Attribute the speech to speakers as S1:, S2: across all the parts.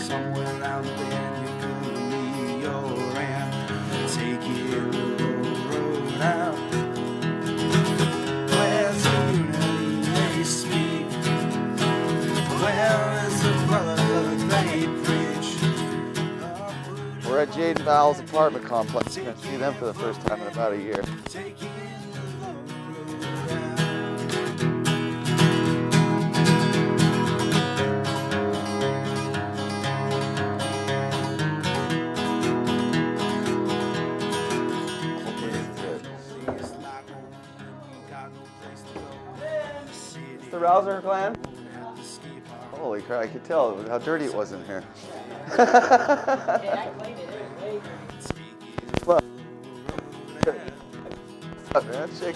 S1: Somewhere out there you're gonna meet your end. Taking the low road out. Where's the unity they speak? Where is the brotherhood they preach?
S2: We're at Jade and Val's apartment complex. You're gonna see them for the first time in about a year.
S1: Taking the low road out.
S2: It's the Rouser clan? Holy crap, I could tell how dirty it was in here. Look. What's up, man? Shake.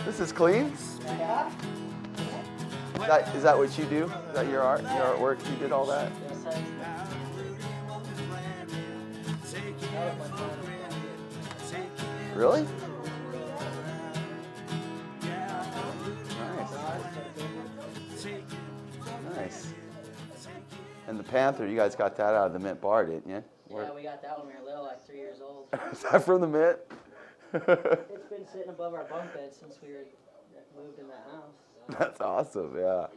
S2: This is clean? Is that what you do? Is that your art, your artwork? You did all that? Really? Nice. And the Panther, you guys got that out of the Mint bar, didn't you?
S3: Yeah, we got that when we were little, like 3 years old.
S2: Is that from the Mint?
S3: It's been sitting above our bunk bed since we moved in that house.
S2: That's awesome, yeah.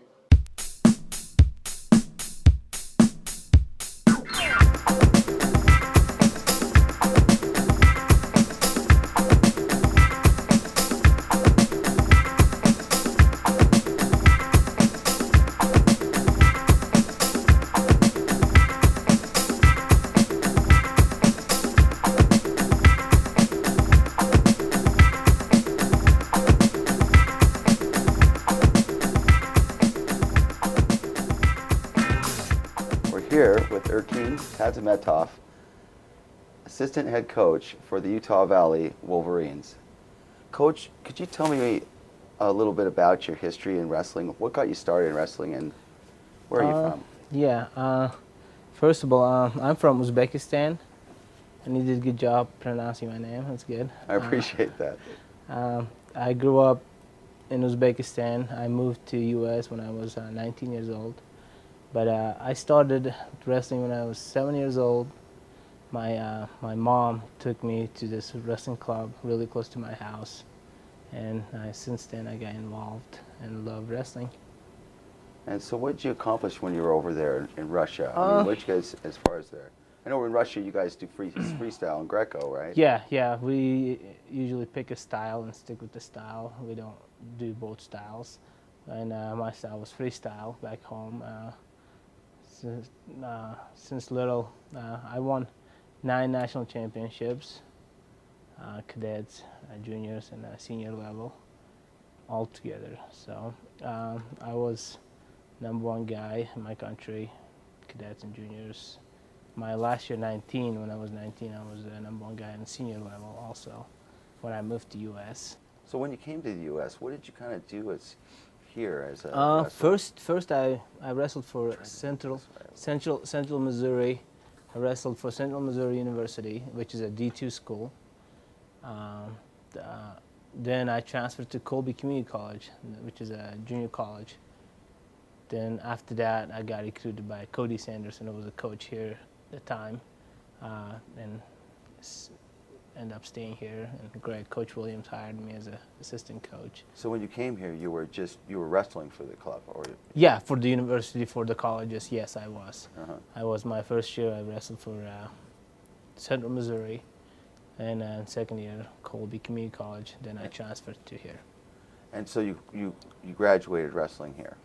S2: Here with Erkin Tazimetov, assistant head coach for the Utah Valley Wolverines. Coach, could you tell me a little bit about your history in wrestling? What got you started in wrestling, and where are you from?
S3: Yeah, first of all, I'm from Uzbekistan, and you did a good job pronouncing my name. That's good.
S2: I appreciate that.
S3: I grew up in Uzbekistan. I moved to U.S. when I was 19 years old. But I started wrestling when I was 7 years old. My mom took me to this wrestling club really close to my house, and since then I got involved and love wrestling.
S2: And so what did you accomplish when you were over there in Russia? I mean, what did you guys, as far as there? I know in Russia you guys do freestyle and Greco, right?
S3: Yeah, we usually pick a style and stick with the style. We don't do both styles. And my style was freestyle back home. Since little, I won 9 national championships, cadets, juniors, and senior level, all together. So I was #1 guy in my country, cadets and juniors. My last year, 19, when I was 19, I was the #1 guy in senior level also, when I moved to U.S.
S2: So when you came to the U.S., what did you kind of do here as a
S3: First I wrestled for Central Missouri. I wrestled for Central Missouri University, which is a D2 school. Then I transferred to Colby Community College, which is a junior college. Then after that, I got recruited by Cody Sanderson, who was a coach here at the time, and ended up staying here. And Coach Williams hired me as an assistant coach.
S2: So when you came here, you were wrestling for the club, or?
S3: Yeah, for the university, for the colleges. Yes, I was.
S2: Uh-huh.
S3: I was my first year. I wrestled for Central Missouri, and second year Colby Community College. Then I transferred to here.
S2: And so you graduated wrestling here.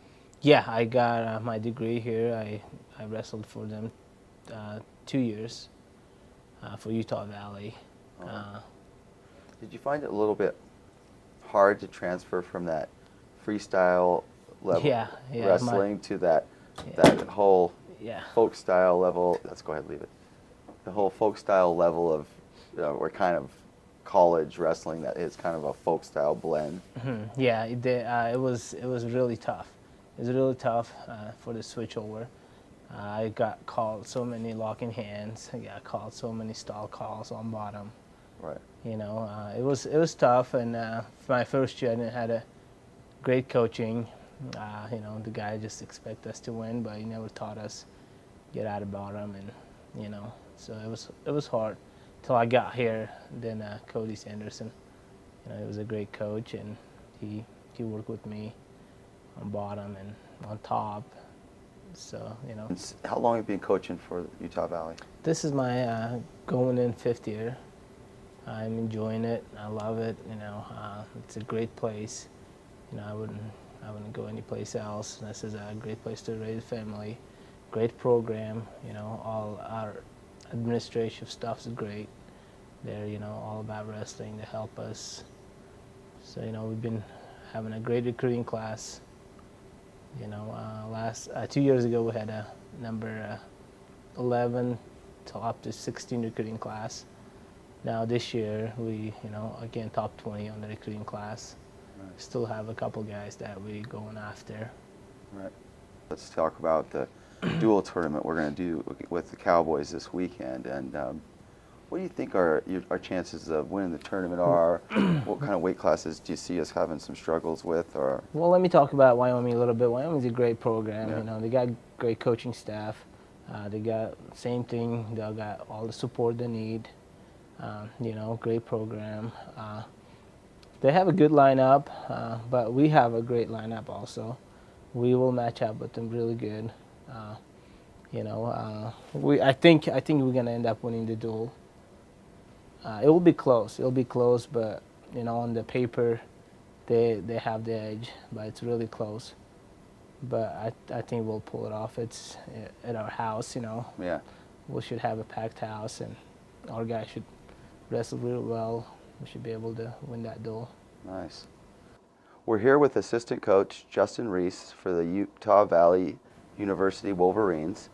S3: Yeah, I got my degree here. I wrestled for them 2 years for Utah Valley.
S2: Did you find it a little bit hard to transfer from that freestyle level wrestling to that whole folk style level? Let's go ahead and leave it. The whole folk style level of or kind of college wrestling that is kind of a folk style blend.
S3: Mm-hmm. Yeah, it was really tough. It was really tough for the switch over. I got called so many locking hands. I got called so many stall calls on bottom.
S2: Right.
S3: You know, it was tough, and for my first year, I had a great coaching. You know, the guy just expected us to win, but he never taught us get out of bottom, and so it was hard till I got here. Then Cody Sanderson, he was a great coach, and he worked with me on bottom and on top. So
S2: How long have you been coaching for Utah Valley?
S3: This is my going in 5th year. I'm enjoying it. I love it. It's a great place. I wouldn't go anyplace else. This is a great place to raise a family. Great program. All our administrative stuff is great. They're all about wrestling to help us. So we've been having a great recruiting class. Last 2 years ago we had a number 11 to up to 16 recruiting class. Now this year we, again top 20 on the recruiting class. Right. Still have a couple guys that we're going after.
S2: Right. Let's talk about the dual tournament we're going to do with the Cowboys this weekend. And what do you think our chances of winning the tournament are? What kind of weight classes do you see us having some struggles with? Or
S3: well, let me talk about Wyoming a little bit. Wyoming's a great program.
S2: Yeah.
S3: They got great coaching staff. They got same thing. They got all the support they need. Great program. They have a good lineup, but we have a great lineup also. We will match up with them really good. I think we're gonna end up winning the duel. It will be close. It'll be close, but on the paper, they have the edge, but it's really close. But I think we'll pull it off. It's at our house,
S2: Yeah.
S3: We should have a packed house, and our guys should wrestle real well. We should be able to win that duel.
S2: Nice. We're here with assistant coach Justin Reese for the Utah Valley University Wolverines.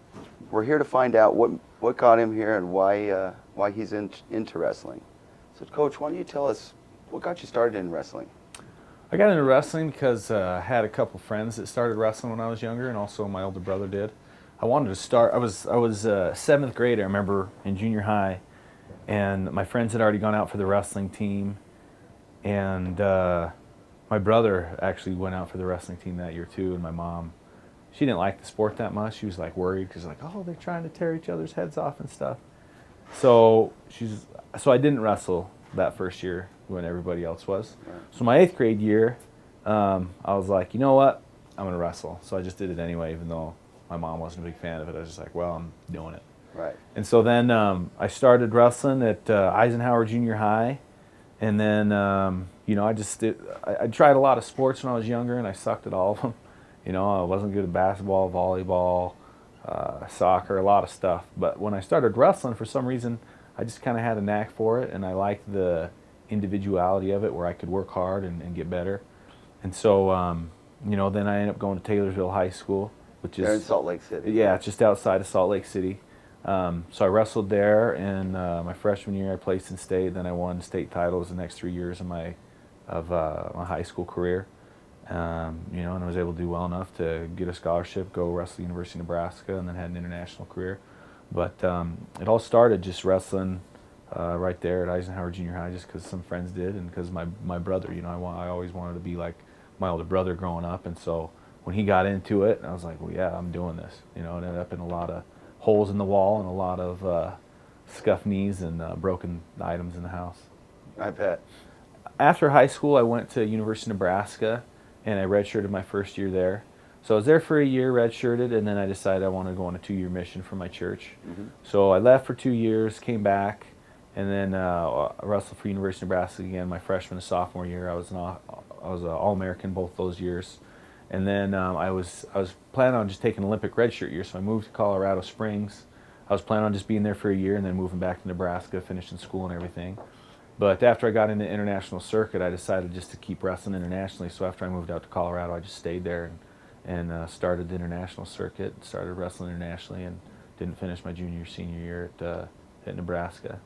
S2: We're here to find out what got him here and why he's into wrestling. So, Coach, why don't you tell us what got you started in wrestling?
S4: I got into wrestling because I had a couple friends that started wrestling when I was younger, and also my older brother did. I wanted to start. I was 7th grade, I remember, in junior high, and my friends had already gone out for the wrestling team, and my brother actually went out for the wrestling team that year too, and my mom, she didn't like the sport that much. She was like worried because oh, they're trying to tear each other's heads off and stuff. So I didn't wrestle that first year when everybody else was.
S2: Right.
S4: So my 8th grade year, I was like, you know what, I'm gonna wrestle. So I just did it anyway, even though my mom wasn't a big fan of it. I was just like, well, I'm doing it.
S2: Right.
S4: And so then I started wrestling at Eisenhower Junior High, and then I tried a lot of sports when I was younger, and I sucked at all of them. I wasn't good at basketball, volleyball, soccer, a lot of stuff. But when I started wrestling, for some reason, I just kind of had a knack for it, and I liked the individuality of it, where I could work hard and get better. And so, then I ended up going to Taylorsville High School, which is
S2: They're in Salt Lake City.
S4: Yeah, it's just outside of Salt Lake City. So I wrestled there, and my freshman year I placed in state. Then I won state titles the next 3 years of my high school career. And I was able to do well enough to get a scholarship, go wrestle at the University of Nebraska, and then had an international career. But it all started just wrestling right there at Eisenhower Junior High, just because some friends did, and because my brother, I always wanted to be like my older brother growing up, and so when he got into it, I was like, well, yeah, I'm doing this. It ended up in a lot of holes in the wall and a lot of scuffed knees and broken items in the house.
S2: I bet.
S4: After high school, I went to University of Nebraska, and I redshirted my first year there. So I was there for a year, redshirted, and then I decided I wanted to go on a 2-year mission for my church. Mm-hmm. So I left for 2 years, came back, and then I wrestled for University of Nebraska again my freshman and sophomore year. I was an All-American both those years. And then I was planning on just taking an Olympic redshirt year, so I moved to Colorado Springs. I was planning on just being there for a year and then moving back to Nebraska, finishing school and everything. But after I got into international circuit, I decided just to keep wrestling internationally. So after I moved out to Colorado, I just stayed there and started the international circuit, started wrestling internationally, and didn't finish my senior year at Nebraska.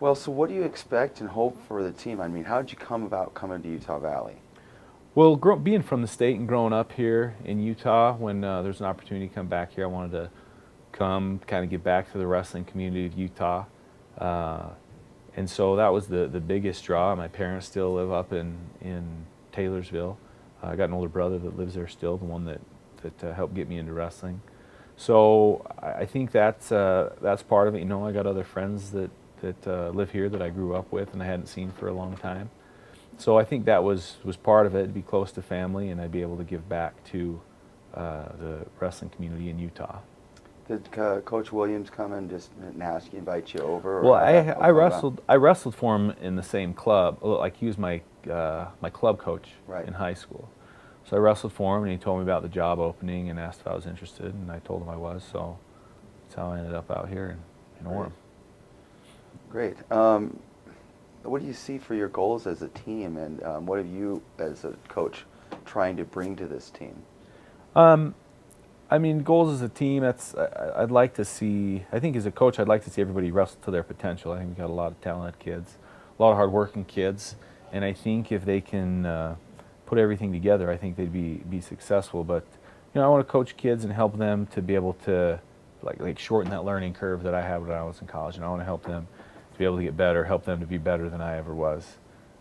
S2: Well, so what do you expect and hope for the team? I mean, how did you come about coming to Utah Valley?
S4: Well, being from the state and growing up here in Utah, when there's an opportunity to come back here, I wanted to come kind of get back to the wrestling community of Utah. And so that was the biggest draw. My parents still live up in Taylorsville. I got an older brother that lives there still, the one that helped get me into wrestling. So I think that's part of it. You know, I got other friends that live here that I grew up with and I hadn't seen for a long time. So I think that was part of it, to be close to family, and I'd be able to give back to the wrestling community in Utah.
S2: Did Coach Williams come and just ask you, invite you over?
S4: Well, I wrestled for him in the same club. Like, he was my club coach in high school. So I wrestled for him, and he told me about the job opening and asked if I was interested, and I told him I was. So that's how I ended up out here in Orem.
S2: Great. What do you see for your goals as a team, and what have you, as a coach, trying to bring to this team?
S4: I mean, goals as a team, I'd like to see, I think as a coach, I'd like to see everybody wrestle to their potential. I think we've got a lot of talented kids, a lot of hard-working kids, and I think if they can put everything together, I think they'd be successful. But, you know, I want to coach kids and help them to be able to, like shorten that learning curve that I had when I was in college, and I want to help them to be able to get better, help them to be better than I ever was.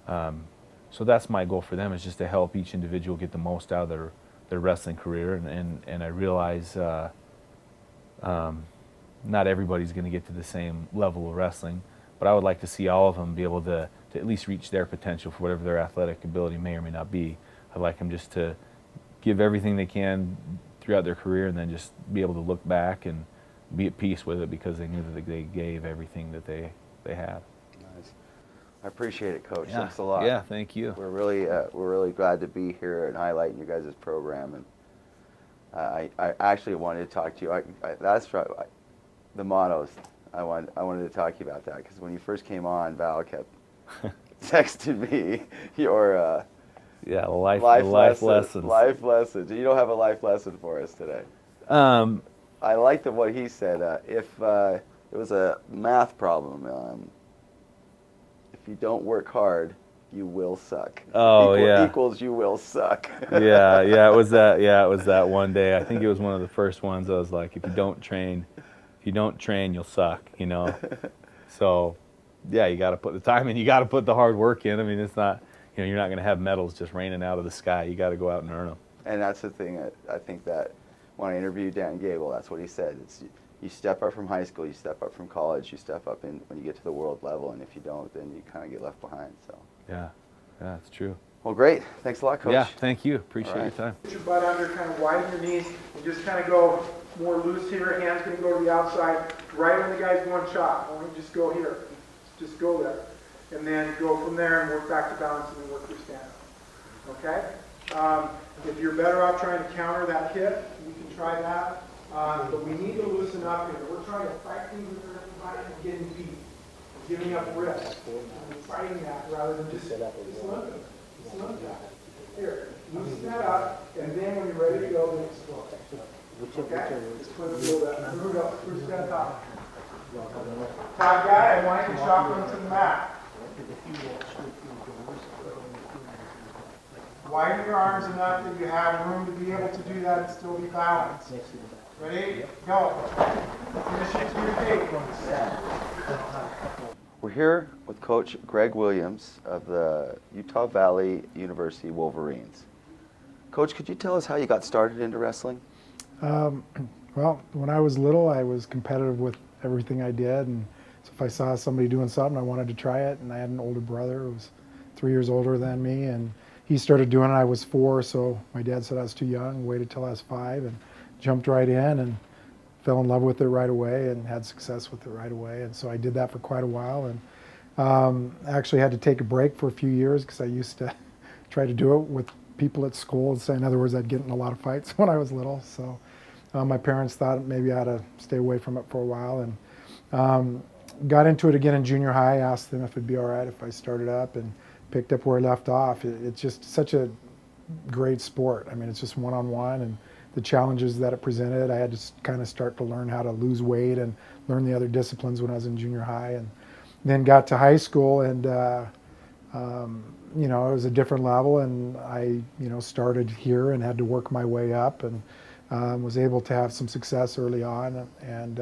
S4: So that's my goal for them, is just to help each individual get the most out of their wrestling career, and I realize not everybody's going to get to the same level of wrestling, but I would like to see all of them be able to at least reach their potential for whatever their athletic ability may or may not be. I'd like them just to give everything they can throughout their career, and then just be able to look back and be at peace with it because they knew that they gave everything that they had.
S2: Nice. I appreciate it, Coach.
S4: Yeah.
S2: Thanks a lot.
S4: Yeah, thank you.
S2: We're really glad to be here and highlighting your guys' program. And I actually wanted to talk to you. That's right. The mottos. I wanted to talk to you about that, because when you first came on, Val kept texting me your life lessons. Life lessons. You don't have a life lesson for us today. I liked what he said. If it was a math problem, if you don't work hard, you will suck.
S4: Oh,
S2: equals you will suck.
S4: yeah, it was that one day. I think it was one of the first ones. I was like, if you don't train, you'll suck. You know. So, yeah, you got to put the time in. You got to put the hard work in. I mean, it's not, you're not going to have medals just raining out of the sky. You got to go out and earn them. And
S2: that's the thing. I think that when I interviewed Dan Gable, that's what he said. It's, you step up from high school, you step up from college, you step up when you get to the world level, and if you don't, then you kind of get left behind. So. Yeah, that's true. Well, great. Thanks a lot, Coach. Yeah, thank you. Appreciate your time.
S5: Put your butt under, kind of widen your knees, and just kind of go more loose here. Hands going to go to the outside. Right when the guy's going chop, only just go here. Just go there. And then go from there and work back to balance and then work your stand-up. Okay? If you're better off trying to counter that hip, you can try that. But we need to loosen up here. We're trying to fight things with everybody and getting beat. Giving up risk. And fighting that rather than just look at it. Just look at it. Here, loosen that up, and then when you're ready to go, then explode. Okay? Just put that root up, root that top. Top guy, I want you to chop them to the mat. Widen your arms enough that you have room to be able to do that and still be balanced. Ready? Go. Finish it to your feet.
S2: We're here with Coach Greg Williams of the Utah Valley University Wolverines. Coach, could you tell us how you got started into wrestling?
S6: Well, when I was little, I was competitive with everything I did, and so if I saw somebody doing something, I wanted to try it. And I had an older brother who was 3 years older than me, and he started doing it. I was 4, so my dad said I was too young. Waited till I was 5, and jumped right in and fell in love with it right away and had success with it right away. And so I did that for quite a while, and actually had to take a break for a few years because I used to try to do it with people at school. So in other words, I'd get in a lot of fights when I was little. So my parents thought maybe I ought to stay away from it for a while, and got into it again in junior high. Asked them if it'd be all right if I started up, and picked up where I left off. It's just such a great sport. I mean, it's just one-on-one, and the challenges that it presented. I had to kind of start to learn how to lose weight and learn the other disciplines when I was in junior high, and then got to high school, and it was a different level, and I started here and had to work my way up, and was able to have some success early on, and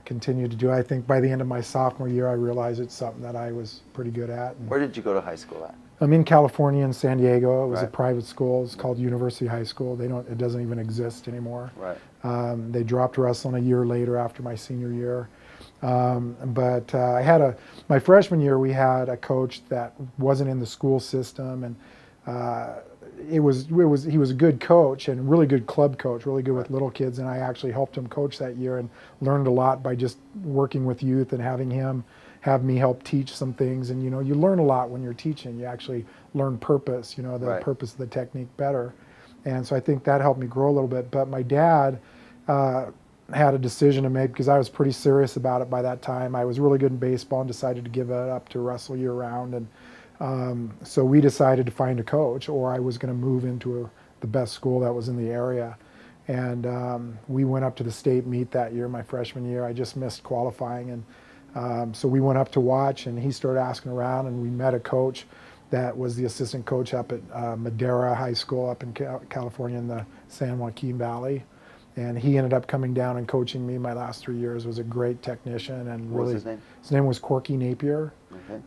S6: continued to do. I think by the end of my sophomore year, I realized it's something that I was pretty good at.
S2: Where did you go to high school at?
S6: I'm in California, in San Diego. It was a private school. It's called University High School. It doesn't even exist anymore.
S2: Right.
S6: They dropped wrestling a year later after my senior year. But I had my freshman year, we had a coach that wasn't in the school system, and he was a good coach and really good club coach, really good with little kids, and I actually helped him coach that year and learned a lot by just working with youth and having him have me help teach some things. And you learn a lot when you're teaching. You actually learn purpose, the purpose of the technique better. And so I think that helped me grow a little bit. But my dad had a decision to make, because I was pretty serious about it by that time. I was really good in baseball and decided to give it up to wrestle year round. And so we decided to find a coach, or I was going to move into the best school that was in the area. And we went up to the state meet that year, my freshman year. I just missed qualifying. And so we went up to watch, and he started asking around, and we met a coach that was the assistant coach up at Madera High School up in California in the San Joaquin Valley. And he ended up coming down and coaching me my last 3 years. Was a great technician, and
S2: what was his name?
S6: His name was Corky Napier.
S2: Okay.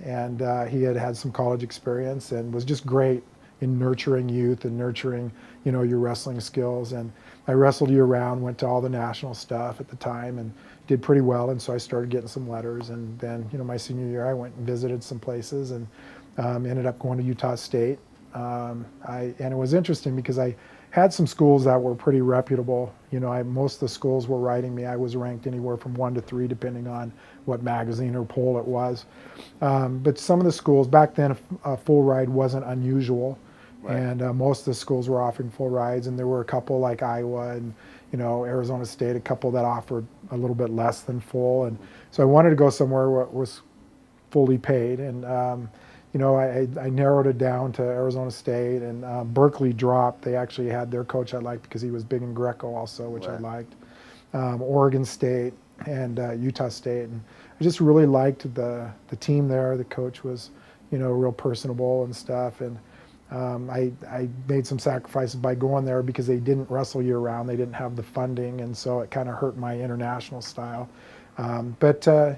S6: And he had some college experience and was just great in nurturing youth and nurturing, your wrestling skills. And I wrestled year round, went to all the national stuff at the time, and did pretty well. And so I started getting some letters. And then, my senior year, I went and visited some places, and ended up going to Utah State. And it was interesting because I had some schools that were pretty reputable. Most of the schools were writing me. I was ranked anywhere from 1 to 3, depending on what magazine or poll it was. But some of the schools, back then, a full ride wasn't unusual. Right. And most of the schools were offering full rides, and there were a couple like Iowa and Arizona State, a couple that offered a little bit less than full. And so I wanted to go somewhere where it was fully paid. And I narrowed it down to Arizona State, and Berkeley dropped. They actually had their coach I liked because he was big in Greco also, which I liked. Oregon State and Utah State. And I just really liked the team there. The coach was, real personable and stuff. And I made some sacrifices by going there because they didn't wrestle year round. They didn't have the funding, and so it kind of hurt my international style. But I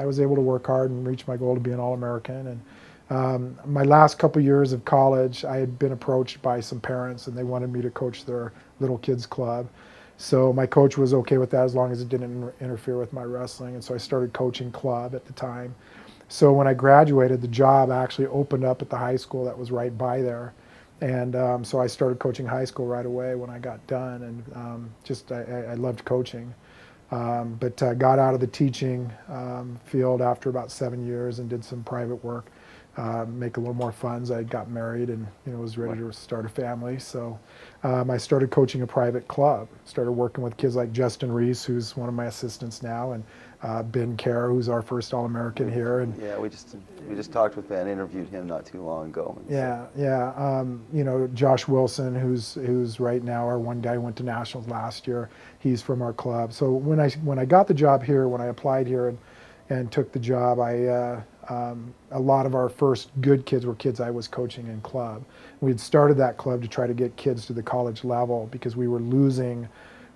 S6: was able to work hard and reach my goal to be an All-American. And my last couple years of college, I had been approached by some parents, and they wanted me to coach their little kids club. So my coach was okay with that as long as it didn't interfere with my wrestling. And so I started coaching club at the time. So when I graduated, the job actually opened up at the high school that was right by there. And so I started coaching high school right away when I got done. And I loved coaching. But got out of the teaching field after about 7 years and did some private work, make a little more funds. I got married and was ready to start a family. So I started coaching a private club. Started working with kids like Justin Reese, who's one of my assistants now, and Ben Kerr, who's our first All-American here. And
S2: yeah, we just talked with Ben, interviewed him not too long ago.
S6: Josh Wilson, who's right now our one guy who went to nationals last year. He's from our club. So when I got the job here, when I applied here and took the job, a lot of our first good kids were kids I was coaching in club. We had started that club to try to get kids to the college level because we were losing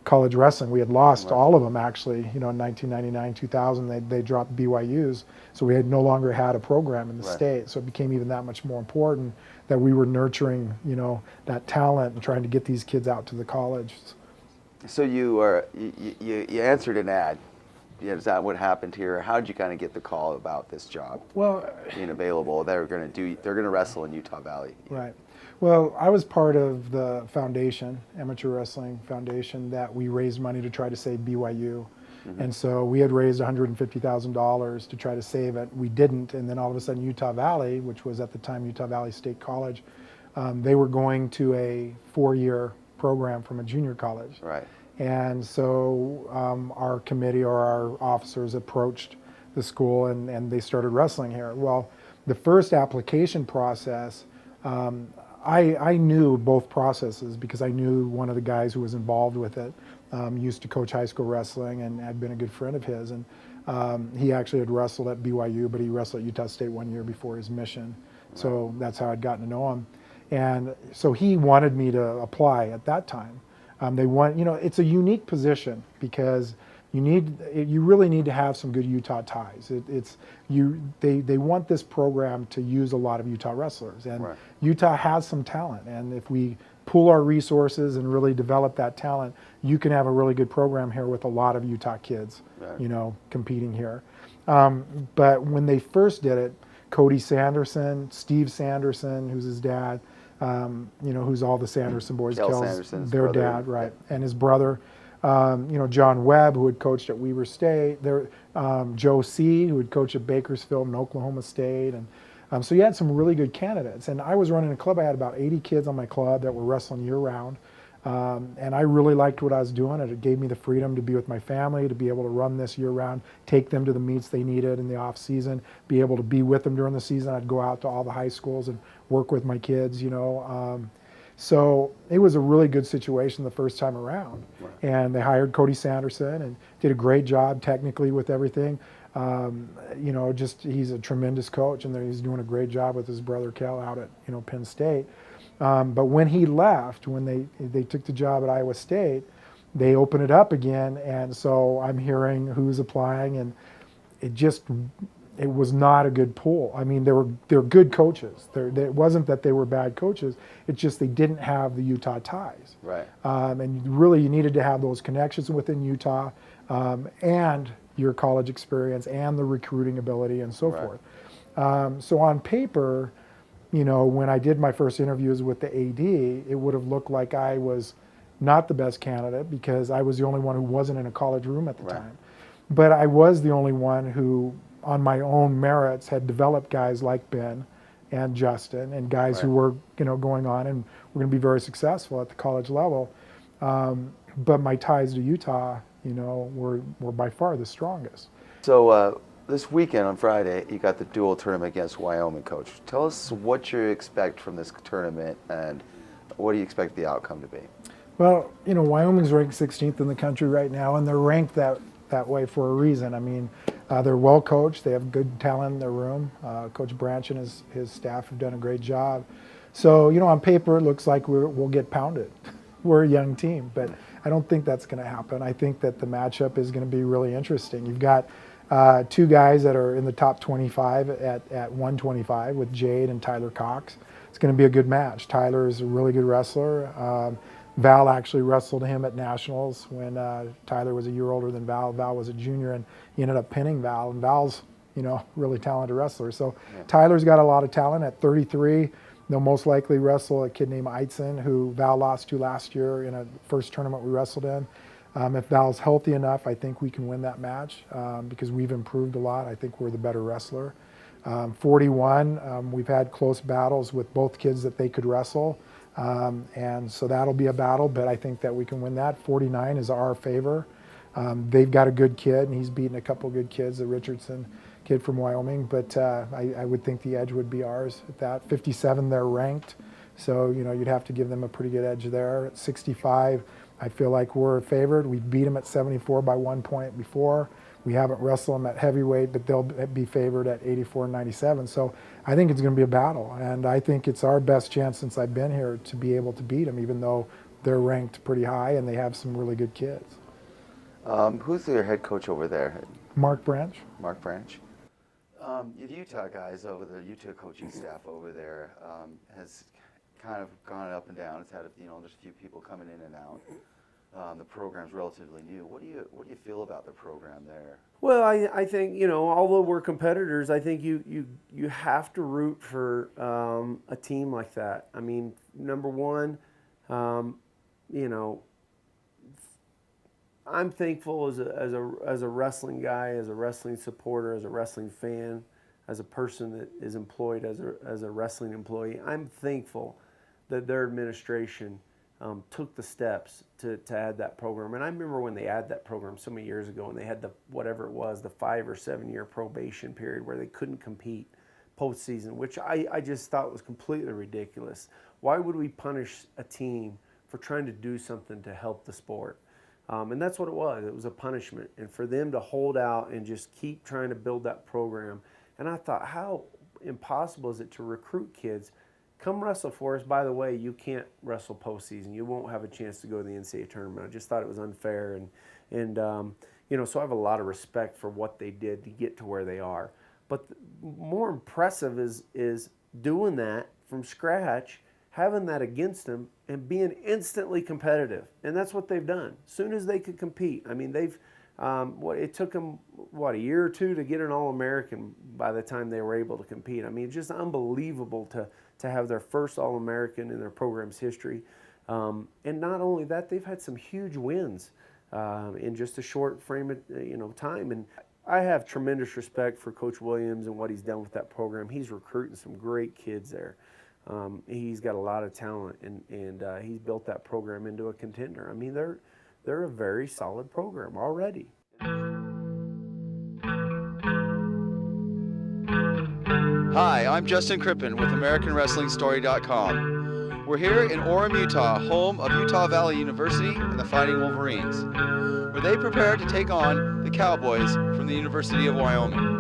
S6: college wrestling. We had lost all of them actually, in 1999, 2000, they dropped BYUs. So we had no longer had a program in the state. So it became even that much more important that we were nurturing, that talent and trying to get these kids out to the colleges.
S2: So you answered an ad. Is that what happened here? How did you kind of get the call about this job?
S6: Well,
S2: being available, they're going to wrestle in Utah Valley.
S6: Right. Well, I was part of the foundation, Amateur Wrestling Foundation, that we raised money to try to save BYU. Mm-hmm. And so we had raised $150,000 to try to save it. We didn't, and then all of a sudden Utah Valley, which was at the time Utah Valley State College, they were going to a 4-year program from a junior college.
S2: Right.
S6: And so our committee or our officers approached the school and they started wrestling here. Well, the first application process, I knew both processes because I knew one of the guys who was involved with it, used to coach high school wrestling and had been a good friend of his. And he actually had wrestled at BYU, but he wrestled at Utah State 1 year before his mission. So that's how I'd gotten to know him. And so he wanted me to apply at that time. They want, it's a unique position because you really need to have some good Utah ties. They want this program to use a lot of Utah wrestlers, and Utah has some talent. And if we pool our resources and really develop that talent, you can have a really good program here with a lot of Utah kids, you know, competing here. But when they first did it, Cody Sanderson, Steve Sanderson, who's his dad, you know, who's all the Sanderson boys, Kel's their brother, dad, right, and his brother, you know, John Webb, who had coached at Weber State, there, Joe C., who had coached at Bakersfield and Oklahoma State, and so you had some really good candidates. And I was running a club. I had about 80 kids on my club that were wrestling year-round, and I really liked what I was doing. It gave me the freedom to be with my family, to be able to run this year-round, take them to the meets they needed in the off-season, be able to be with them during the season. I'd go out to all the high schools and work with my kids, you know. So it was a really good situation the first time around. Right. And they hired Cody Sanderson and did a great job technically with everything. You know, just he's a tremendous coach, and he's doing a great job with his brother Kel out at, you know, Penn State. But when he left, when they took the job at Iowa State, they opened it up again, and so I'm hearing who's applying, and it was not a good pool. I mean, they're good coaches. It wasn't that they were bad coaches. It's just they didn't have the Utah ties. Right. And really, you needed to have those connections within Utah, and your college experience and the recruiting ability and so forth. So on paper, you know, when I did my first interviews with the AD, it would have looked like I was not the best candidate because I was the only one who wasn't in a college room at the time. But I was the only one who, on my own merits, had developed guys like Ben and Justin and guys who were, you know, going on and were going to be very successful at the college level. But my ties to Utah, you know, were by far the strongest. So
S2: this weekend on Friday, you got the dual tournament against Wyoming, Coach. Tell us what you expect from this tournament and what do you expect the outcome to be?
S6: Well, you know, Wyoming's ranked 16th in the country right now, and they're ranked that way for a reason. I mean, they're well coached. They have good talent in their room. Coach Branch and his staff have done a great job. So, you know, on paper, it looks like we'll get pounded. We're a young team, but I don't think that's going to happen. I think that the matchup is going to be really interesting. You've got two guys that are in the top 25 at 125 with Jade and Tyler Cox. It's going to be a good match. Tyler is a really good wrestler. Val actually wrestled him at Nationals when Tyler was a year older than Val. Val was a junior, and he ended up pinning Val. And Val's, you know, really talented wrestler. So Tyler's got a lot of talent. At 33, they'll most likely wrestle a kid named Eitzen, who Val lost to last year in a first tournament we wrestled in. If Val's healthy enough, I think we can win that match because we've improved a lot. I think we're the better wrestler. 41, we've had close battles with both kids that they could wrestle. And so that'll be a battle, but I think that we can win that. 49 is our favor. They've got a good kid, and he's beaten a couple good kids, the Richardson kid from Wyoming, but I would think the edge would be ours at that. 57, they're ranked, so you know you'd have to give them a pretty good edge there. At 65, I feel like we're favored. We beat them at 74 by 1 point before. We haven't wrestled them at heavyweight, but they'll be favored at 84 and 97. So I think it's going to be a battle, and I think it's our best chance since I've been here to be able to beat them, even though they're ranked pretty high and they have some really good kids.
S2: Who's their head coach over there?
S6: Mark Branch.
S2: Mark Branch. The Utah guys over the Utah coaching staff over there has kind of gone up and down. It's had, you know, there's a few people coming in and out. The program's relatively new. What do you feel about the program there?
S7: Well, I think, you know, although we're competitors, I think you have to root for a team like that. I mean, number one, you know, I'm thankful as a wrestling guy, as a wrestling supporter, as a wrestling fan, as a person that is employed as a wrestling employee. I'm thankful that their administration took the steps to add that program. And I remember when they added that program so many years ago, and they had the 5 or 7 year probation period where they couldn't compete postseason, which I just thought was completely ridiculous. Why would we punish a team for trying to do something to help the sport? And that's what it was. It was a punishment. And for them to hold out and just keep trying to build that program. And I thought, how impossible is it to recruit kids? Come wrestle for us. By the way, you can't wrestle postseason. You won't have a chance to go to the NCAA tournament. I just thought it was unfair. And you know, so I have a lot of respect for what they did to get to where they are. But more impressive is doing that from scratch having that against them and being instantly competitive. And that's what they've done. As soon as they could compete, I mean, it took them, a year or two to get an All-American by the time they were able to compete. I mean, it's just unbelievable to have their first All-American in their program's history. And not only that, they've had some huge wins in just a short frame of time. And I have tremendous respect for Coach Williams and what he's done with that program. He's recruiting some great kids there. He's got a lot of talent, and he's built that program into a contender. I mean, they're a very solid program already.
S2: Hi, I'm Justin Crippen with AmericanWrestlingStory.com. We're here in Orem, Utah, home of Utah Valley University and the Fighting Wolverines, where they prepare to take on the Cowboys from the University of Wyoming.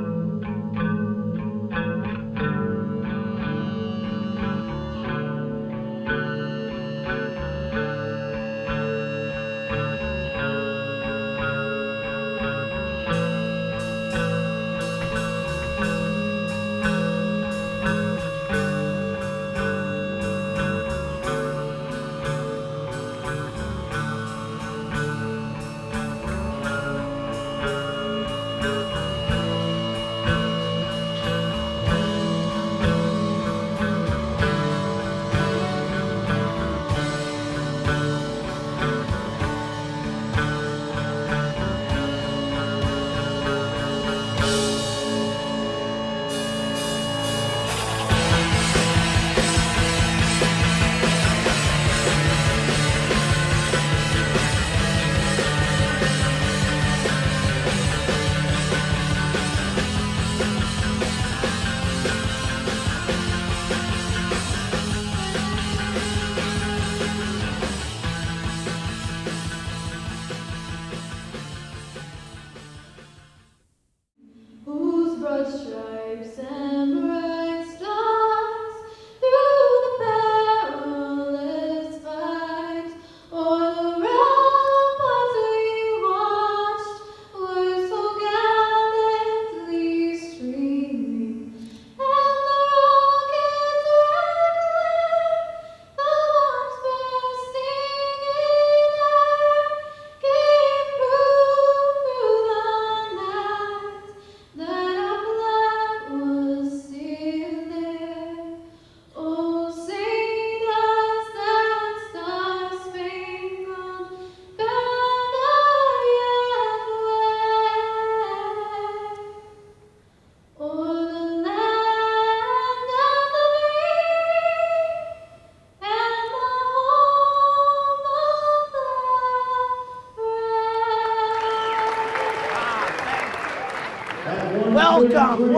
S8: Welcome.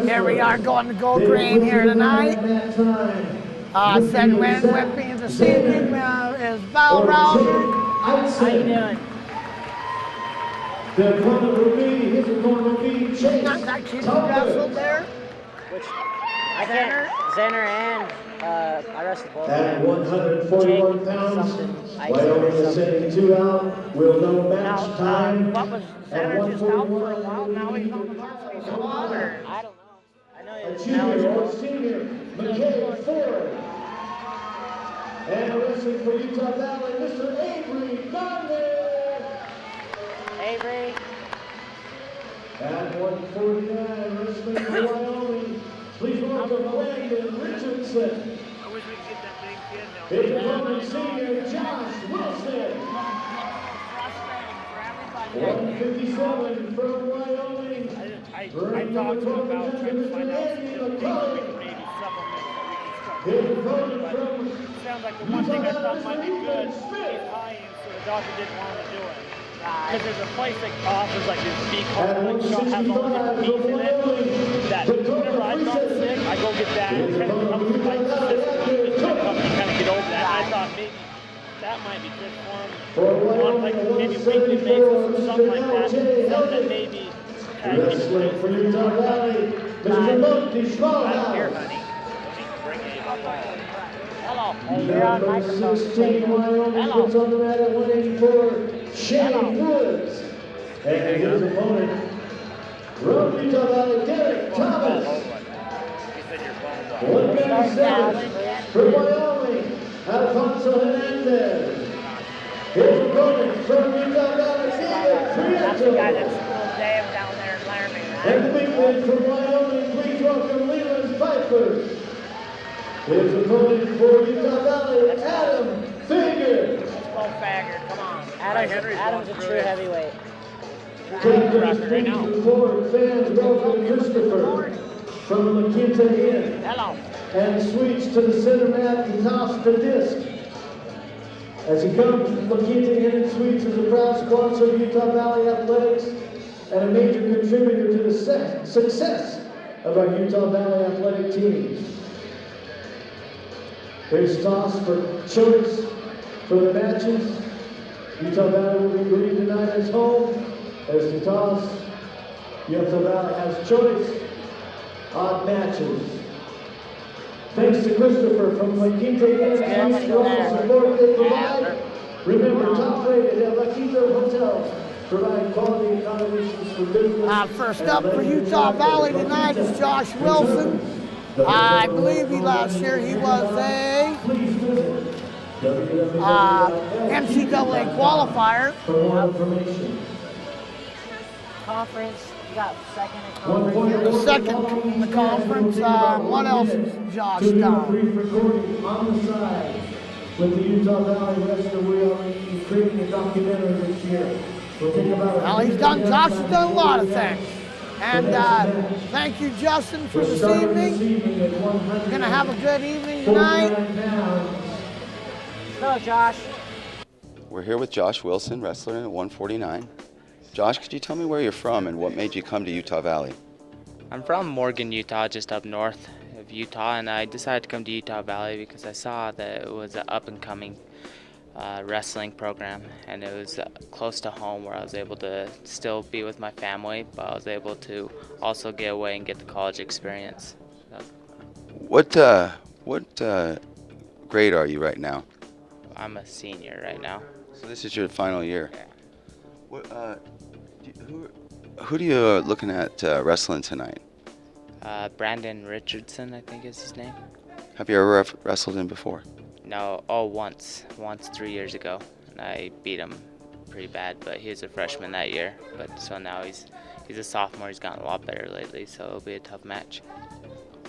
S8: Here we are going to Gold Green here tonight. Second win with me this evening is Val Rouser. How you doing? Not that kid who wrestled there.
S9: Which I can't. Xander and I wrestled both.
S10: At 141 pounds, Wyoming is sitting 2 out. We'll know match time.
S8: What was Xander just out for a while? Now he's on the varsity squad, or?
S9: I don't know. I know
S10: A
S9: he's
S10: junior or senior, McKay Ford. And wrestling for Utah Valley, Mr. Avery Gardner.
S9: Avery.
S10: At 149, wrestling for Wyoming, please welcome Landon Richardson.
S8: I wish we could get that big kid now.
S10: His opponent, senior Josh Wilson. 157 from Wyoming.
S8: I talked to him about trying to find out some different things we can maybe supplement so we can start doing. But it sounds like the one thing I thought might be good is high-end, so the doctor didn't want him to do it. Because there's a place that offers like this big cartilage shop, has all the different meats in it. That whenever I've gotten sick, I go get that. It kind of comes with like consistent. It's kind of get over that. I thought maybe that might be good for him on like maybe weekly basis or something like that. Something that maybe
S10: Wrestling for Utah Valley, Mr. Monty Smallhouse.
S8: Here, honey. Bring it up.
S9: Hello. Hey, you're on microphone.
S10: 16 Wyoming puts on the mat at 184, Shane Woods. And his opponent, from Utah Valley, Derek Thomas.
S8: He said your phone's off.
S10: 197 from Wyoming, Alfonso Hernandez. His opponent from Utah Valley,
S8: That's the guy that schooled Dave down there in Laramie, right?
S10: and the big man from Wyoming, please welcome Leland Pfeiffer. His opponent for Utah Valley, Adam Finger.
S8: Let's go Fagger, come on.
S9: Adam's a true heavyweight.
S10: Take the streets forward, fans welcome Christopher from La Quinta Inn.
S8: Hello.
S10: And sweeps to the center mat to toss the disc. As he comes, La Quinta Inn and Sweets is a proud sponsor of Utah Valley Athletics and a major contributor to the success of our Utah Valley athletic teams. Here's toss for choice for the matches. Utah Valley will be green tonight as home. There's the toss. Utah Valley has choice. Odd matches. Thanks to Christopher from La Quinta Inn and for all the support they provide. Remember, top rated at La Quinta Hotel provide quality accommodations for business.
S11: First up for Utah Valley tonight is Josh Wilson. I believe last year he was a NCAA qualifier.
S10: For more information.
S9: Conference, you got second at conference.
S11: The second in the conference. What else has Josh done?
S10: Brief recording on the side with the Utah Valley Western Wyoming creating a documentary this year. We'll take about
S11: Well, Josh has done a lot of things. And thank you, Justin, for this evening. Gonna have a good evening tonight.
S9: Go, Josh.
S2: We're here with Josh Wilson, wrestler at 149. Josh, could you tell me where you're from and what made you come to Utah Valley?
S12: I'm from Morgan, Utah, just up north of Utah, and I decided to come to Utah Valley because I saw that it was an up-and-coming wrestling program, and it was close to home where I was able to still be with my family, but I was able to also get away and get the college experience.
S2: What grade are you right now?
S12: I'm a senior right now.
S2: So this is your final year.
S12: Yeah.
S2: What, who do you looking at wrestling tonight?
S12: Brandon Richardson, I think is his name.
S2: Have you ever wrestled him before?
S12: No, once 3 years ago, and I beat him pretty bad, but he was a freshman that year. But so now he's a sophomore. He's gotten a lot better lately, so it'll be a tough match.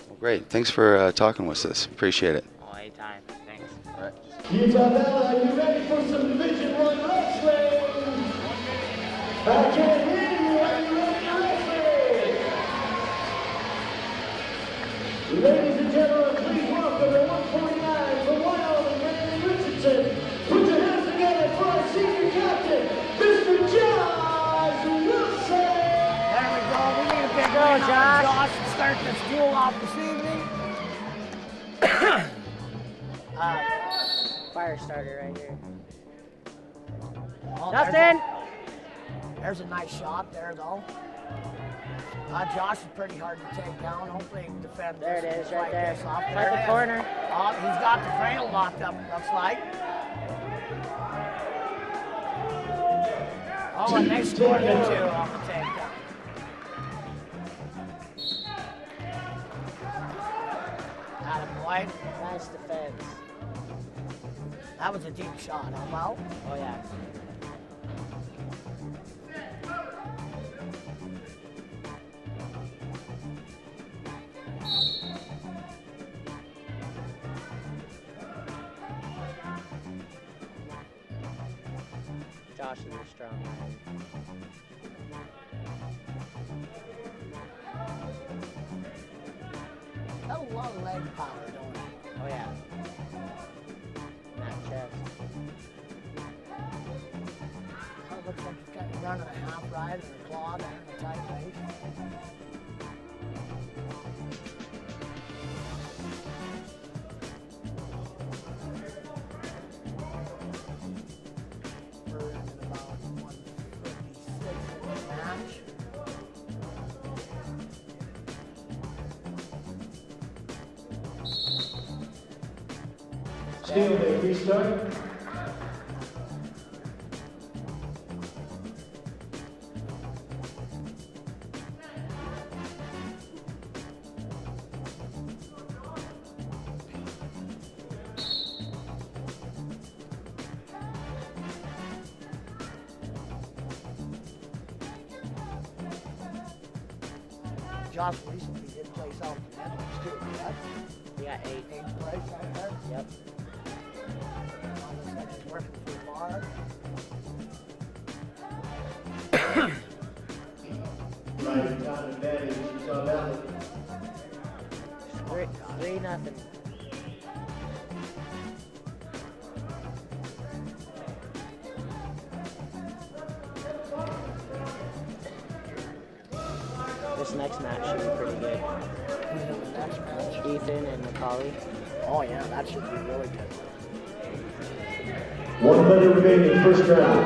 S2: Well, great. Thanks for talking with us. Appreciate it.
S12: Oh, anytime. Thanks.
S2: All right.
S10: Utah Valley, are you ready for some Division I wrestling? I can't hear you. Are you ready to wrestle? Ladies and gentlemen, please welcome at 149 from Wyoming, Brandon Richardson. Put your hands together for our senior captain, Mr. Josh Wilson.
S11: There we go. We need a big win on Josh to start this duel off this evening.
S9: Fire starter right here.
S11: Oh,
S9: Justin!
S11: There's a nice shot there, though. Josh is pretty hard to take down. Hopefully he can defend
S9: There
S11: this.
S9: it is, right there.
S11: This off.
S9: Right
S11: There
S9: the
S11: it is.
S9: corner.
S11: Oh, he's got the cradle locked up, looks like. Oh, and they scored the two off the takedown. Adam White.
S9: Nice defense.
S11: That was a deep shot. How about?
S9: Oh, yeah. Josh is a strong man.
S11: Got a lot of leg power, don't he?
S9: Oh, yeah. Not chest.
S11: Oh, looks like he's got a run and a half right, and a claw there in the tight waist. We're in at about 156 in the match.
S10: Stalemate, restart.
S11: Josh recently did place out the Netherlands too, correct?
S9: Yeah, 8th.
S11: 8th place out there?
S9: Yep.
S11: Looks like it's working for Bar.
S10: Riding time advantage, Utah Valley.
S9: 3-0. This next match should be pretty good.
S11: Next match.
S9: Ethan and Macaulay.
S11: Oh yeah, that should be really good.
S10: 1 minute remaining, first round.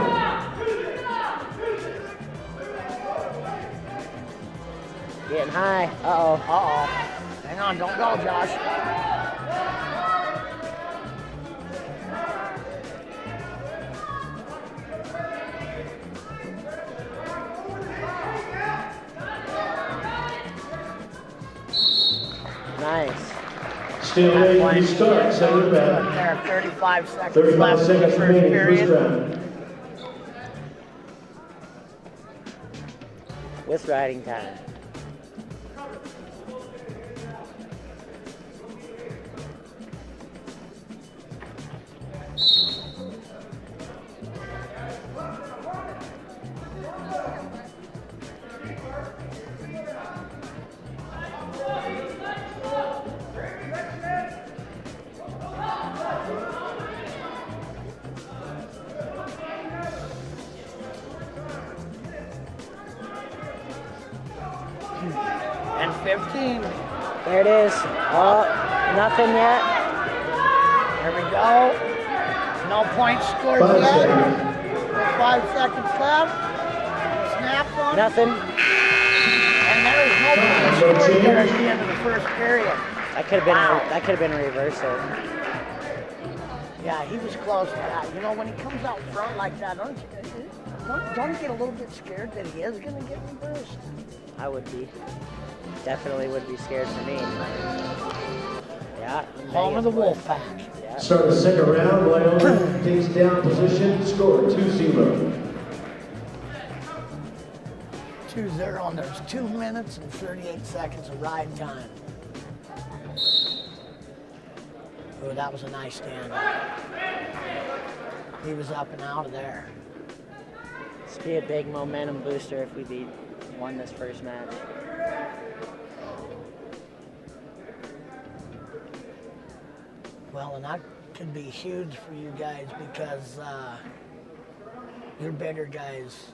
S9: Getting high. Uh-oh.
S11: Uh-oh. Hang on, don't go, Josh.
S9: Nice.
S10: Still ready to start, second round.
S11: There, 35 seconds
S10: 35
S11: left in the
S10: seconds
S11: first
S10: remaining,
S11: period.
S10: first round.
S9: With riding time.
S11: And 15.
S9: There it is. Oh, nothing yet.
S11: There we go. No points scored
S10: 5
S11: yet.
S10: seconds.
S11: 5 seconds left. Snap on.
S9: Nothing.
S11: And there is no points scored yet at the end of the first period.
S9: That could have been a reversal.
S11: Yeah, he was close to that. You know, when he comes out front like that, don't you get a little bit scared that he is going to get reversed?
S9: I would be. Definitely would be scared for me. Yeah.
S11: Home of the Wolfpack.
S9: Yeah.
S10: Start the second round, Wyoming takes down position, score 2-0.
S11: 2-0, and there's 2 minutes and 38 seconds of ride time. Oh, that was a nice stand up. He was up and out of there.
S9: This would be a big momentum booster if we won this first match.
S11: Well, and that could be huge for you guys because your bigger guys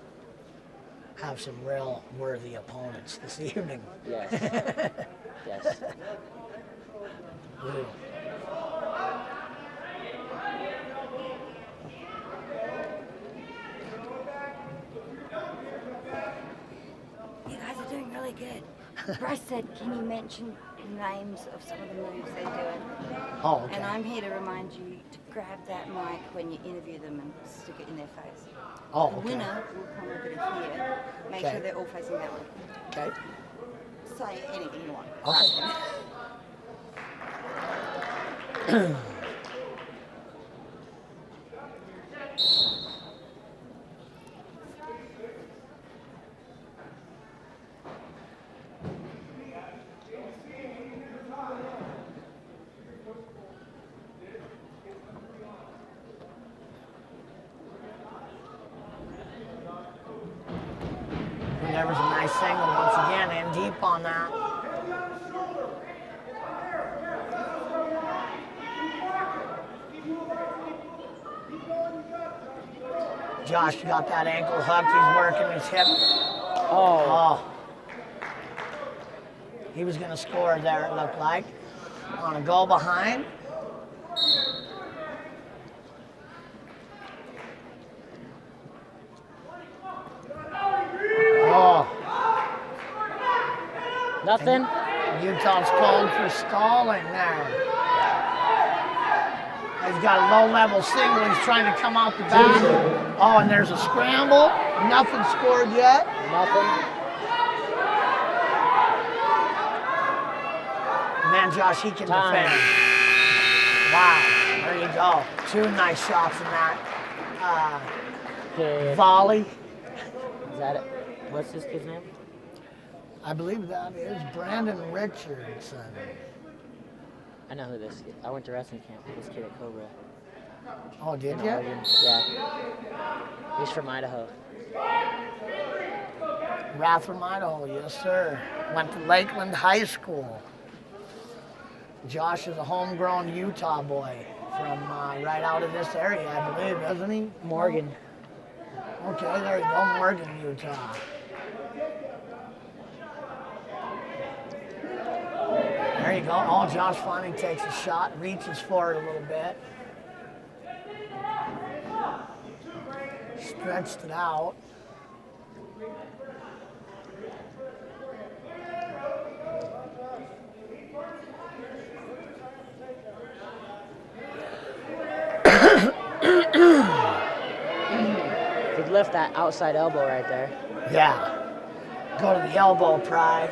S11: have some real worthy opponents this evening.
S9: Yes. Yes.
S11: Ooh.
S13: You guys are doing really good. Bryce said, can you mention names of some of the moves they're doing?
S11: Oh, okay.
S13: And I'm here to remind you to grab that mic when you interview them and stick it in their face.
S11: Oh,
S13: The
S11: okay.
S13: winner will come over to here. Make
S11: Okay.
S13: sure they're all facing that way.
S11: Okay.
S13: Say anything you want.
S11: Okay. And there was a nice single once again, in deep on that. Josh got that ankle hooked. He's working his hip. Oh. He was going to score there, it looked like. On a goal behind. Oh.
S9: Nothing.
S11: Utah's called for stalling there. He's got a low-level single. He's trying to come out the back. Oh, and there's a scramble. Nothing scored yet.
S9: Nothing.
S11: Man, Josh, he can defend. Wow, there you go. 2 nice shots in that volley.
S9: Is that it? What's this kid's name?
S11: I believe that is Brandon Richardson.
S9: I know who this is. I went to wrestling camp with this kid at Cobra.
S11: Oh, did
S9: in
S11: you?
S9: Oregon. Yeah. He's from Idaho.
S11: Rathdrum, Idaho, yes sir. Went to Lakeland High School. Josh is a homegrown Utah boy from right out of this area, I believe, isn't he?
S9: Morgan.
S11: Okay, there you go, Morgan, Utah. There you go. Oh, Josh finally takes a shot, reaches for it a little bit. Stretched it out.
S9: Could lift that outside elbow right there.
S11: Yeah. Go to the elbow pry.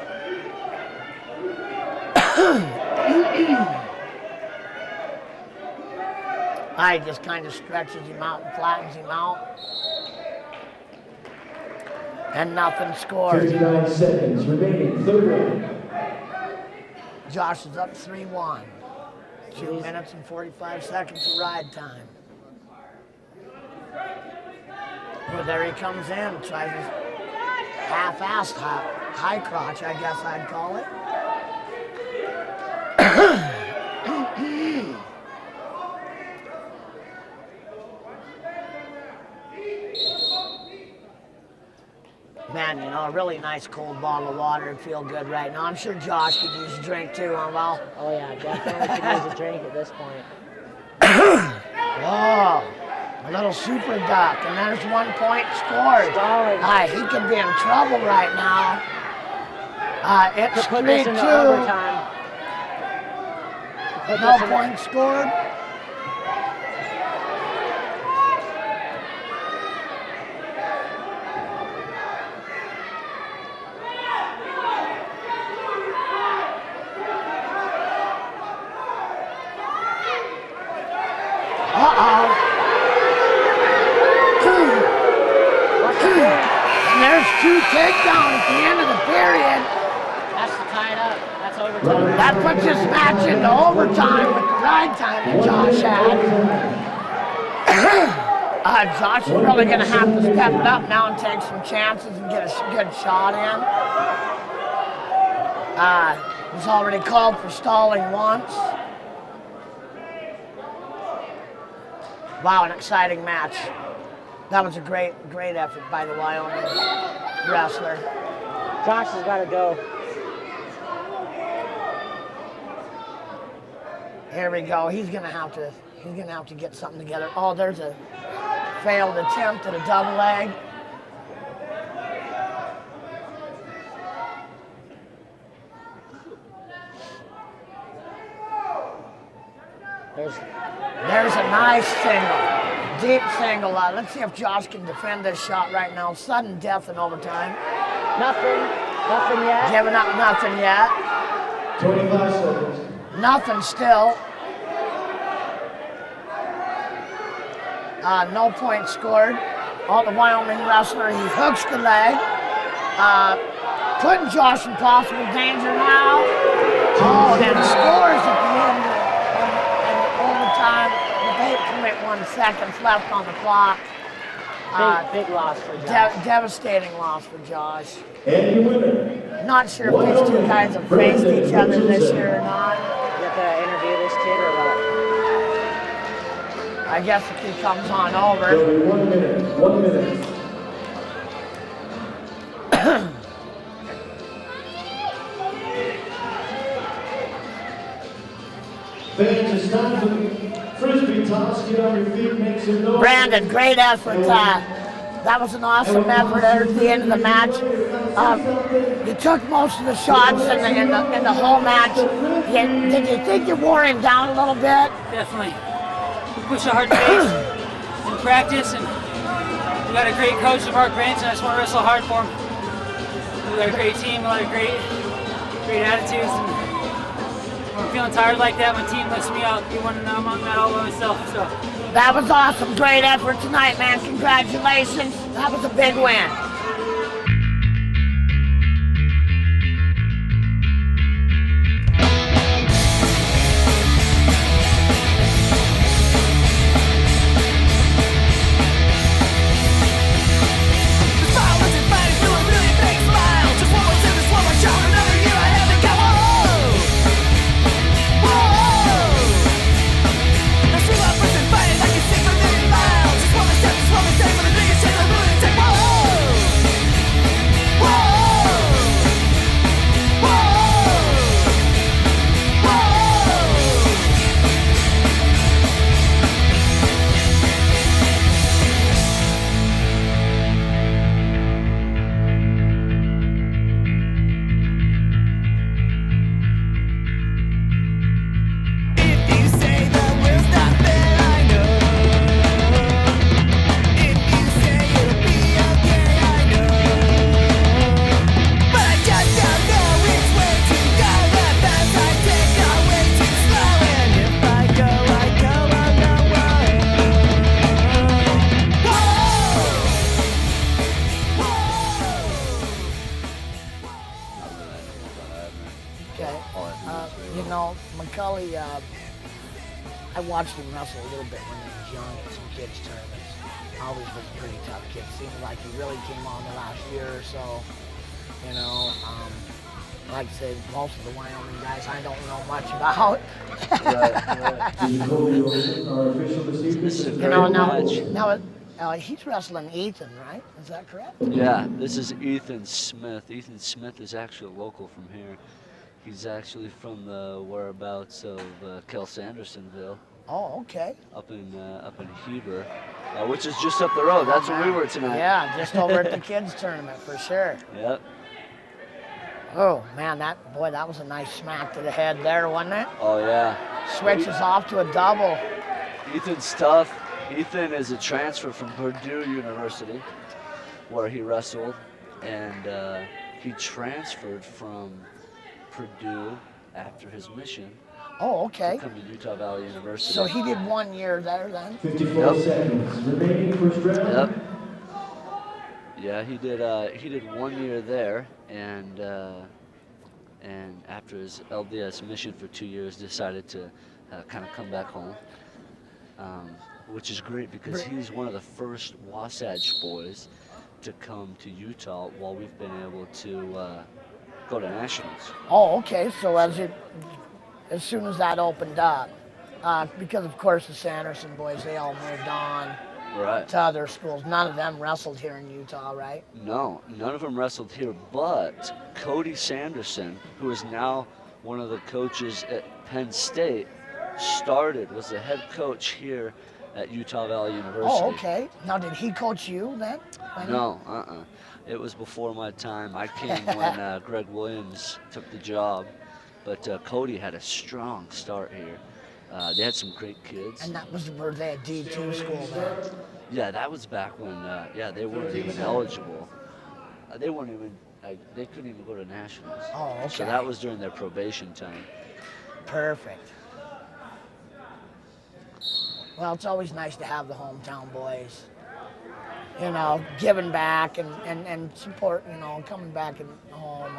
S11: I just kind of stretches him out and flattens him out. And nothing scored.
S10: 59 seconds remaining, third round.
S11: Josh is up 3-1. 2 minutes and 45 seconds of ride time. Well, there he comes in, tries his half-assed high crotch, I guess I'd call it. Man, you know, a really nice cold bottle of water would feel good right now. I'm sure Josh could use a drink too, huh, Val?
S9: Oh yeah, definitely could use a drink at this point.
S11: Oh, a little super duck, and there's 1 point scored. He could be in trouble right now. It's 3-2. No point scored. And there's 2 takedowns at the end of the period.
S9: That's to tie it up. That's overtime.
S11: That puts this match into overtime with the ride time that Josh had. Josh is really going to have to step it up now and take some chances and get a good shot in. He's already called for stalling once. Wow, an exciting match. That was a great effort by the Wyoming wrestler.
S9: Josh has got to go.
S11: Here we go. He's gonna have to get something together. Oh, there's a failed attempt at a double leg. There's a nice single. Deep single. Let's see if Josh can defend this shot right now. Sudden death in overtime.
S9: Nothing yet.
S11: Giving up nothing yet.
S10: 25 seconds.
S11: Nothing still. No point scored. Oh, the Wyoming wrestler, he hooks the leg. Putting Josh in possible danger now. Oh, and scores at the end of overtime. With 8.1 seconds left on the clock.
S9: Big loss for Josh.
S11: Devastating loss for Josh.
S10: And your winner.
S11: Not sure if these two guys have faced each other this year or not.
S9: You have to interview this kid or what?
S11: I guess if he comes on over.
S10: There'll be 1 minute. 1 minute. Fans, it's time for the frisbee toss. Get on your feet, make some noise.
S11: Brandon, great effort. That was an awesome effort at the end of the match. You took most of the shots in the whole match. Did you think you wore him down a little bit?
S14: Definitely. We push a hard pace in practice, and we got a great coach, Mark Branson. I just want to wrestle hard for him. We got a great team, a lot of great attitudes. And when I'm feeling tired like that, my team lets me out. I'm on that all by myself. So.
S11: That was awesome. Great effort tonight, man. Congratulations. That was a big win. McCully, I watched him wrestle a little bit when he was young at some kids tournaments. Always was a pretty tough kid. Seemed like he really came on the last year or so. You know, like I said, most of the Wyoming guys I don't know much about.
S15: This is a great
S11: Now he's wrestling Ethan, right? Is that correct?
S15: Yeah, this is Ethan Smith. Ethan Smith is actually local from here. He's actually from the whereabouts of Kel Sandersonville.
S11: Oh, okay.
S15: Up in Heber, which is just up the road. That's where we were tonight.
S11: Yeah, just over at the kids tournament for sure.
S15: Yep.
S11: Oh man, that was a nice smack to the head there, wasn't it?
S15: Oh yeah.
S11: Switches off to a double.
S15: Ethan's tough. Ethan is a transfer from Purdue University, where he wrestled, and he transferred from Purdue after his mission.
S11: Oh, okay.
S15: To come to Utah Valley University.
S11: So he did 1 year there then?
S10: 54 seconds remaining first round.
S15: Yep. Yeah, he did 1 year there, and after his LDS mission for 2 years, decided to kind of come back home, which is great because he's one of the first Wasatch boys to come to Utah while we've been able to go to nationals.
S11: Oh, okay. So as soon as that opened up, because of course the Sanderson boys, they all moved on to other schools. None of them wrestled here in Utah, right?
S15: No, none of them wrestled here, but Cody Sanderson, who is now one of the coaches at Penn State, was the head coach here at Utah Valley University.
S11: Oh, okay. Now, did he coach you then?
S15: No, It was before my time. I came when Greg Williams took the job, but Cody had a strong start here. They had some great kids.
S11: And that was where they had D2 school there.
S15: Yeah, that was back when, they weren't even eligible. They couldn't even go to nationals.
S11: Oh, okay.
S15: So that was during their probation time.
S11: Perfect. Well, it's always nice to have the hometown boys, you know, giving back and support, you know, coming back home.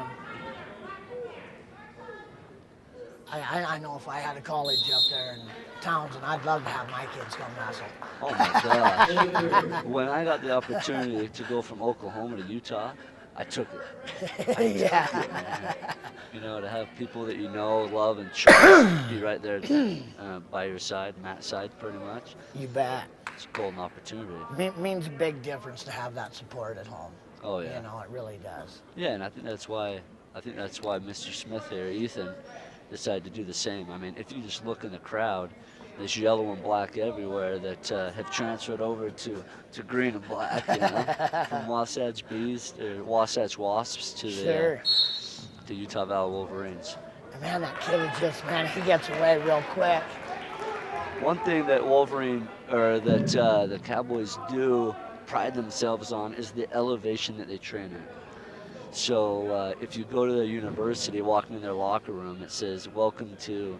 S11: And I know if I had a college up there in Townsend, I'd love to have my kids come wrestle.
S15: Oh my gosh. When I got the opportunity to go from Oklahoma to Utah, I took it.
S11: Yeah.
S15: You know, to have people that you know, love, and trust be right there by your side, Matt's side, pretty much.
S11: You bet.
S15: It's a golden opportunity.
S11: It means a big difference to have that support at home.
S15: Oh yeah.
S11: You know, it really does.
S15: Yeah, and I think that's why Mr. Smith here, Ethan, decided to do the same. I mean, if you just look in the crowd, there's yellow and black everywhere that have transferred over to green and black, you know, from Wasatch Bees or Wasatch Wasps to the to Utah Valley Wolverines.
S11: Man, that kid is he gets away real quick.
S15: One thing that the Cowboys do pride themselves on is the elevation that they train at. So if you go to the university, walking in their locker room, it says, "Welcome to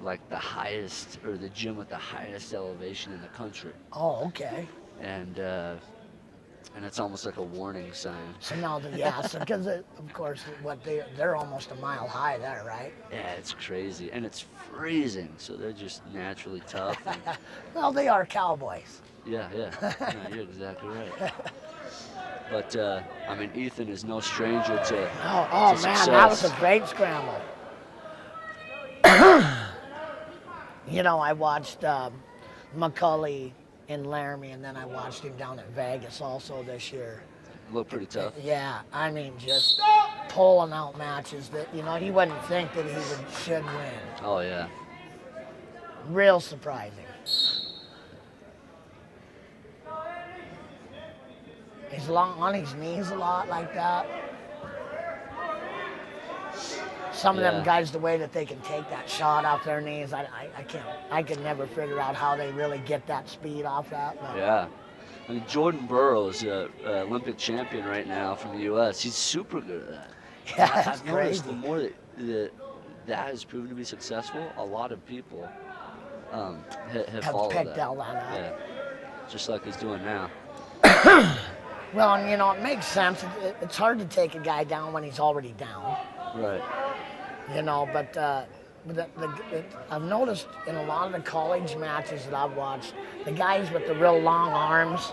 S15: like the highest, or the gym with the highest elevation in the country."
S11: Oh, okay.
S15: And it's almost like a warning sign.
S11: So now, because of course, they're almost a mile high there, right?
S15: Yeah, it's crazy, and it's freezing, so they're just naturally tough.
S11: Well, they are Cowboys.
S15: Yeah, you're exactly right. But I mean, Ethan is no stranger to
S11: Oh man,
S15: success.
S11: that was a great scramble. You know, I watched McCully in Laramie, and then I watched him down at Vegas also this year.
S15: Looked pretty tough.
S11: Yeah, I mean, just pulling out matches that, you know, he wouldn't think that he should win.
S15: Oh, yeah.
S11: Real surprising. He's on his knees a lot like that. Some of them guys, the way that they can take that shot off their knees, I can never figure out how they really get that speed off that. But.
S15: Yeah. I mean, Jordan Burroughs, Olympic champion right now from the U.S., he's super good at that.
S11: Yeah,
S15: I've noticed the more that has proven to be successful, a lot of people have followed
S11: picked
S15: that.
S11: all that up.
S15: Yeah. Just like he's doing now.
S11: Well, and you know, it makes sense. It's hard to take a guy down when he's already down.
S15: Right.
S11: You know, but I've noticed in a lot of the college matches that I've watched, the guys with the real long arms,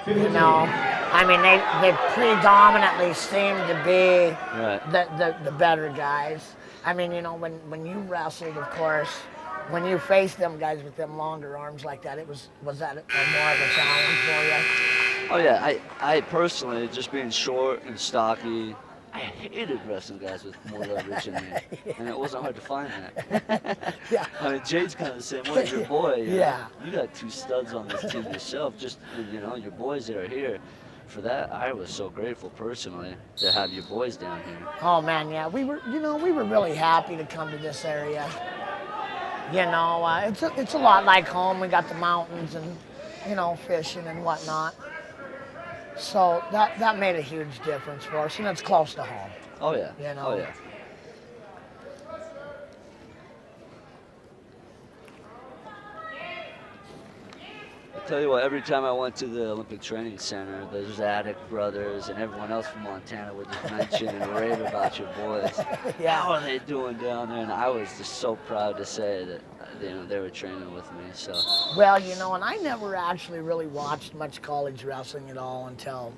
S11: you know, I mean, they predominantly seem to be the better guys. I mean, you know, when you wrestled, of course, when you faced them guys with them longer arms like that, was that more of a challenge for you?
S15: Oh yeah, I personally, just being short and stocky, I hated wrestling guys with more leverage than me, and it wasn't hard to find that.
S11: Yeah.
S15: I mean, Jade's kind of the same way. Your boy,
S11: yeah.
S15: You got 2 studs on this team yourself. Just, you know, your boys that are here. For that, I was so grateful personally to have your boys down here.
S11: Oh man, yeah, we were really happy to come to this area. You know, it's a lot like home. We got the mountains and, you know, fishing and whatnot. So that made a huge difference for us, and it's close to home.
S15: Oh yeah.
S11: You know?
S15: Oh yeah. I tell you what, every time I went to the Olympic Training Center, the Zadok brothers and everyone else from Montana would just mention and rave about your boys.
S11: Yeah.
S15: How are they doing down there? And I was just so proud to say that, you know, they were training with me. So.
S11: Well, you know, and I never actually really watched much college wrestling at all until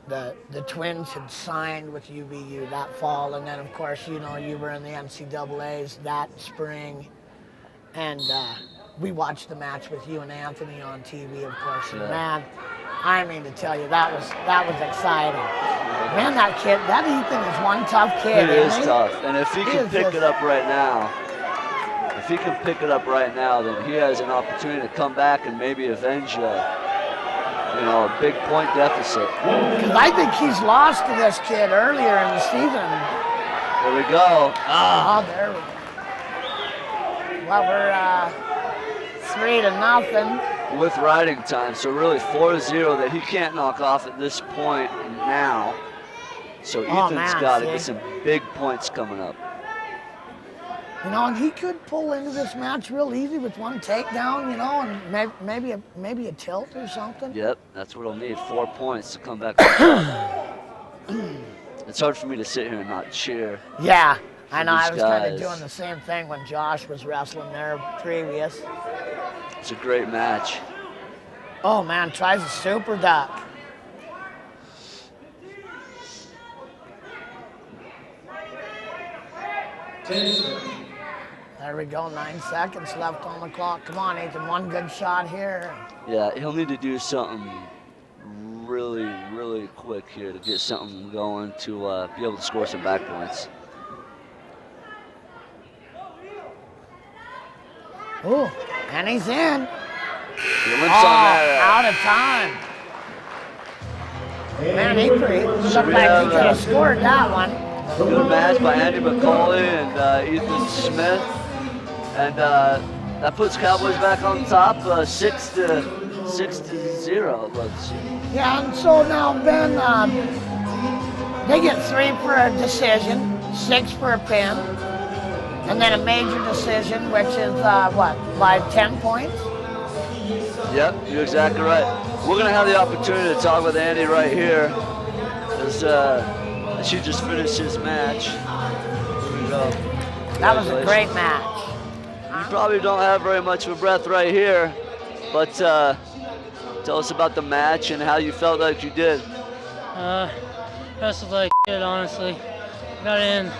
S11: the Twins had signed with UVU that fall, and then of course, you know, you were in the NCAAs that spring, and we watched the match with you and Anthony on TV, of course. And man, I mean to tell you, that was exciting. Man, that Ethan is one tough kid.
S15: It is tough, and if he can pick it up right now, then he has an opportunity to come back and maybe avenge a big point deficit.
S11: Because I think he's lost to this kid earlier in the season.
S15: There we go.
S11: Oh, there we go. Well, we're 3-0.
S15: With riding time, so really 4-0 that he can't knock off at this point now. So Ethan's got to get some big points coming up.
S11: You know, and he could pull into this match real easy with one takedown, you know, and maybe a tilt or something.
S15: Yep, that's what he'll need, 4 points to come back. It's hard for me to sit here and not cheer.
S11: Yeah, I know. I was kind of doing the same thing when Josh was wrestling there previous.
S15: It's a great match.
S11: Oh, man, tries a super duck. There we go, 9 seconds left on the clock. Come on, Ethan, one good shot here.
S15: Yeah, he'll need to do something really, really quick here to get something going to be able to score some back points.
S11: Ooh, and he's in.
S15: He limps on that.
S11: Out of time. Man, he looked like he could have scored that one.
S15: Good match by Andy McCauley and Ethan Smith. And that puts Cowboys back on top, 6-0. Let's see.
S11: Yeah, and so now, Ben, they get 3 for a decision, 6 for a pin, and then a major decision, which is, by 10 points?
S15: Yep, you're exactly right. We're going to have the opportunity to talk with Andy right here as she just finished his match. Here we go.
S11: That was a great match.
S15: You probably don't have very much of a breath right here, but tell us about the match and how you felt like you did.
S14: Wrestled like shit, honestly. Got in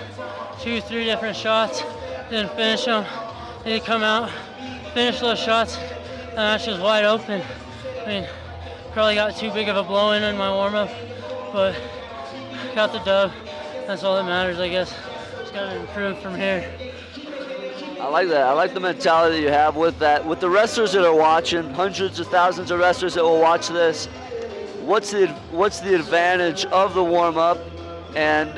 S14: 2-3 different shots, didn't finish them. Didn't come out, finish those shots. The match was wide open. I mean, probably got too big of a blow in my warm-up, but got the dub. That's all that matters, I guess. Just got to improve from here.
S15: I like that. I like the mentality you have with that. With the wrestlers that are watching, hundreds of thousands of wrestlers that will watch this, what's the advantage of the warm-up, and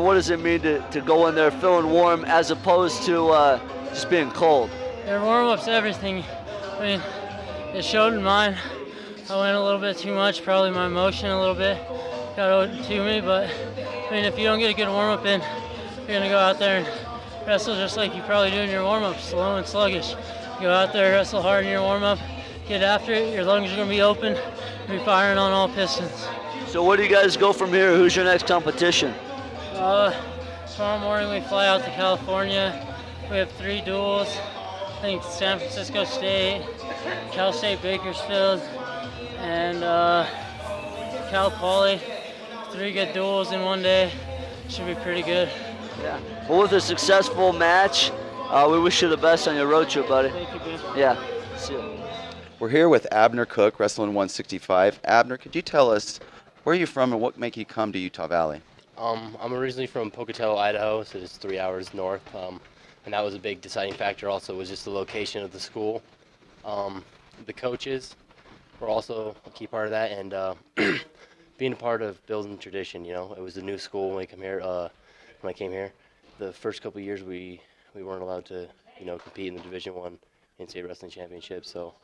S15: what does it mean to go in there feeling warm as opposed to just being cold?
S14: Your warm-up's everything. I mean, it showed in mine. I went a little bit too much, probably my emotion a little bit got to me, but I mean, if you don't get a good warm-up in, you're going to go out there and wrestle just like you probably do in your warm-up, slow and sluggish. You go out there, wrestle hard in your warm-up, get after it, your lungs are going to be open, you'll be firing on all pistons.
S15: So where do you guys go from here? Who's your next competition?
S14: Tomorrow morning we fly out to California. We have 3 duels. I think San Francisco State, Cal State Bakersfield, and Cal Poly. 3 good duels in one day. Should be pretty good.
S15: Yeah. Well, with a successful match, we wish you the best on your road trip, buddy.
S14: Thank you, Ben.
S15: Yeah. See you.
S2: We're here with Abner Cook, wrestling 165. Abner, could you tell us where you're from and what made you come to Utah Valley?
S16: I'm originally from Pocatello, Idaho, so it's 3 hours north, and that was a big deciding factor. Also, was just the location of the school. The coaches were also a key part of that, and being a part of building tradition. You know, it was a new school when I came here. The first couple of years, we weren't allowed to, compete in the Division I NCAA Wrestling Championship. So,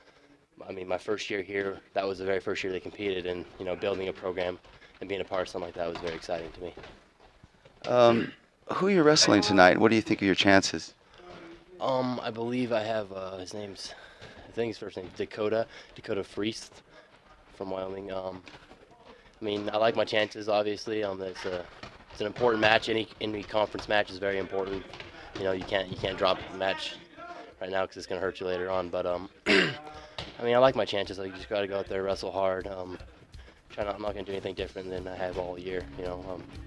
S16: I mean, my first year here, that was the very first year they competed, and building a program and being a part of something like that was very exciting to me.
S2: Who are you wrestling tonight? What do you think of your chances?
S16: I believe I have I think his first name Dakota Freest from Wyoming. I mean, I like my chances. Obviously, it's an important match. Any conference match is very important. You can't drop the match right now because it's gonna hurt you later on. But I mean, I like my chances. You just gotta go out there, wrestle hard. I'm not gonna do anything different than I have all year.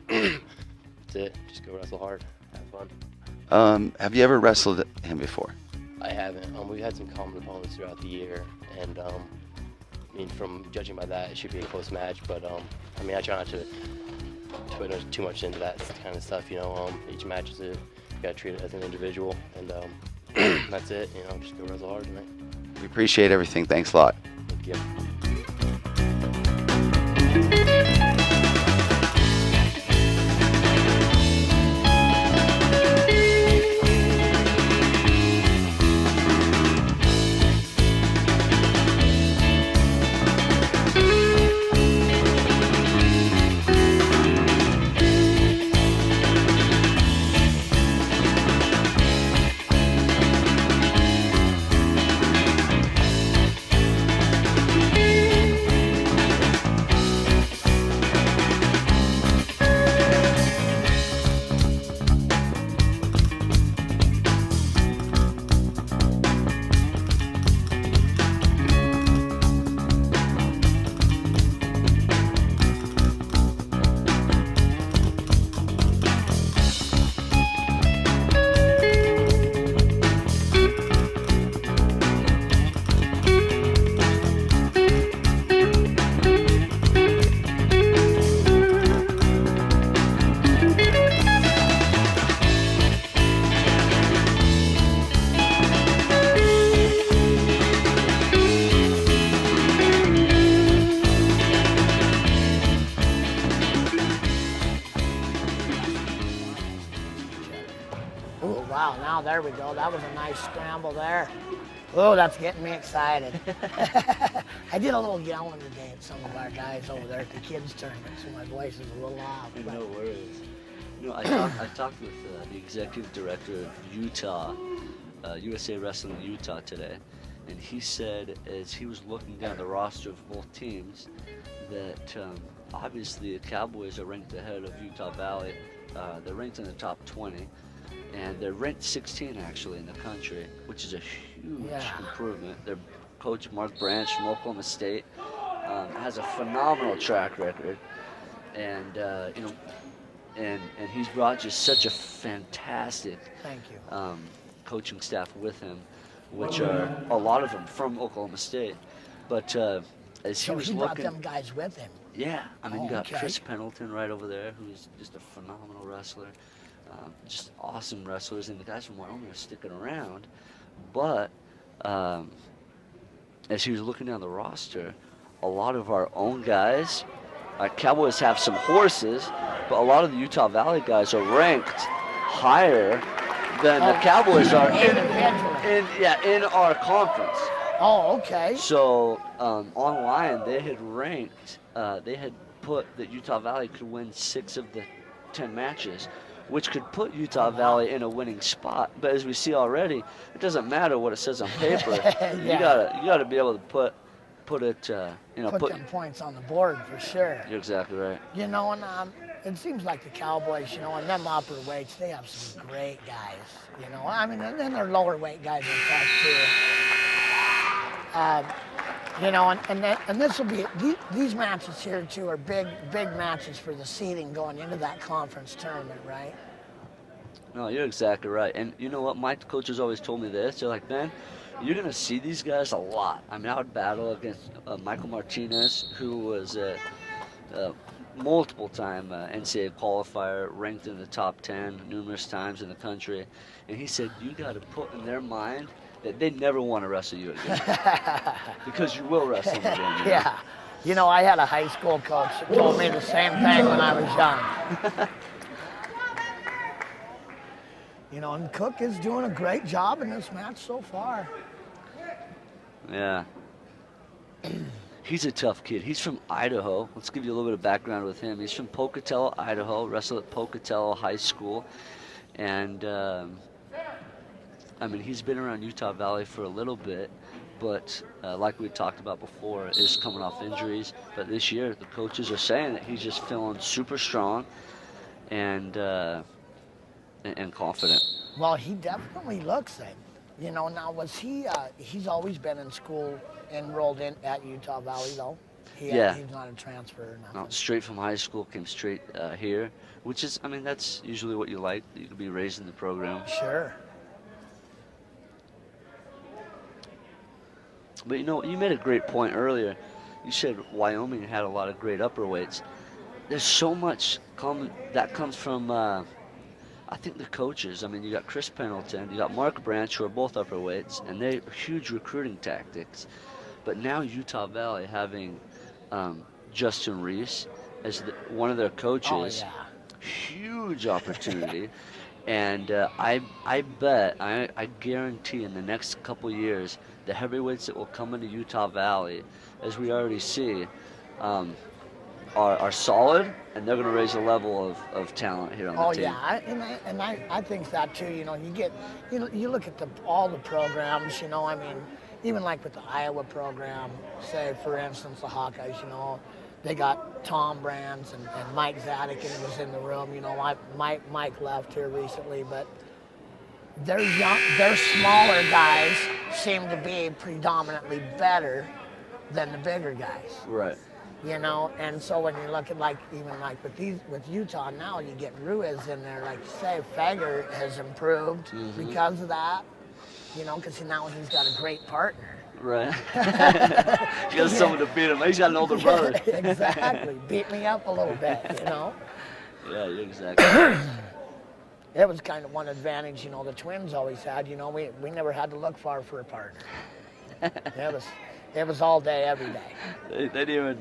S16: That's it. Just go wrestle hard, have fun.
S2: Have you ever wrestled him before?
S16: I haven't. We've had some common opponents throughout the year, and I mean, from judging by that, it should be a close match. But I mean, I try not to put too much into that kind of stuff. Each match you gotta treat it as an individual, and that's it. Just go wrestle hard tonight.
S2: We appreciate everything. Thanks a lot.
S16: Thank you.
S11: There we go. That was a nice scramble there. Oh, that's getting me excited. I did a little yelling today at some of our guys over there at the kids' tournament, so my voice is a little loud.
S15: No worries. I talked with the executive director of Utah, USA Wrestling Utah today, and he said as he was looking down the roster of both teams that obviously the Cowboys are ranked ahead of Utah Valley. They're ranked in the top 20. And they're ranked 16 actually in the country, which is a huge improvement. Their coach Mark Branch from Oklahoma State has a phenomenal track record, and and he's brought just such a fantastic coaching staff with him, which are a lot of them from Oklahoma State. But as he was
S11: brought
S15: looking,
S11: them guys with him.
S15: Yeah, I mean you got Chris Pendleton right over there, who's just a phenomenal wrestler. Just awesome wrestlers, and the guys from Wyoming are sticking around. But as he was looking down the roster, a lot of our own guys, our Cowboys have some horses, but a lot of the Utah Valley guys are ranked higher than the Cowboys are in our conference.
S11: Oh, okay.
S15: So online they had ranked, they had put that Utah Valley could win 6 of the 10 matches, which could put Utah Valley in a winning spot. But as we see already, it doesn't matter what it says on paper. You gotta be able to put it,
S11: put them points on the board for sure.
S15: You're exactly right.
S11: You know, and it seems like the Cowboys, you know, and them upper weights, they have some great guys. You know, I mean, and then their lower weight guys are tough too. You know, and this will be these matches here too are big matches for the seeding going into that conference tournament, right?
S15: No, you're exactly right. And you know what? My coaches always told me this. They're like, man, you're going to see these guys a lot. I mean, I would battle against Michael Martinez, who was a multiple-time NCAA qualifier, ranked in the top 10 numerous times in the country. And he said, you got to put in their mind that they never want to wrestle you again. Because you will wrestle them again. You know?
S11: Yeah. You know, I had a high school coach that told me the same thing when I was young. You know, and Cook is doing a great job in this match so far.
S15: Yeah. He's a tough kid. He's from Idaho. Let's give you a little bit of background with him. He's from Pocatello, Idaho, wrestled at Pocatello High School. And, I mean, he's been around Utah Valley for a little bit, but like we talked about before, is coming off injuries. But this year, the coaches are saying that he's just feeling super strong and confident.
S11: Well, he definitely looks it. You know, now was he, he's always been in school enrolled in at Utah Valley though?
S15: Yeah.
S11: He's not a transfer or nothing.
S15: No, straight from high school, came straight here, which is, I mean, that's usually what you like. You could be raised in the program.
S11: Sure.
S15: But you know, you made a great point earlier. You said Wyoming had a lot of great upper weights. There's so much that comes from, I think, the coaches. I mean, you got Chris Pendleton, you got Mark Branch, who are both upper weights, and they're huge recruiting tactics. But now Utah Valley having Justin Reese as one of their coaches, huge opportunity. And I bet, I guarantee in the next couple years, the heavyweights that will come into Utah Valley, as we already see, are solid, and they're going to raise the level of talent here on the team.
S11: I think that too. You know, you look at all the programs. You know, I mean, even like with the Iowa program, say for instance the Hawkeyes. You know, they got Tom Brands and Mike Zadikin was in the room. You know, Mike left here recently, but their smaller guys seem to be predominantly better than the bigger guys.
S15: Right.
S11: You know, and so when you look at with Utah now, you get Ruiz in there, like you say, Fager has improved because of that. You know, because now he's got a great partner.
S15: Right. He got someone to beat him. He's got an older brother.
S11: Exactly. Beat me up a little bit, you know.
S15: Yeah, you're exactly right.
S11: It was kind of one advantage, you know, the Twins always had. You know, we never had to look far for a partner. It was all day, every day.
S15: They were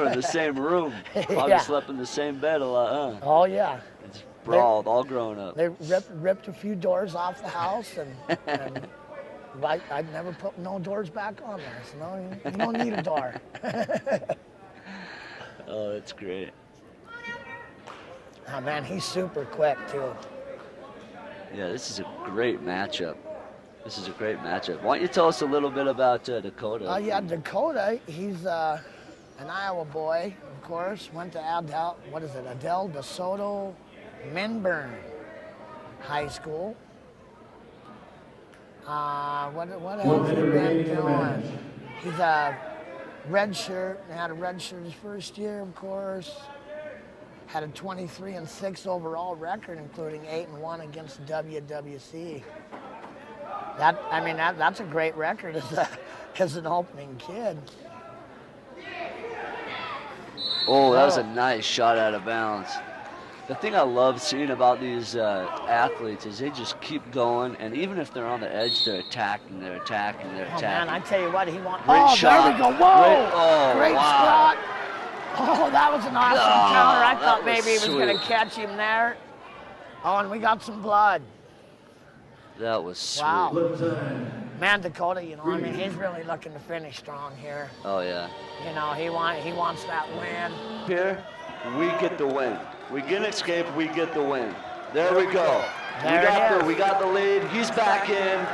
S15: in the same room. Probably slept in the same bed a lot, huh?
S11: Oh, yeah.
S15: It's brawled, all grown up.
S11: They ripped a few doors off the house, and I'd never put no doors back on there. So no, you don't need a door.
S15: Oh, that's great.
S11: Oh, man, he's super quick, too.
S15: Yeah, this is a great matchup. Why don't you tell us a little bit about Dakota?
S11: Yeah, Dakota, he's an Iowa boy, of course. Went to Adel DeSoto Minburn High School. What else has he been doing? He's a red shirt. Had a red shirt his first year, of course. Had a 23-6 overall record, including 8-1 against WWC. That's a great record as an opening kid.
S15: Oh, that was a nice shot out of bounds. The thing I love seeing about these athletes is they just keep going, and even if they're on the edge, they're attacking.
S11: Oh, man, I tell you what, he wants.
S15: Great shot.
S11: There we go. Whoa! Great spot. Oh, that was an awesome counter. I thought maybe he was going to catch him there. Oh, and we got some blood.
S15: That was sweet.
S11: Wow. Man, Dakota, you know, I mean, he's really looking to finish strong here.
S15: Oh, yeah.
S11: You know, he wants that win.
S15: Here, we get the win. We get an escape, we get the win. There we go. We got the lead. He's back in.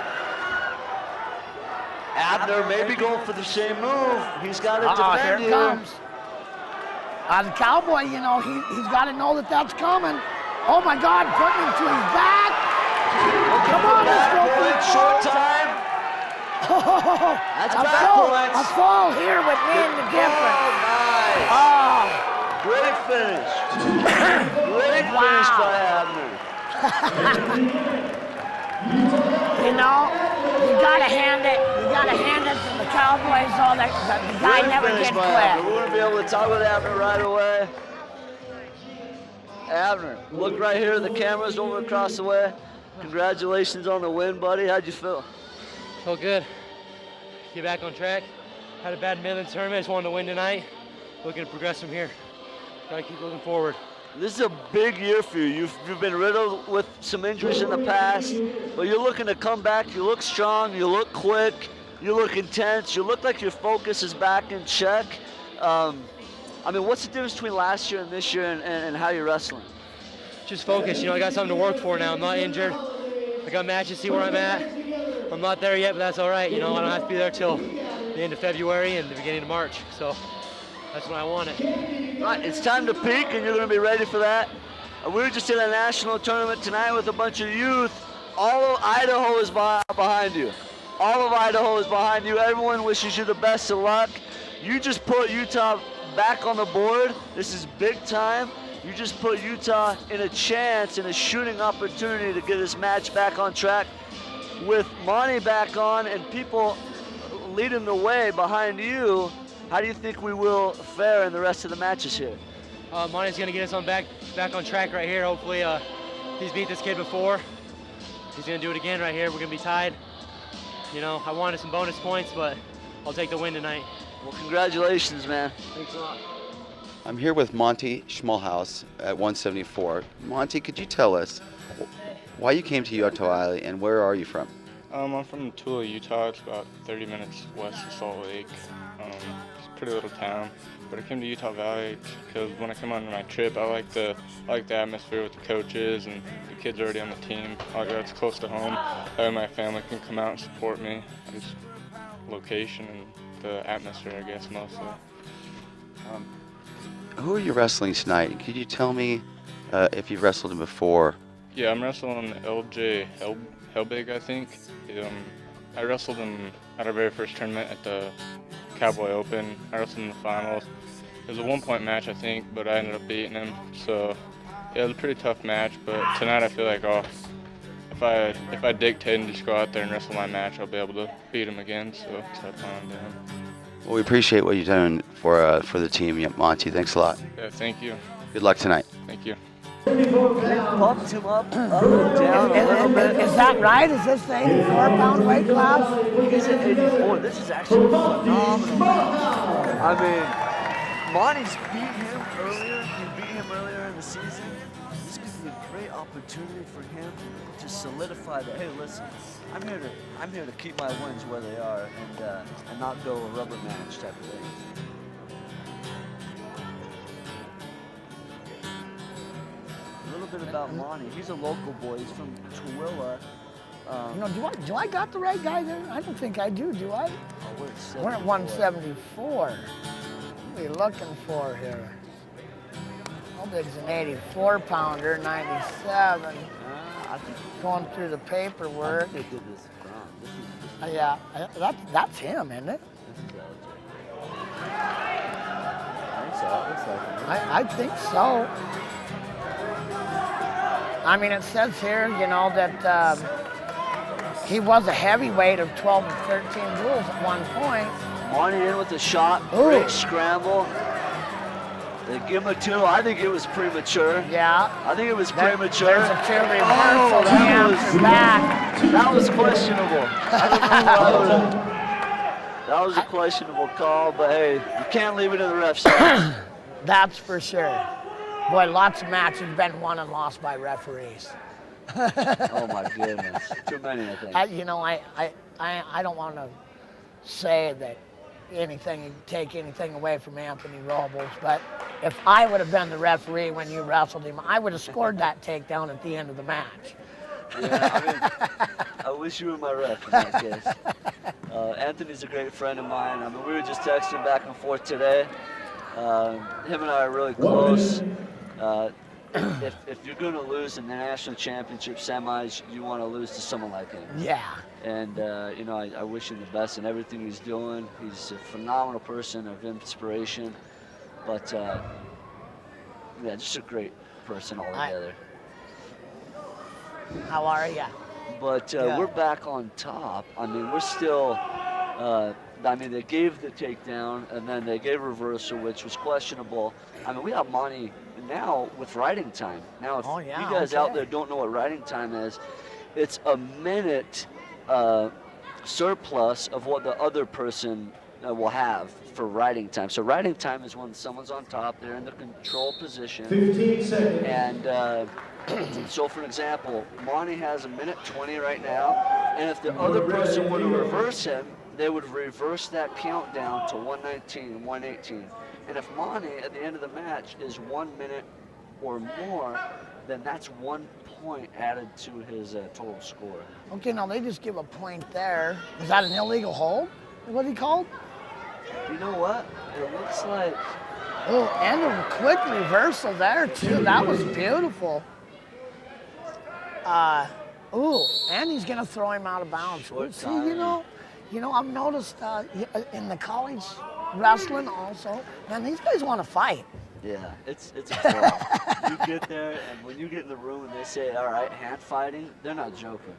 S15: Abner may be going for the same move. He's got to defend
S11: here it comes. The Cowboy, you know, he's got to know that that's coming. Oh my God, putting him to his back. Come on, let's go for it.
S15: Short time. That's back points.
S11: A fall here would mean the difference.
S15: Nice.
S11: Oh.
S15: Great finish. Great finish by Abner.
S11: You know, you gotta hand it to the Cowboys, though. The guy never did quit.
S15: We're gonna be able to talk with Abner right away. Abner, look right here. The camera's over across the way. Congratulations on the win, buddy. How'd you feel?
S17: Felt good. Get back on track. Had a bad Midland tournament. Just wanted to win tonight. Looking to progress from here. Gotta keep looking forward.
S15: This is a big year for you. You've been riddled with some injuries in the past, but you're looking to come back. You look strong. You look quick. You look intense. You look like your focus is back in check. I mean, what's the difference between last year and this year, and how you're wrestling?
S17: Just focus. You know, I got something to work for now. I'm not injured. I got matches, see where I'm at. I'm not there yet, but that's all right. You know, I don't have to be there till the end of February and the beginning of March. So that's when I want it.
S15: Right, it's time to peak, and you're going to be ready for that. We were just in a national tournament tonight with a bunch of youth. All of Idaho is behind you. All of Idaho is behind you. Everyone wishes you the best of luck. You just put Utah back on the board. This is big time. You just put Utah in a chance, in a shooting opportunity to get this match back on track. With Monty back on and people leading the way behind you, how do you think we will fare in the rest of the matches here?
S17: Monty's going to get us on back on track right here. Hopefully he's beat this kid before. He's going to do it again right here. We're going to be tied. You know, I wanted some bonus points, but I'll take the win tonight.
S15: Well, congratulations, man. Thanks a lot.
S2: I'm here with Monty Schmalhaus at 174. Monty, could you tell us why you came to Utah Valley and where are you from?
S18: I'm from Tula, Utah. It's about 30 minutes west of Salt Lake. It's a pretty little town, but I came to Utah Valley because when I come on my trip, I like the atmosphere with the coaches and the kids already on the team. I like that it's close to home. My family can come out and support me. Just location and the atmosphere, I guess, mostly.
S2: Who are you wrestling tonight? Could you tell me if you've wrestled him before?
S18: Yeah, I'm wrestling LJ Helbig, I think. I wrestled him at our very first tournament at the Cowboy Open. I wrestled in the finals. It was a one-point match, I think, but I ended up beating him. So, yeah, it was a pretty tough match. But tonight I feel like, if I dictate and just go out there and wrestle my match, I'll be able to beat him again. So that's what I plan on doing.
S2: Well, we appreciate what you've done for the team, Monty. Thanks a lot.
S18: Yeah, thank you.
S2: Good luck tonight.
S18: Thank you.
S15: Pumped him up and down a little bit.
S11: Is that right? Is this the 84-pound weight class?
S15: He's at 84. This is actually phenomenal. I mean, Monty's beat him earlier. He beat him earlier in the season. This could be a great opportunity for him to solidify that. Hey, listen, I'm here to keep my wins where they are and not go a rubber match type of thing. A little bit about Monty. He's a local boy. He's from Tooele.
S11: You know, do I got the right guy there? I don't think I do I?
S15: Oh,
S11: we're at 174. What are we looking for here? How big's an 84-pounder, 97. Going through the paperwork.
S15: I think they did this wrong.
S11: Yeah, that's him, isn't it? I think so. I mean, it says here, you know, that he was a heavyweight of 12 and 13 duels at one point.
S15: Monty in with the shot, great scramble. They give him a 2. I think it was premature.
S11: Yeah.
S15: I think it was premature.
S11: There's a 2 reversal.
S15: That was questionable. I don't know that was a questionable call, but hey, you can't leave it in the ref's hands.
S11: That's for sure. Boy, lots of matches been won and lost by referees.
S15: Oh my goodness, too many, I think.
S11: You know, I don't want to say that take anything away from Anthony Robles, but if I would have been the referee when you wrestled him, I would have scored that takedown at the end of the match.
S15: Yeah, I mean, I wish you were my ref in that case. Anthony's a great friend of mine. I mean, we were just texting back and forth today. Him and I are really close. If you're going to lose in the national championship semis, you want to lose to someone like him.
S11: Yeah.
S15: And, you know, I wish him the best in everything he's doing. He's a phenomenal person of inspiration. But, yeah, just a great person altogether.
S11: How are you?
S15: But we're back on top. I mean, we're still, I mean, they gave the takedown, and then they gave reversal, which was questionable. I mean, we have money now with riding time. Now, if you guys out there don't know what riding time is, it's a minute surplus of what the other person will have for riding time. So riding time is when someone's on top, they're in the control position.
S10: 15 seconds.
S15: And so, for example, Monty has a minute 20 right now, and if the other person were to reverse him, they would reverse that countdown to 119, 118. And if Monty, at the end of the match, is 1 minute or more, then that's 1 point added to his total score.
S11: Okay, now they just give a point there. Is that an illegal hold? What's he called?
S15: You know what? It looks like...
S11: Oh, and a quick reversal there, too. That was beautiful. And he's going to throw him out of bounds. See, you know, I've noticed in the college wrestling also, man, these guys want to fight.
S15: Yeah, it's a problem. You get there, and when you get in the room and they say, all right, hand fighting, they're not joking.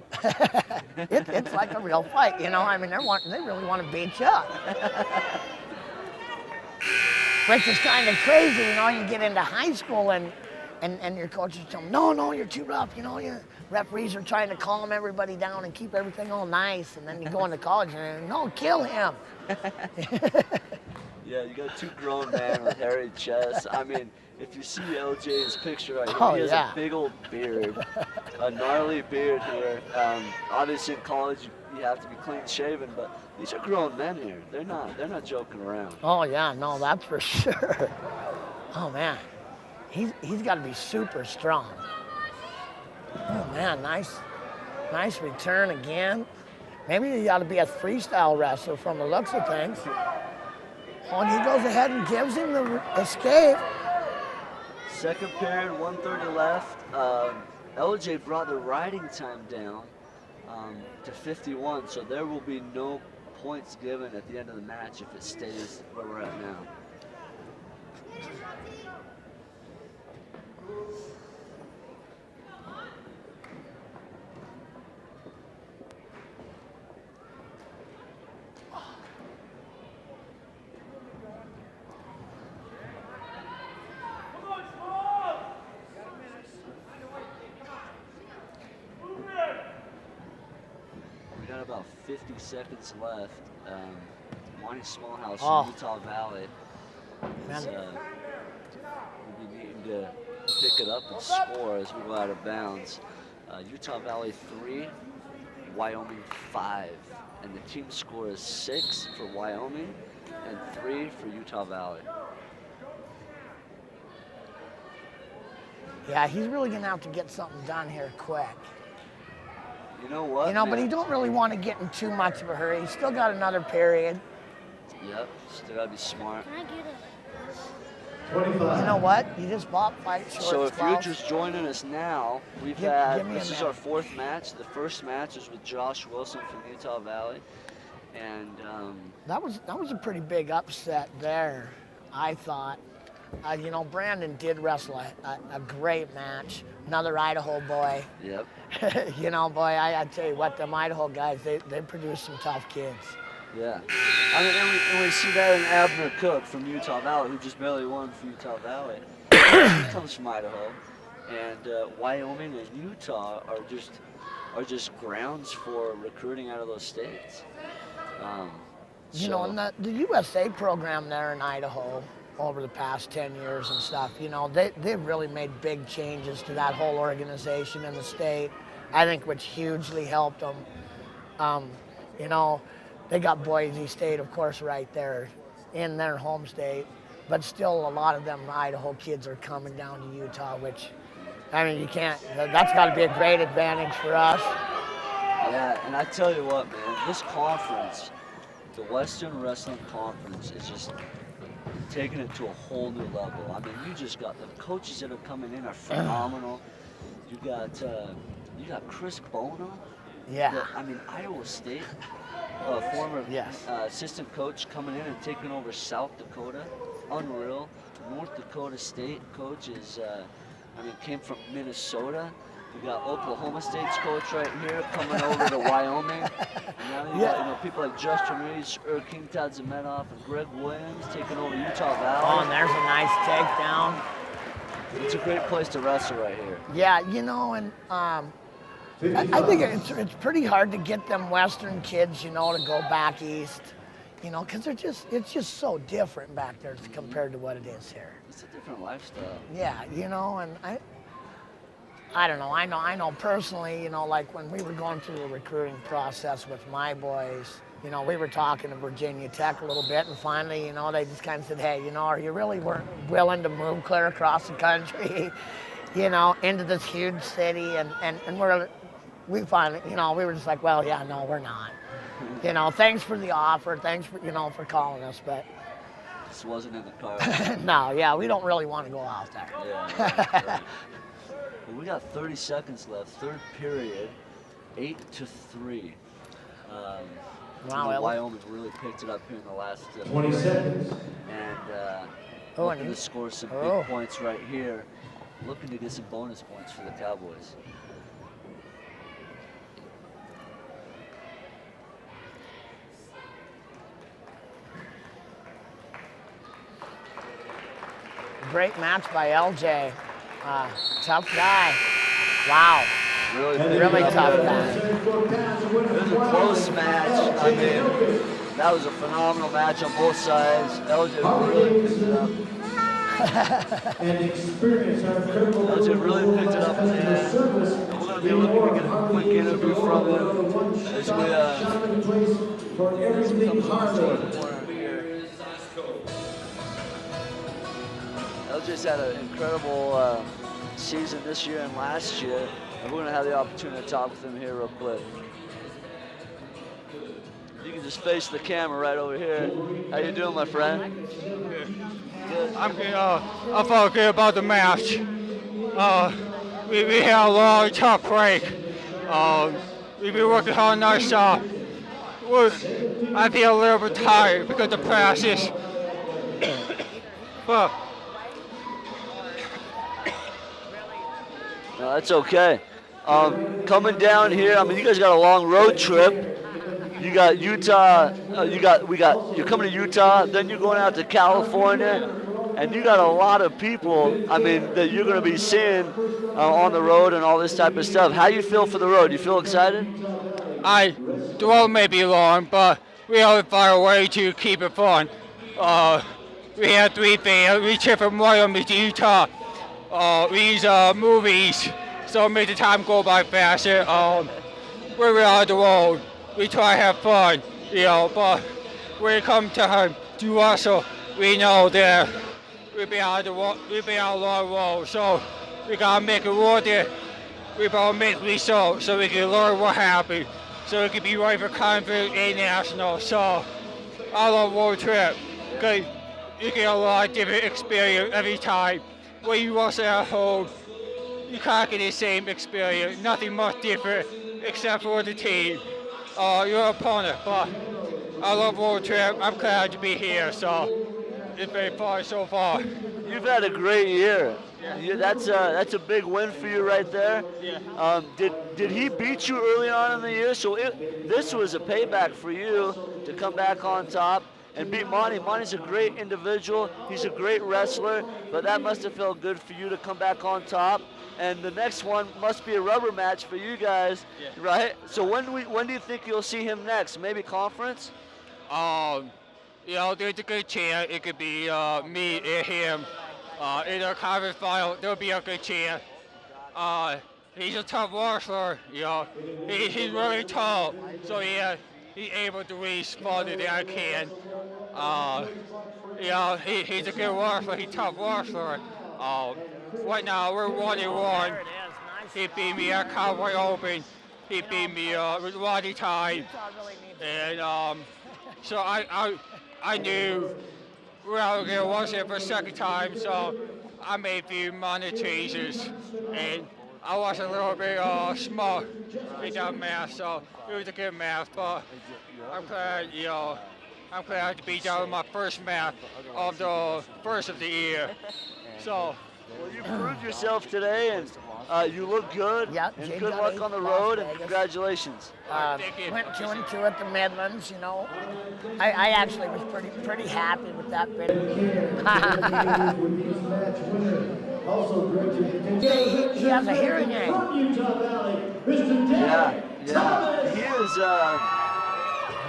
S11: It's like a real fight, you know? I mean, they really want to beat you up. Which is kind of crazy, you know? You get into high school and your coaches tell them, no, you're too rough, you know? Your referees are trying to calm everybody down and keep everything all nice, and then you go into college and no, kill him.
S15: Yeah, you got two grown men with hairy chests. I mean, if you see LJ's picture right here, he has a big old beard, a gnarly beard here. Obviously in college you have to be clean shaven, but these are grown men here. They're not joking around.
S11: Oh yeah, no, that's for sure. Oh man, he's got to be super strong. Oh man, nice return again. Maybe you got to be a freestyle wrestler from the looks of things. Oh, and he goes ahead and gives him the escape.
S15: Second period, 1:30 left. LJ brought the riding time down to 51, so there will be no points given at the end of the match if it stays where we're at now. About 50 seconds left. Monty Smallhouse from Utah Valley will be needing to pick it up and score as we go out of bounds. Utah Valley 3, Wyoming 5, and the team score is 6 for Wyoming and 3 for Utah Valley.
S11: Yeah, he's really gonna have to get something done here quick.
S15: You know what?
S11: You know, but he don't really want to get in too much of a hurry. He's still got another period.
S15: Yep, still gotta be smart.
S13: Can I get it?
S10: 25.
S11: You know what? You just bought fight shorts.
S15: So if you're just joining us now, this is our 4th match. The first match is with Josh Wilson from Utah Valley, and
S11: that was a pretty big upset there, I thought. You know, Brandon did wrestle a great match. Another Idaho boy.
S15: Yep.
S11: You know, boy, I tell you what, them Idaho guys, they produce some tough kids.
S15: Yeah. I mean, and we see that in Abner Cook from Utah Valley, who just barely won for Utah Valley. He comes from Idaho. And Wyoming and Utah are just grounds for recruiting out of those states.
S11: You know, and the USA program there in Idaho, over the past 10 years and stuff, you know, they've really made big changes to that whole organization in the state, I think, which hugely helped them. You know, they got Boise State, of course, right there in their home state, but still a lot of them Idaho kids are coming down to Utah, which I mean, you can't. That's got to be a great advantage for us.
S15: Yeah, and I tell you what, man, this conference, the Western Wrestling Conference, is just taking it to a whole new level. I mean, you just got the coaches that are coming in are phenomenal. You got Chris Bono.
S11: Yeah.
S15: I mean, Iowa State, former assistant coach coming in and taking over South Dakota. Unreal. North Dakota State coach is, came from Minnesota. You got Oklahoma State's coach right here coming over to Wyoming. And now you got people like Justin Reese, King Tadzimedov, and Greg Williams taking over Utah Valley.
S11: Oh, and there's a nice takedown.
S15: It's a great place to wrestle right here.
S11: Yeah, and I think it's pretty hard to get them Western kids, to go back east, because it's just so different back there compared to what it is here.
S15: It's a different lifestyle.
S11: Yeah, and I don't know. I know personally, like when we were going through the recruiting process with my boys, we were talking to Virginia Tech a little bit, and finally, they just kind of said, hey, are you really willing to move clear across the country, into this huge city? And we finally, we were just like, well, yeah, no, we're not. Thanks for the offer. Thanks for, for calling us, but.
S15: This wasn't in the car.
S11: No, yeah, we don't really want to go out there.
S15: Yeah. Well, we got 30 seconds left, third period, 8-3.
S11: Wow,
S15: Wyoming really picked it up here in the last
S10: 20 seconds.
S15: And looking to score some big points right here. Looking to get some bonus points for the Cowboys.
S11: Great match by LJ. Tough guy. Wow. Really tough guy.
S15: It was a close match. I mean, that was a phenomenal match on both sides. LJ really picked it up. LJ really picked it up in the end. We're going to be looking to get a quick interview from him as we comes on to the corner here. LJ's had an incredible season this year and last year, and we're going to have the opportunity to talk with him here real quick. You can just face the camera right over here. How you doing, my friend?
S19: Good. I'm good. I felt good about the match. We had a long, tough break. We've been working hard non-stop. I feel a little bit tired because of practice. But
S15: no, that's okay. Coming down here, I mean, you guys got a long road trip. You got Utah. You're coming to Utah. Then you're going out to California, and you got a lot of people. I mean, that you're going to be seeing on the road and all this type of stuff. How you feel for the road? You feel excited?
S19: The road may be long, but we always find a way to keep it fun. We had 3 fans. We trip from Wyoming to Utah. We use movies, so it makes the time go by faster. When we're on the road, we try to have fun, but when it comes time to wrestle, we know that we've been on a long road, so we gotta make it worth it. We gotta make results so we can learn what happened, so we can be ready for conference and national. So I love road trip because you get a lot of different experience every time. When you wrestle at home, you can't get the same experience, nothing much different except for the team, your opponent. But I love road trip. I'm glad to be here. So it's been fun so far.
S15: You've had a great year. Yeah. That's a big win for you right there.
S19: Yeah.
S15: Did he beat you early on in the year? So this was a payback for you to come back on top and beat Monty. Monty's a great individual. He's a great wrestler, but that must have felt good for you to come back on top. And the next one must be a rubber match for you guys, right? So when do you think you'll see him next? Maybe conference?
S19: There's a good chance it could be me and him. In our conference final, there'll be a good chance. He's a tough wrestler, He's really tall, so he's able to reach farther than I can. He's a good wrestler. He's a tough wrestler. Right now we're 1-1. He beat me at Cowboy Open. He beat me with Roddy time. And so I knew we were going to watch it for a second time, so I made a few minor changes. And I was a little bit small in that match, so it was a good match, but I'm glad, I'm glad to be done with my first match of the first of the year. So.
S15: Well, you proved yourself today, and you look good.
S11: Yeah,
S15: and
S11: Jade
S15: good
S11: got
S15: luck
S11: 8
S15: on the
S11: Las
S15: road, and
S11: Vegas.
S15: congratulations.
S11: Went 2-2 at the Midlands, I actually was pretty happy with that bit. He has a hearing aid.
S15: Yeah.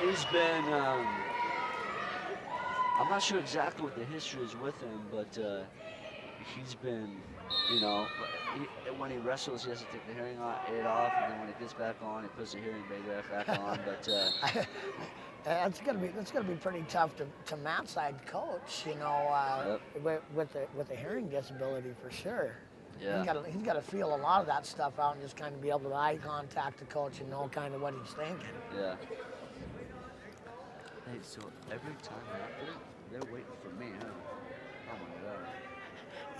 S15: He's been, I'm not sure exactly what the history is with him, but he's been, when he wrestles, he has to take the hearing aid off, and then when he gets back on, he puts the hearing aid back on. But
S11: that's gonna be pretty tough to mat side coach, with a hearing disability for sure.
S15: Yeah.
S11: He's got to feel a lot of that stuff out and just kind of be able to eye contact the coach and know kind of what he's thinking.
S15: Yeah. Hey, so every time they're waiting for me, huh? Oh my God.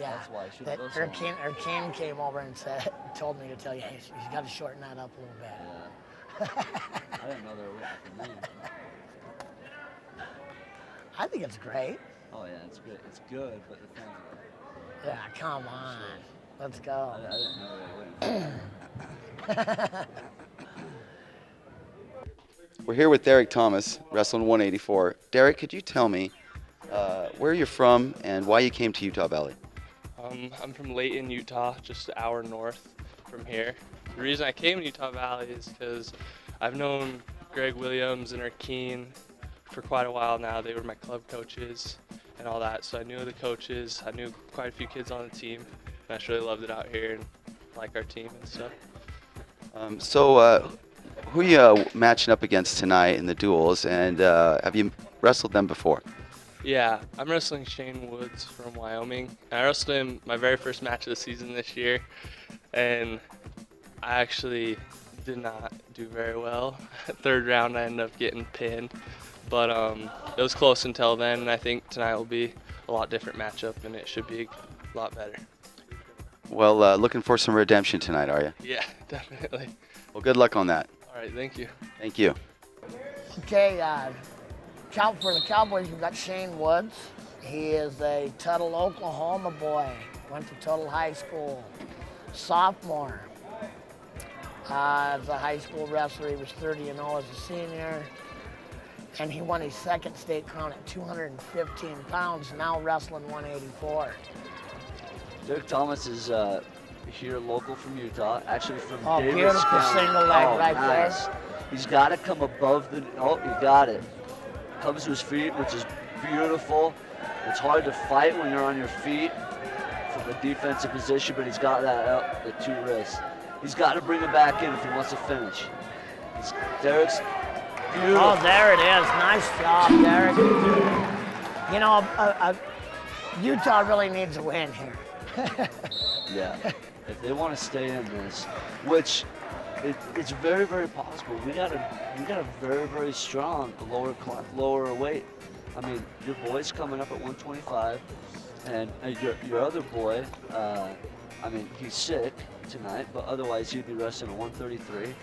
S11: Yeah.
S15: That's why I should have listened.
S11: Erkeen came over and told me to tell you, hey, he's got to shorten that up a little bit.
S15: Yeah. I didn't know they were waiting for me.
S11: I think it's great.
S15: Oh yeah, it's good. It's good, but the thing.
S11: Yeah, come on. Let's go.
S15: I didn't know they were waiting for me.
S2: We're here with Derek Thomas, wrestling 184. Derek, could you tell me where you're from and why you came to Utah Valley?
S20: I'm from Layton, Utah, just an hour north from here. The reason I came to Utah Valley is because I've known Greg Williams and Erkeen for quite a while now. They were my club coaches and all that, so I knew the coaches. I knew quite a few kids on the team, and I just really loved it out here and like our team and stuff.
S2: Who are you matching up against tonight in the duels, and have you wrestled them before?
S20: Yeah, I'm wrestling Shane Woods from Wyoming. I wrestled him my very first match of the season this year, and I actually did not do very well. Third round, I ended up getting pinned, but it was close until then, and I think tonight will be a lot different matchup, and it should be a lot better.
S2: Well, looking for some redemption tonight, are you?
S20: Yeah, definitely.
S2: Well, good luck on that.
S20: All right, thank you.
S2: Thank you.
S11: Okay, for the Cowboys, we've got Shane Woods. He is a Tuttle, Oklahoma boy. Went to Tuttle High School. Sophomore. As a high school wrestler, he was 30-0 as a senior. And he won his second state crown at 215 pounds, now wrestling 184.
S15: Derek Thomas is here local from Utah, actually from Davis
S11: beautiful
S15: County.
S11: single leg right there.
S15: He's got to come above the, he got it. Comes to his feet, which is beautiful. It's hard to fight when you're on your feet from a defensive position, but he's got that up, the two wrists. He's got to bring it back in if he wants to finish. Derek's beautiful.
S11: Oh, there it is. Nice job, Derek. Utah really needs a win here.
S15: Yeah, if they want to stay in this, which it's very, very possible. We got a very, very strong lower weight. I mean, your boy's coming up at 125, and your other boy, I mean, he's sick tonight, but otherwise he'd be wrestling at 133,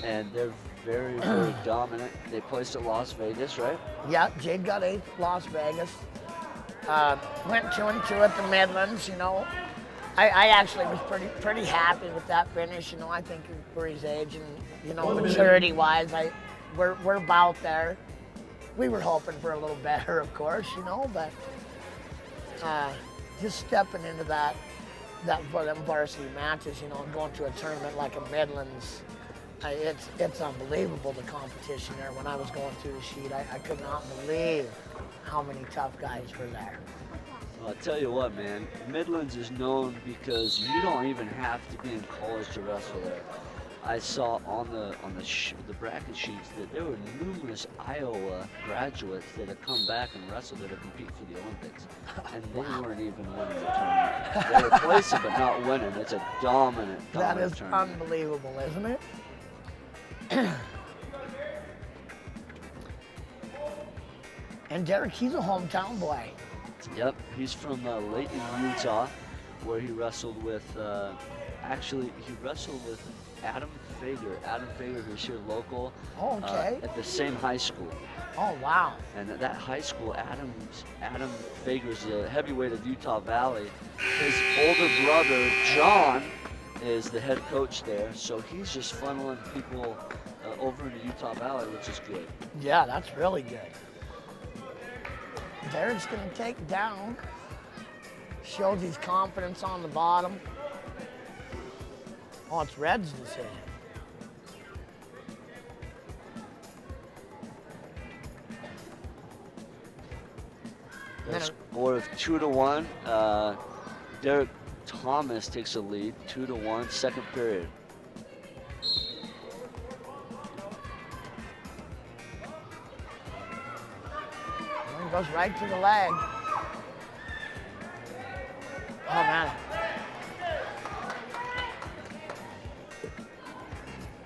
S15: and they're very, very dominant. They placed at Las Vegas, right?
S11: Yeah, Jade got 8th Las Vegas. Went 2-2 at the Midlands, I actually was pretty happy with that finish, I think for his age and, maturity-wise, we're about there. We were hoping for a little better, of course, but just stepping into that for them varsity matches, going to a tournament like a Midlands, it's unbelievable, the competition there. When I was going through the sheet, I could not believe how many tough guys were there.
S15: Well, I'll tell you what, man, Midlands is known because you don't even have to be in college to wrestle there. I saw on the bracket sheets that there were numerous Iowa graduates that had come back and wrestled that had competed for the Olympics, and they weren't even winning the tournament. They were placing but not winning. It's a dominant
S11: That is
S15: tournament.
S11: unbelievable, isn't it? And Derek, he's a hometown boy.
S15: Yep, he's from Layton, Utah, where he wrestled with. Actually, he wrestled with Adam Fager. Adam Fager, who's here local.
S11: Oh, okay.
S15: At the same high school.
S11: Oh, wow.
S15: And at that high school, Adam Fager's the heavyweight of Utah Valley. His older brother, John, is the head coach there. So he's just funneling people over into Utah Valley, which is good.
S11: Yeah, that's really good. Derek's going to take down. Shows his confidence on the bottom. Oh, it's Red's decision.
S15: A score of 2-1. Derek Thomas takes a lead, 2-1, second period.
S11: He goes right to the leg. Oh, man.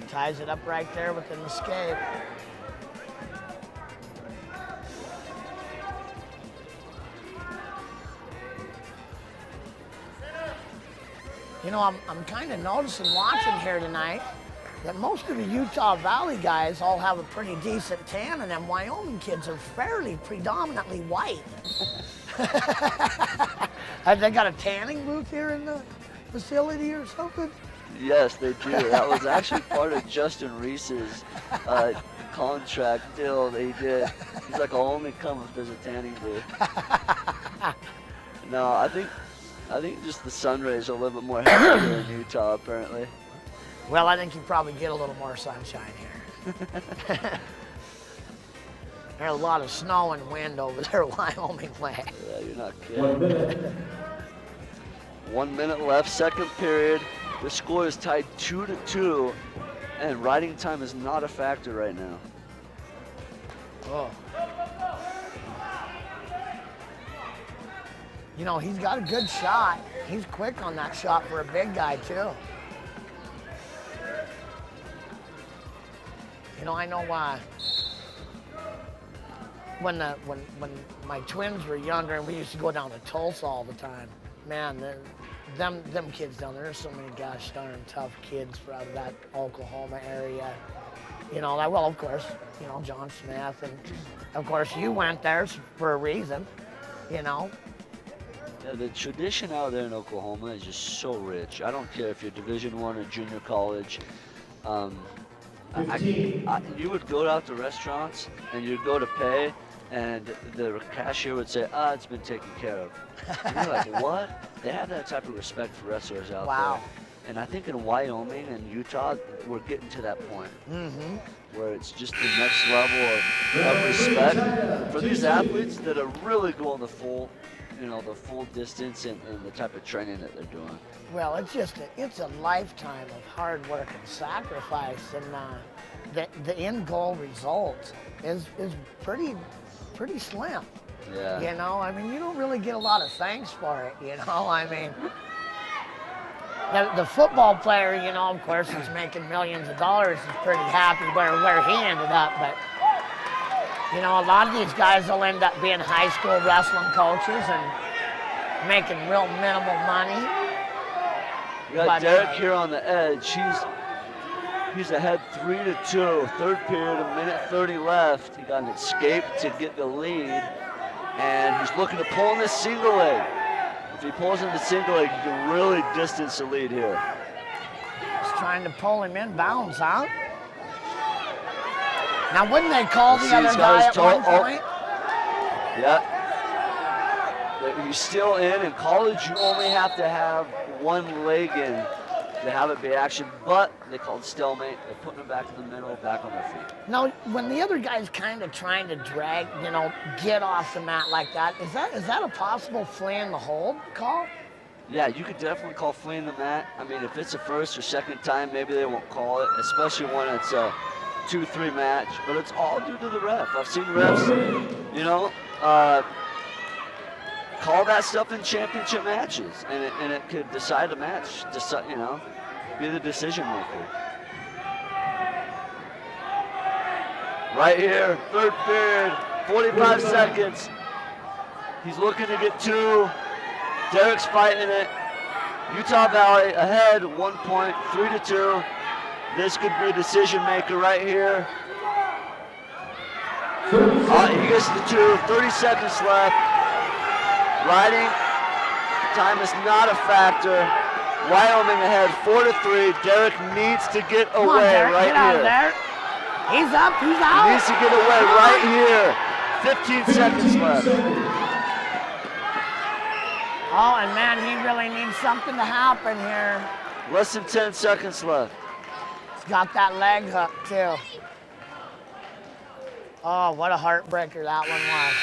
S11: Ties it up right there with an escape. You know, I'm kind of noticing watching here tonight that most of the Utah Valley guys all have a pretty decent tan, and them Wyoming kids are fairly predominantly white. Have they got a tanning booth here in the facility or something?
S15: Yes, they do. That was actually part of Justin Reese's contract deal that he did. He's like, I'll only come if there's a tanning booth. No, I think just the sun rays are a little bit more heavier in Utah, apparently.
S11: Well, I think you probably get a little more sunshine here. There's a lot of snow and wind over there, Wyoming way.
S15: Yeah, you're not kidding. 1 minute left, second period. The score is tied 2-2, and riding time is not a factor right now.
S11: Oh. You know, he's got a good shot. He's quick on that shot for a big guy, too. You know, I know why. When my twins were younger and we used to go down to Tulsa all the time, man, them kids down there, there's so many gosh darn tough kids out of that Oklahoma area. You know, well, of course, you know, John Smith, and of course you went there for a reason, you know.
S15: Yeah, the tradition out there in Oklahoma is just so rich. I don't care if you're Division I or junior college. You would go out to restaurants and you'd go to pay, and the cashier would say, it's been taken care of. And you're like, what? They have that type of respect for wrestlers out there. And I think in Wyoming and Utah, we're getting to that point where it's just the next level of respect for these athletes that are really going the full distance and the type of training that they're doing.
S11: Well, it's a lifetime of hard work and sacrifice, and the end goal result is pretty slim.
S15: Yeah.
S11: You know, I mean, you don't really get a lot of thanks for it. You know, I mean, the football player, you know, of course, is making millions of dollars. Is pretty happy where he ended up, but. You know, a lot of these guys will end up being high school wrestling coaches and making real minimal money.
S15: You got Derek here on the edge. He's ahead 3-2. Third period, 1:30 left. He got an escape to get the lead, and he's looking to pull in the single leg. If he pulls in the single leg, he can really distance the lead here.
S11: He's trying to pull him in bounds, huh? Now, wouldn't they call the other guy at one point?
S15: Yeah. You're still in college, you only have to have one leg in to have it be action, but they called stalemate. They're putting them back in the middle, back on their feet.
S11: Now, when the other guy's kind of trying to drag, you know, get off the mat like that, is that a possible flay in the hold call?
S15: Yeah, you could definitely call fleeing the mat. I mean, if it's a first or second time, maybe they won't call it, especially when it's a 2-3 match. But it's all due to the ref. I've seen refs, you know, call that stuff in championship matches, and it could decide a match, you know, be the decision maker. Right here, third period, 45 seconds. He's looking to get 2. Derek's fighting it. Utah Valley ahead, 1 point, 3-2. This could be a decision maker right here. He gets the 2, 30 seconds left. Riding, time is not a factor. Wyoming ahead, 4-3. Derek needs to get away right here.
S11: He's up, he's out.
S15: He needs to get away right here. 15 seconds left.
S11: Oh, and man, he really needs something to happen here.
S15: Less than 10 seconds left.
S11: He's got that leg hook, too. Oh, what a heartbreaker that one was.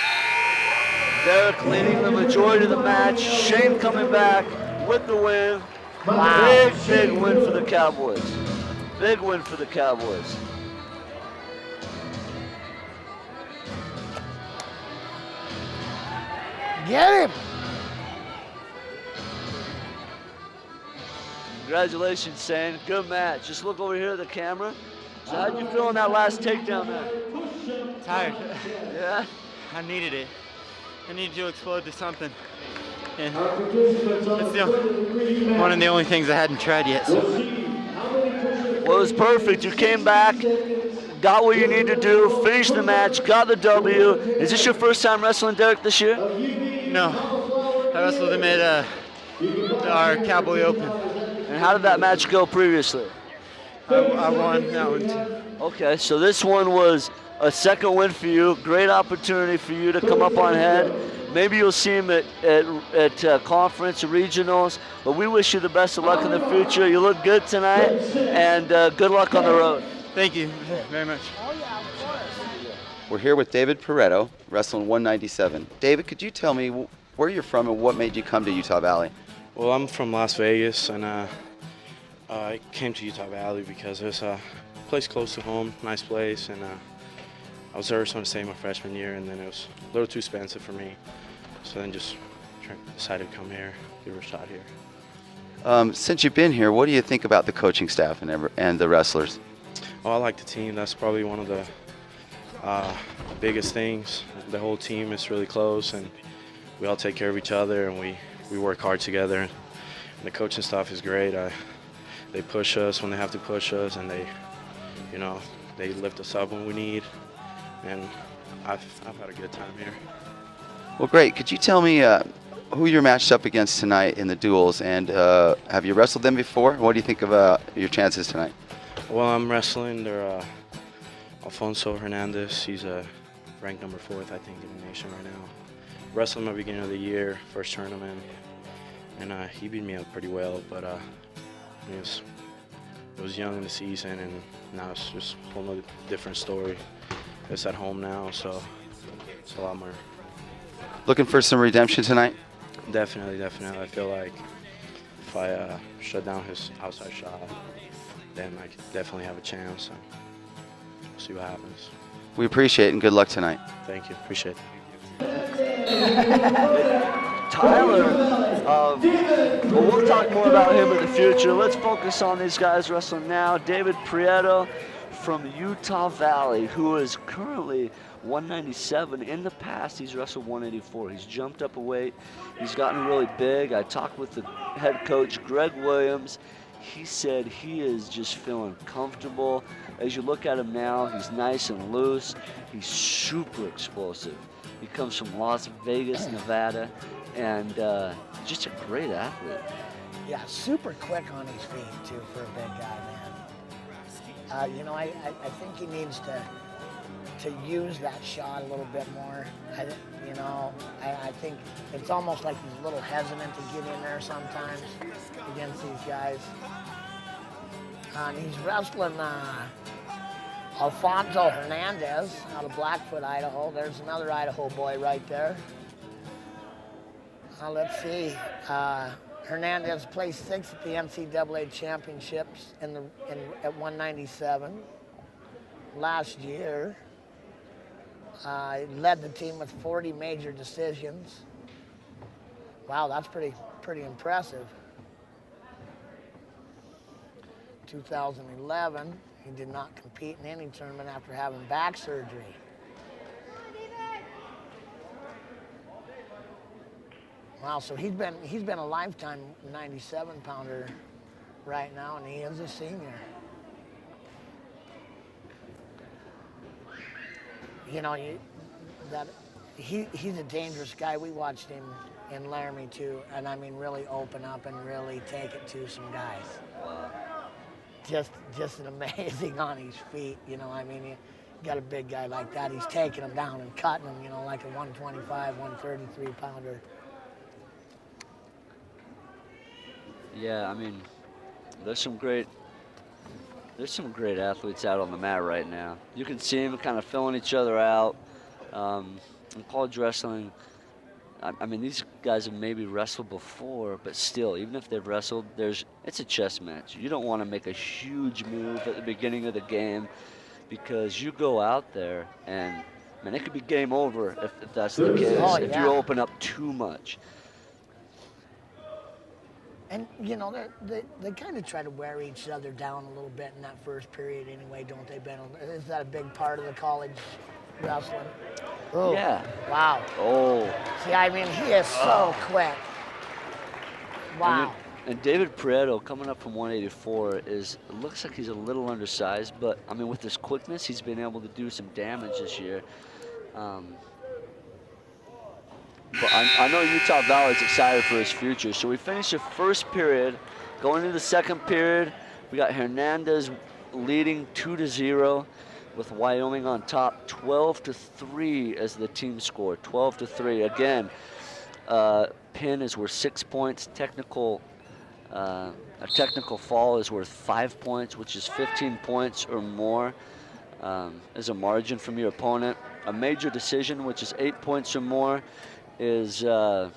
S15: Derek leading the majority of the match. Shane coming back with the win.
S11: Wow.
S15: Big win for the Cowboys. Big win for the Cowboys.
S11: Get him.
S15: Congratulations, Shane. Good match. Just look over here at the camera. So how'd you feel on that last takedown there?
S21: Tired.
S15: Yeah?
S21: I needed it. I needed to explode to something. And it's one of the only things I hadn't tried yet. So.
S15: Well, it was perfect. You came back, got what you need to do, finished the match, got the W. Is this your first time wrestling Derek this year?
S21: No. I wrestled him at our Cowboy Open.
S15: And how did that match go previously?
S21: I won that one too.
S15: Okay, so this one was a second win for you. Great opportunity for you to come up on head. Maybe you'll see him at conference or regionals, but we wish you the best of luck in the future. You look good tonight, and good luck on the road.
S21: Thank you very much.
S2: We're here with David Pareto, wrestling 197. David, could you tell me where you're from and what made you come to Utah Valley?
S22: Well, I'm from Las Vegas, and I came to Utah Valley because there's a place close to home, nice place, and I was there to stay my freshman year, and then it was a little too expensive for me, so then just decided to come here, give it a shot here.
S2: Since you've been here, what do you think about the coaching staff and the wrestlers?
S22: Well, I like the team. That's probably one of the biggest things. The whole team is really close, and we all take care of each other, and we work hard together. And the coaching staff is great. They push us when they have to push us, and they lift us up when we need. And I've had a good time here.
S2: Well, great. Could you tell me who you're matched up against tonight in the duels, and have you wrestled them before? What do you think of your chances tonight?
S22: Well, I'm wrestling. They're Alfonso Hernandez. He's ranked number 4th, I think, in the nation right now. Wrestled him at the beginning of the year, first tournament, and he beat me up pretty well. But it was young in the season, and now it's just a whole nother different story. It's at home now, so it's a lot more.
S2: Looking for some redemption tonight?
S22: Definitely. I feel like if I shut down his outside shot, then I could definitely have a chance. And we'll see what happens.
S2: We appreciate it, and good luck tonight.
S22: Thank you. Appreciate it.
S15: Tyler, we'll talk more about him in the future. Let's focus on these guys wrestling now. David Prieto from Utah Valley, who is currently 197. In the past, he's wrestled 184. He's jumped up a weight. He's gotten really big. I talked with the head coach, Greg Williams. He said he is just feeling comfortable. As you look at him now, he's nice and loose. He's super explosive. He comes from Las Vegas, Nevada, and just a great athlete.
S11: Yeah, super quick on his feet, too, for a big guy, man. I think he needs to use that shot a little bit more. I think it's almost like he's a little hesitant to get in there sometimes against these guys. And he's wrestling Alfonso Hernandez out of Blackfoot, Idaho. There's another Idaho boy right there. Let's see. Hernandez placed 6th at the NCAA championships at 197. Last year, led the team with 40 major decisions. Wow, that's pretty impressive. 2011, he did not compete in any tournament after having back surgery. Wow, so he's been a lifetime 97-pounder right now, and he is a senior. You know, he's a dangerous guy. We watched him in Laramie too, and I mean really open up and really take it to some guys. Just an amazing on his feet, you know. I mean, you got a big guy like that, he's taking him down and cutting him, you know, like a 125, 133 pounder.
S15: Yeah, I mean, there's some great athletes out on the mat right now. You can see them kind of filling each other out. In college wrestling, I mean, these guys have maybe wrestled before, but still, even if they've wrestled, it's a chess match. You don't want to make a huge move at the beginning of the game because you go out there and, man, it could be game over if that's the case, if you open up too much.
S11: And, you know, they kind of try to wear each other down a little bit in that first period anyway, don't they, Ben? Is that a big part of the college wrestling? Ooh.
S15: Yeah.
S11: Wow.
S15: Oh.
S11: See, I mean, he is so quick. Wow.
S15: And David Prieto, coming up from 184, looks like he's a little undersized, but, I mean, with his quickness, he's been able to do some damage this year. But I know Utah Valley's excited for his future. So we finished the first period. Going into the second period, we got Hernandez leading 2-0 with Wyoming on top, 12-3 as the team score, 12-3. Again, pin is worth 6 points. A technical fall is worth 5 points, which is 15 points or more as a margin from your opponent. A major decision, which is 8 points or more, is 4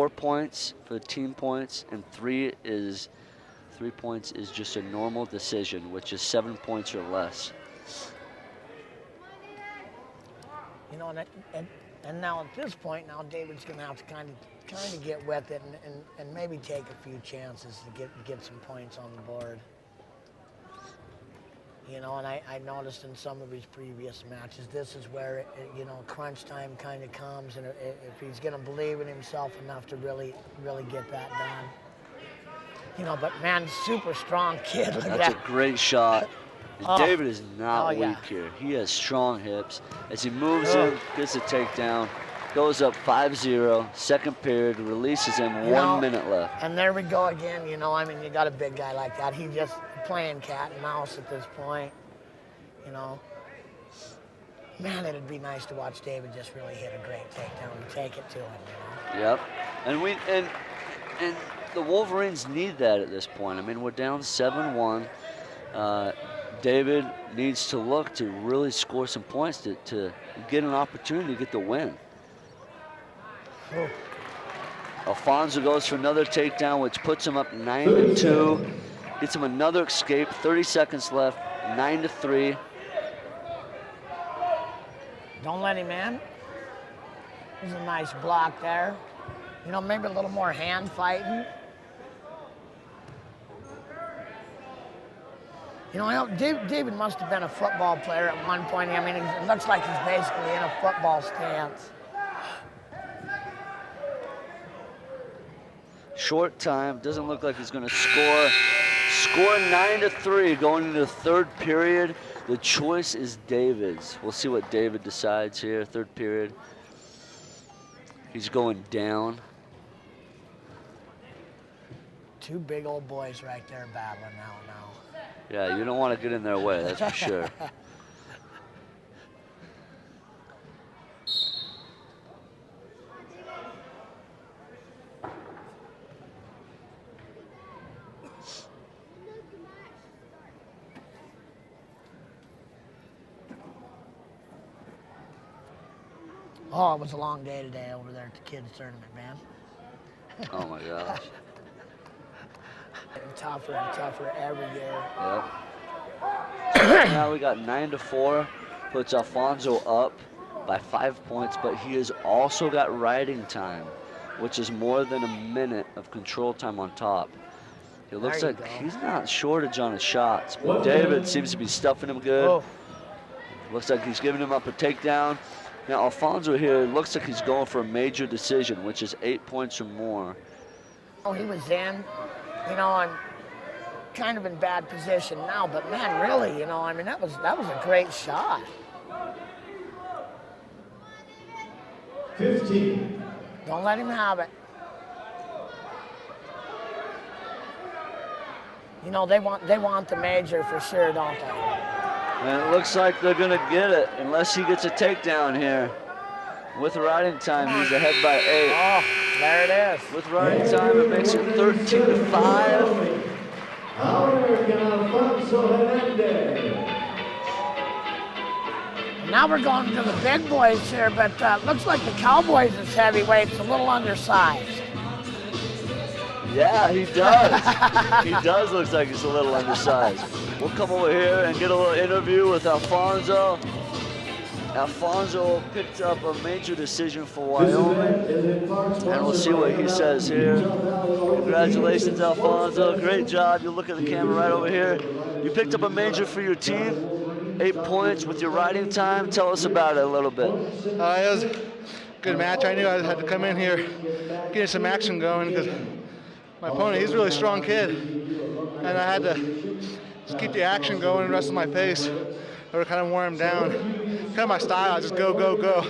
S15: points for the team points, and 3 points is just a normal decision, which is 7 points or less.
S11: You know, and now at this point, now David's going to have to kind of get with it and maybe take a few chances to get some points on the board. You know, and I noticed in some of his previous matches, this is where, you know, crunch time kind of comes, and if he's going to believe in himself enough to really get that done. You know, but man, super strong kid.
S15: That's a great shot. David is not weak here. He has strong hips. As he moves in, gets a takedown, goes up 5-0, second period, releases him, 1 minute left.
S11: And there we go again, you know, I mean, you got a big guy like that. He just playing cat and mouse at this point, you know. Man, it'd be nice to watch David just really hit a great takedown and take it to him, you know.
S15: Yep. And the Wolverines need that at this point. I mean, we're down 7-1. David needs to look to really score some points to get an opportunity to get the win.
S11: Oh.
S15: Alfonso goes for another takedown, which puts him up 9-2. Gets him another escape, 30 seconds left, 9-3.
S11: Don't let him in. There's a nice block there. You know, maybe a little more hand fighting. You know, David must have been a football player at one point. I mean, it looks like he's basically in a football stance.
S15: Short time, doesn't look like he's going to score. Score 9-3 going into the third period. The choice is David's. We'll see what David decides here, third period. He's going down.
S11: Two big old boys right there battling now.
S15: Yeah, you don't want to get in their way, that's for sure.
S11: Oh, it was a long day today over there at the kids' tournament, man.
S15: Oh my gosh.
S11: Getting tougher and tougher every year.
S15: Yep. So right now we got 9-4, puts Alfonso up by 5 points, but he has also got riding time, which is more than a minute of control time on top. It looks like he's not shortage on his shots, but David seems to be stuffing him good.
S11: Oh.
S15: Looks like he's giving him up a takedown. Now Alfonso here looks like he's going for a major decision, which is 8 points or more.
S11: Oh, he was in. You know, I'm kind of in bad position now, but man, really, you know, I mean, that was a great shot.
S10: 15.
S11: Don't let him have it. You know, they want the major for sure, don't they?
S15: And it looks like they're gonna get it unless he gets a takedown here. With riding time, he's ahead by 8.
S11: Oh, there it is.
S15: With riding time, it makes it 13-5.
S11: Now we're going to the big boys here, but looks like the Cowboys is heavyweights, a little undersized.
S15: Yeah, he does. He does looks like he's a little undersized. We'll come over here and get a little interview with Alfonso. Alfonso picked up a major decision for Wyoming, and we'll see what he says here. Congratulations, Alfonso. Great job. You look at the camera right over here. You picked up a major for your team, 8 points with your riding time. Tell us about it a little bit.
S1: It was a good match. I knew I had to come in here, get some action going, because my opponent, he's a really strong kid, and I had to just keep the action going and wrestle my pace, or kind of wear him down. Kind of my style, I just go, go, go.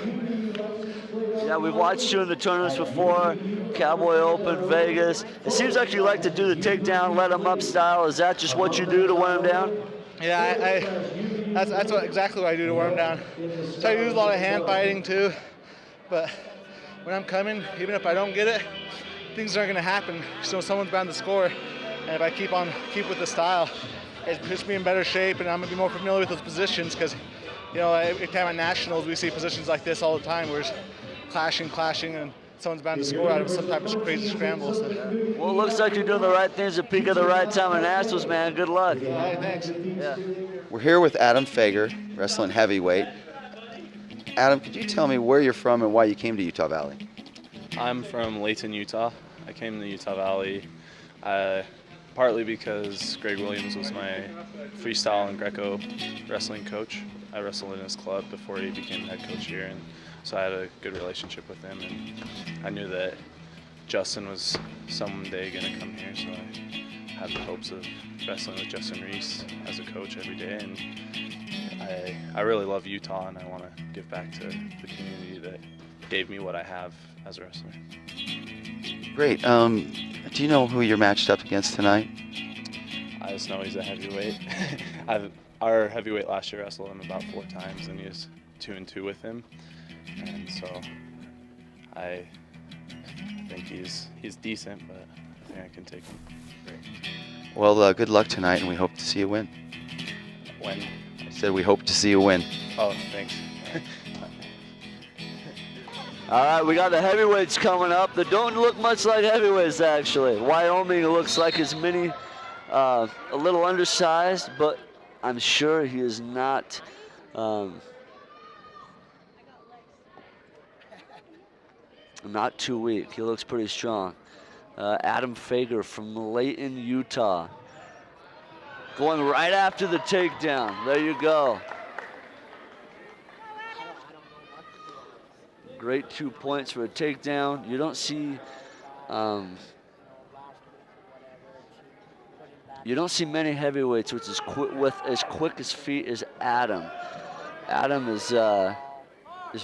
S15: Yeah, we've watched you in the tournaments before, Cowboy Open, Vegas. It seems like you like to do the takedown, let him up style. Is that just what you do to wear him down?
S1: Yeah, that's exactly what I do to wear him down. So I use a lot of hand fighting too, but when I'm coming, even if I don't get it, things aren't going to happen. So someone's bound to score, and if I keep with the style, it puts me in better shape, and I'm going to be more familiar with those positions, because, you know, every time at nationals we see positions like this all the time, where it's clashing, and someone's bound to score out of some type of crazy scramble. So.
S15: Well, it looks like you're doing the right things at peak at the right time in nationals, man. Good luck.
S1: All right, thanks.
S15: Yeah.
S2: We're here with Adam Fager, wrestling heavyweight. Adam, could you tell me where you're from and why you came to Utah Valley?
S18: I'm from Layton, Utah. I came to Utah Valley partly because Greg Williams was my freestyle and Greco wrestling coach. I wrestled in his club before he became head coach here, and so I had a good relationship with him, and I knew that Justin was someday going to come here, so I had the hopes of wrestling with Justin Reese as a coach every day, and I really love Utah, and I want to give back to the community that gave me what I have as a wrestler.
S2: Great. Do you know who you're matched up against tonight?
S18: I just know he's a heavyweight. Our heavyweight last year wrestled him about 4 times, and he was 2-2 with him, and so I think he's decent, but I think I can take him. Great.
S2: Well, good luck tonight, and we hope to see you win.
S18: When?
S2: I said we hope to see you win.
S18: Oh, thanks.
S15: All right, we got the heavyweights coming up. They don't look much like heavyweights, actually. Wyoming looks like his mini, a little undersized, but I'm sure he is not not too weak. He looks pretty strong. Adam Fager from Layton, Utah. Going right after the takedown. There you go. Great 2 points for a takedown. You don't see many heavyweights with as quick as feet as Adam. Adam is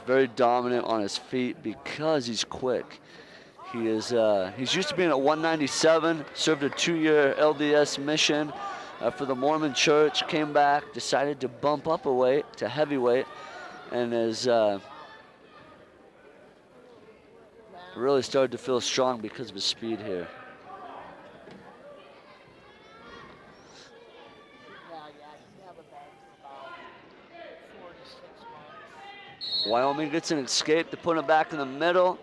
S15: very dominant on his feet because he's quick. He's used to being at 197, served a 2-year LDS mission for the Mormon Church, came back, decided to bump up a weight to heavyweight, and is really started to feel strong because of his speed here. Wyoming gets an escape to put him back in the middle.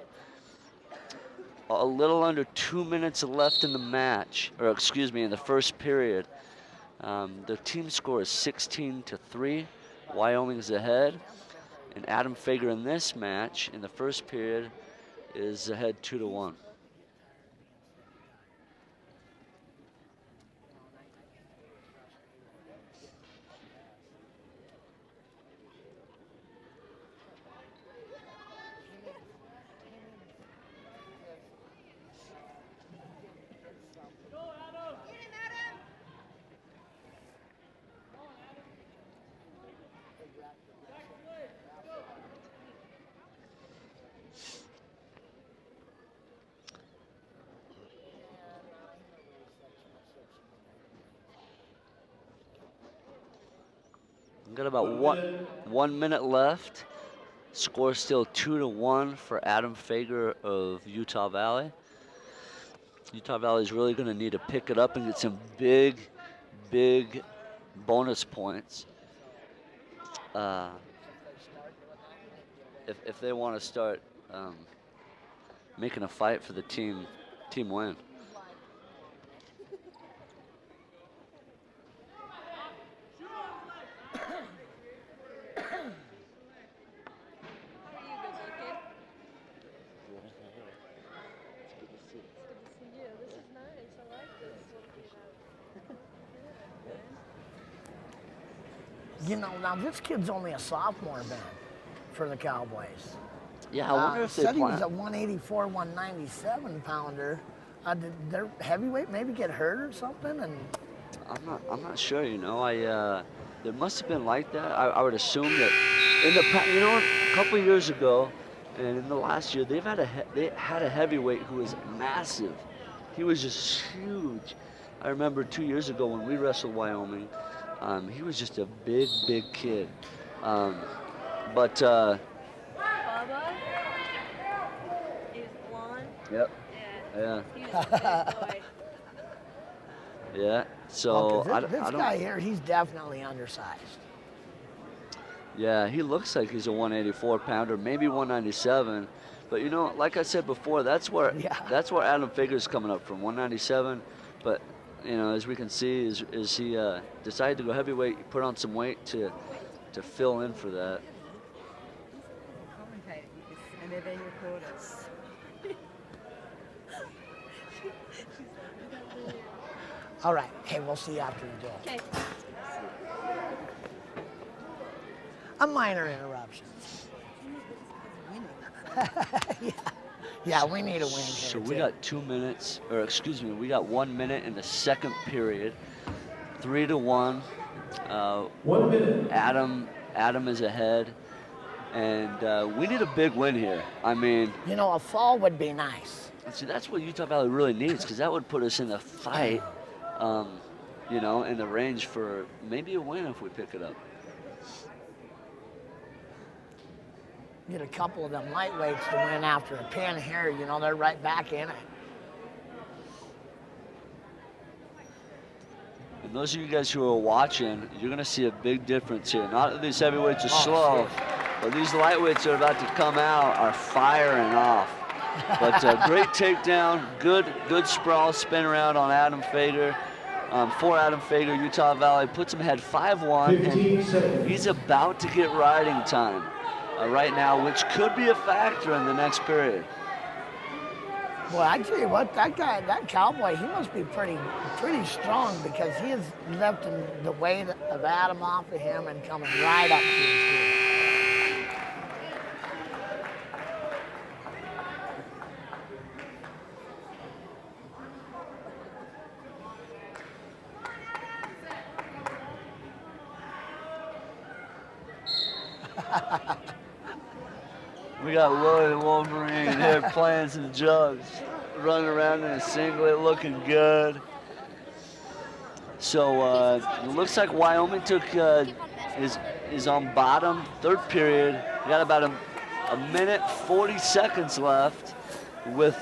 S15: a little under 2 minutes left in the match, or excuse me, in the first period. The team score is 16-3. Wyoming's ahead. And Adam Fager in this match, in the first period, is ahead 2-1. Got about one minute left. Score still 2-1 for Adam Fager of Utah Valley. Utah Valley is really going to need to pick it up and get some big bonus points if they want to start making a fight for the team win.
S11: You know, now this kid's only a sophomore, Ben, for the Cowboys.
S15: Yeah, I wonder if they
S11: said he
S15: plan.
S11: was a 184, 197 pounder. Did their heavyweight maybe get hurt or something? And
S15: I'm not sure. You know, there must have been like that. I would assume that in the you know, a couple years ago, and in the last year, they had a heavyweight who was massive. He was just huge. I remember 2 years ago when we wrestled Wyoming. He was just a big kid.
S3: Bubba? He was blonde?
S15: Yep.
S3: Yeah. He was a big boy.
S15: Yeah. So
S11: this guy here, he's definitely undersized.
S15: Yeah, he looks like he's a 184 pounder, maybe 197. But you know, like I said before, that's where Adam Fager's coming up from, 197. But you know, as we can see, is he decided to go heavyweight, he put on some weight to fill in for that.
S3: And they're your quarters.
S11: All right. Hey, we'll see you after the duel.
S3: Okay.
S11: A minor interruption. Yeah, we need a win here.
S15: So we got 2 minutes, or excuse me, we got 1 minute in the second period. 3-1.
S10: 1 minute.
S15: Adam is ahead, and we need a big win here. I mean,
S11: you know, a fall would be nice.
S15: See, that's what Utah Valley really needs, because that would put us in a fight, you know, in the range for maybe a win if we pick it up.
S11: Get a couple of them lightweights to win after a pin here, you know, they're right back in it.
S15: And those of you guys who are watching, you're going to see a big difference here. Not that these heavyweights are slow, but these lightweights that are about to come out are firing off. But great takedown, good sprawl, spin around on Adam Fager. For Adam Fager, Utah Valley puts him ahead 5-1, and he's about to get riding time right now, which could be a factor in the next period.
S11: Well, I tell you what, that guy, that Cowboy, he must be pretty strong, because he is lifting the weight of Adam off of him and coming right up to his feet.
S15: We got Willie the Wolverine here playing some jugs, running around in a singlet, looking good. So it looks like Wyoming is on bottom, third period. We got about a minute 40 seconds left with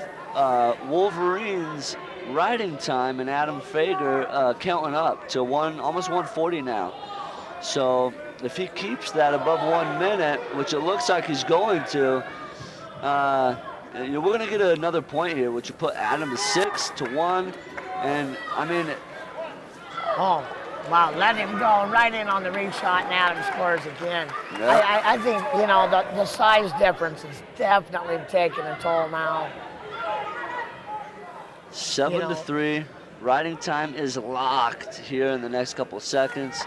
S15: Wolverines riding time and Adam Fager counting up to almost 140 now. So if he keeps that above 1 minute, which it looks like he's going to, we're going to get another point here, which will put Adam to 6-1. And, I mean...
S11: Oh, wow, let him go right in on the reshot, and Adam scores again. Yeah. I think, you know, the size difference is definitely taking a toll now.
S15: 7-3. Riding time is locked here in the next couple of seconds.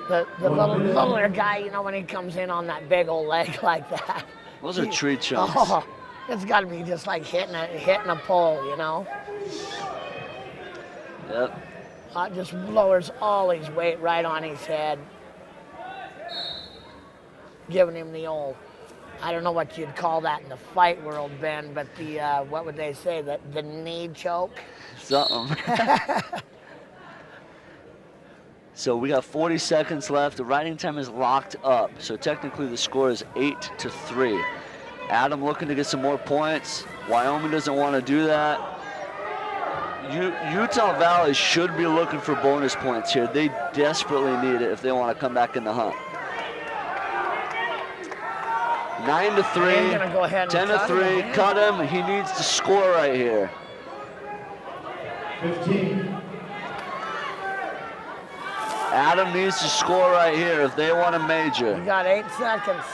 S11: The littler guy, you know, when he comes in on that big old leg like that.
S15: Those are tree chunks.
S11: Oh, it's got to be just like hitting a pole, you know?
S15: Yep.
S11: Just lowers all his weight right on his head. Giving him the old, I don't know what you'd call that in the fight world, Ben, but the, what would they say, the knee choke?
S15: Something. So we got 40 seconds left. The riding time is locked up. So technically the score is 8-3. Adam looking to get some more points. Wyoming doesn't want to do that. Utah Valley should be looking for bonus points here. They desperately need it if they want to come back in the hunt. 9-3, 10-3, cut him. He needs to score right here.
S10: 15.
S15: Adam needs to score right here if they want a major.
S11: You got 8 seconds.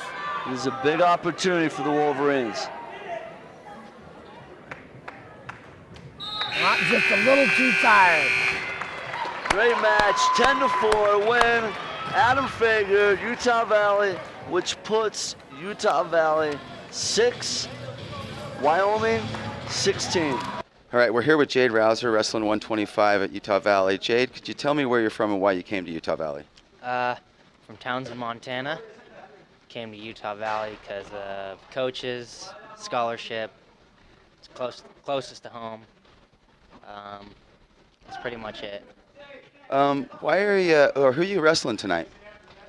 S15: This is a big opportunity for the Wolverines.
S11: Not just a little too tired.
S15: Great match, 10-4 win. Adam Fager, Utah Valley, which puts Utah Valley 6, Wyoming 16.
S2: All right, we're here with Jade Rouser, wrestling 125 at Utah Valley. Jade, could you tell me where you're from and why you came to Utah Valley?
S9: From Townsend, Montana. Came to Utah Valley because of coaches, scholarship. It's closest to home. That's pretty much it.
S2: Why are you, or who are you wrestling tonight?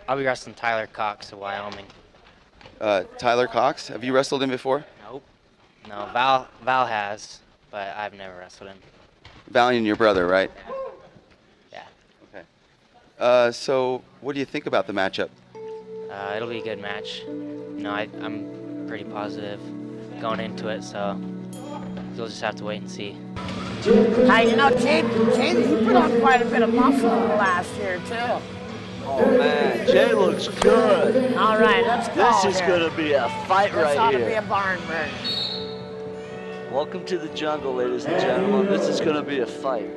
S9: I'll be wrestling Tyler Cox of Wyoming.
S2: Tyler Cox, have you wrestled him before?
S9: Nope. No, Val has, but I've never wrestled him.
S2: Val and your brother, right?
S9: Yeah.
S2: Okay. So what do you think about the matchup?
S9: It'll be a good match. No, I'm pretty positive going into it, so you'll just have to wait and see.
S11: Hey, you know, Jade, he put on quite a bit of muscle last year, too.
S15: Oh, man, Jay looks good.
S11: All right, let's go.
S15: This is going to be a fight right here.
S11: This ought to be a barn burner.
S15: Welcome to the jungle, ladies and gentlemen. This is going to be a fight.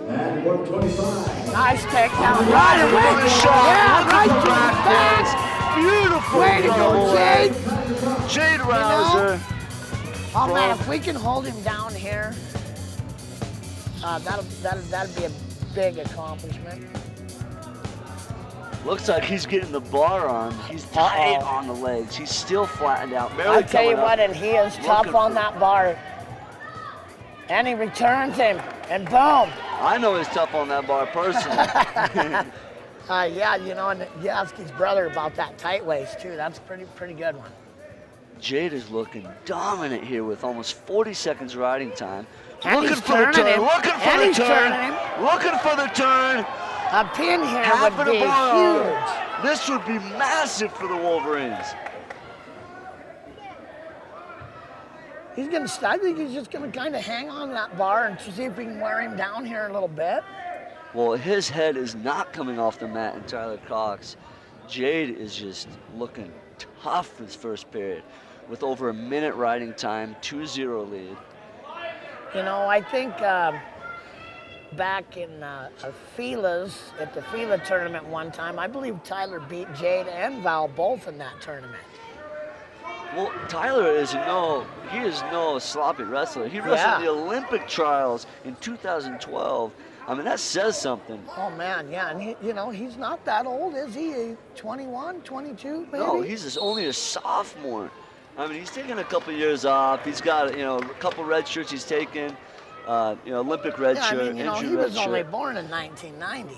S10: And 125.
S11: Nice takedown. Right away. Yeah, right to the back.
S15: Beautiful.
S11: Way to go, Jade.
S15: Jade Rouser.
S11: Oh, man, if we can hold him down here, that'll be a big accomplishment.
S15: Looks like he's getting the bar on. He's tight on the legs. He's still flattened out. Barely
S11: I'll tell you what,
S15: up.
S11: and he is tough on that bar. And he returns him, and boom.
S15: I know he's tough on that bar personally.
S11: Yeah, you know, and you ask his brother about that tight waist too. That's a pretty good one.
S15: Jade is looking dominant here with almost 40 seconds riding time.
S11: And
S15: looking
S11: he's
S15: for the turn.
S11: him.
S15: Looking for
S11: and
S15: the
S11: he's
S15: turn.
S11: Turning him.
S15: Looking for the turn.
S11: A pin here
S15: Half
S11: would
S15: of
S11: be
S15: the bar.
S11: huge.
S15: This would be massive for the Wolverines.
S11: I think he's just gonna kind of hang on that bar and see if we can wear him down here a little bit.
S15: Well, his head is not coming off the mat in Tyler Cox. Jade is just looking tough this first period with over a minute riding time, 2-0 lead.
S11: You know, I think back in Fila's, at the Fila tournament one time, I believe Tyler beat Jade and Val both in that tournament.
S15: Well, Tyler is no sloppy wrestler. He wrestled the Olympic trials in 2012. I mean, that says something.
S11: Oh, man, yeah, and he's not that old, is he? 21, 22, maybe?
S15: No, he's only a sophomore. I mean, he's taken a couple years off. He's got, a couple red shirts he's taken, Olympic red shirt,
S11: I mean,
S15: injury
S11: he
S15: red
S11: was only
S15: shirt.
S11: born in 1990.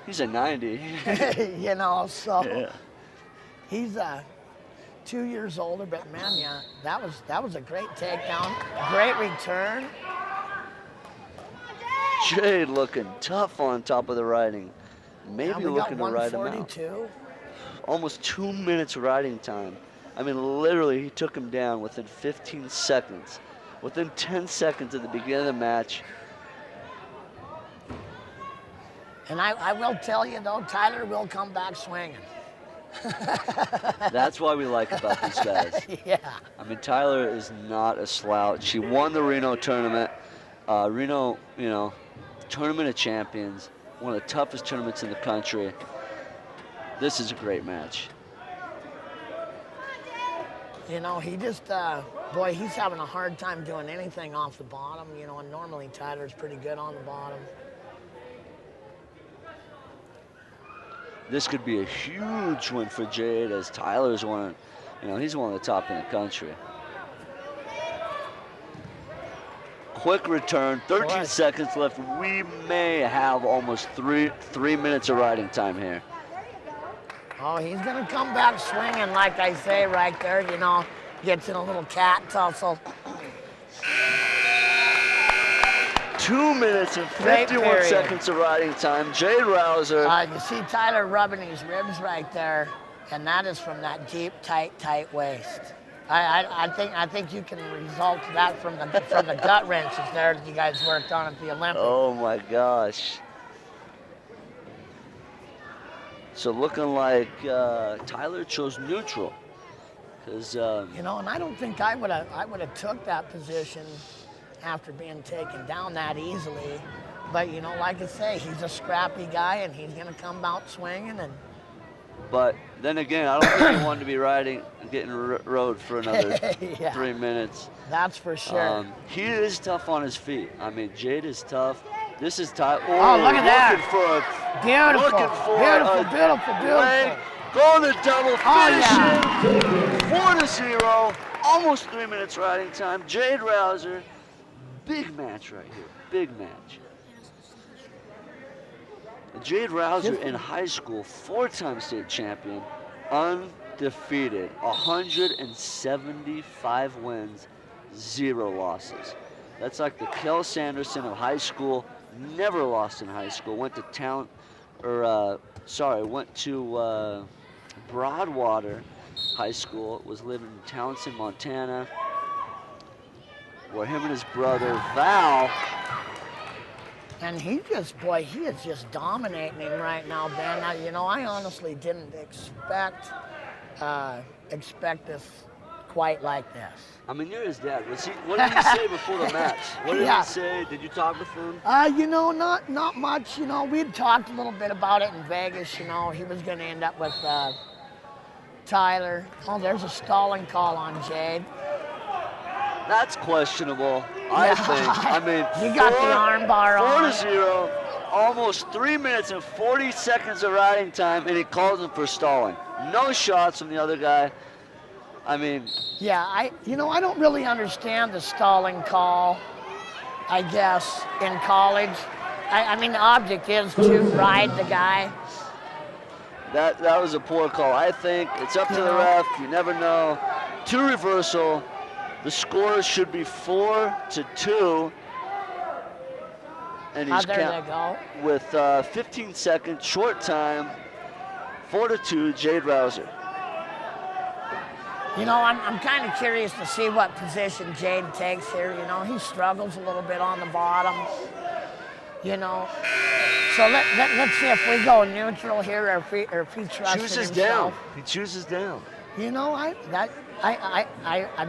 S15: He's a 90.
S11: So he's 2 years older, but man, yeah, that was a great takedown, great return.
S15: Jade looking tough on top of the riding. Maybe looking to ride him out. Almost 2 minutes riding time. I mean, literally, he took him down within 15 seconds. Within 10 seconds at the beginning of the match.
S11: And I will tell you, though, Tyler will come back swinging.
S15: That's why we like about these guys.
S11: Yeah.
S15: I mean, Tyler is not a slouch. He won the Reno tournament. Reno, you know, Tournament of Champions, one of the toughest tournaments in the country. This is a great match.
S11: You know, he just, boy, he's having a hard time doing anything off the bottom, you know, and normally Tyler's pretty good on the bottom.
S15: This could be a huge win for Jade, as Tyler's one, you know, he's one of the top in the country. Quick return, 13 seconds left. We may have almost three minutes of riding time here.
S11: Oh, he's going to come back swinging, like I say right there, you know, gets in a little cat tussle.
S15: 2 minutes and 51 seconds of riding time. Jade Rouser.
S11: You see Tyler rubbing his ribs right there, and that is from that deep, tight waist. I think you can result that from the gut wrenches there that you guys worked on at the Olympics.
S15: Oh my gosh. So looking like Tyler chose neutral, because
S11: you know, and I don't think I would have took that position after being taken down that easily. But you know, like I say, he's a scrappy guy, and he's gonna come out swinging. And
S15: but then again, I don't think he wanted to be getting rode for another 3 minutes.
S11: That's for sure.
S15: He is tough on his feet. I mean, Jade is tough. This is Tyler.
S11: Oh, look at that!
S15: Beautiful. Going to double finish. 4-0. Almost 3 minutes riding time. Jade Rouser. Big match right here. Big match. Jade Rouser in high school, 4-time state champion, undefeated, 175 wins, 0 losses. That's like the Kel Sanderson of high school, never lost in high school. Went to Broadwater High School, was living in Townsend, Montana, where him and his brother Val.
S11: And he is just dominating him right now, Ben. Now, you know, I honestly didn't expect this quite like this.
S15: I mean, you're his dad. What did he say before the match? What did he say? Did you talk with him?
S11: You know, not much. You know, we'd talked a little bit about it in Vegas. You know, he was going to end up with Tyler. Oh, there's a stalling call on Jade.
S15: That's questionable, I think. I mean,
S11: you got the arm bar on.
S15: 4-0, almost 3 minutes and 40 seconds of riding time, and he calls him for stalling. No shots from the other guy. I mean,
S11: yeah, I don't really understand the stalling call. I guess in college, I mean, the object is to ride the guy.
S15: That was a poor call. I think it's up to the ref. You never know. 2 reversal. The score should be 4-2. And he's
S11: there they go.
S15: With 15 seconds, short time, 4-2, Jade Rouser.
S11: You know, I'm kind of curious to see what position Jade takes here. You know, he struggles a little bit on the bottom. You know, so let's see if we go neutral here, or if he trusts
S15: chooses
S11: himself.
S15: Down. He chooses down.
S11: You know, I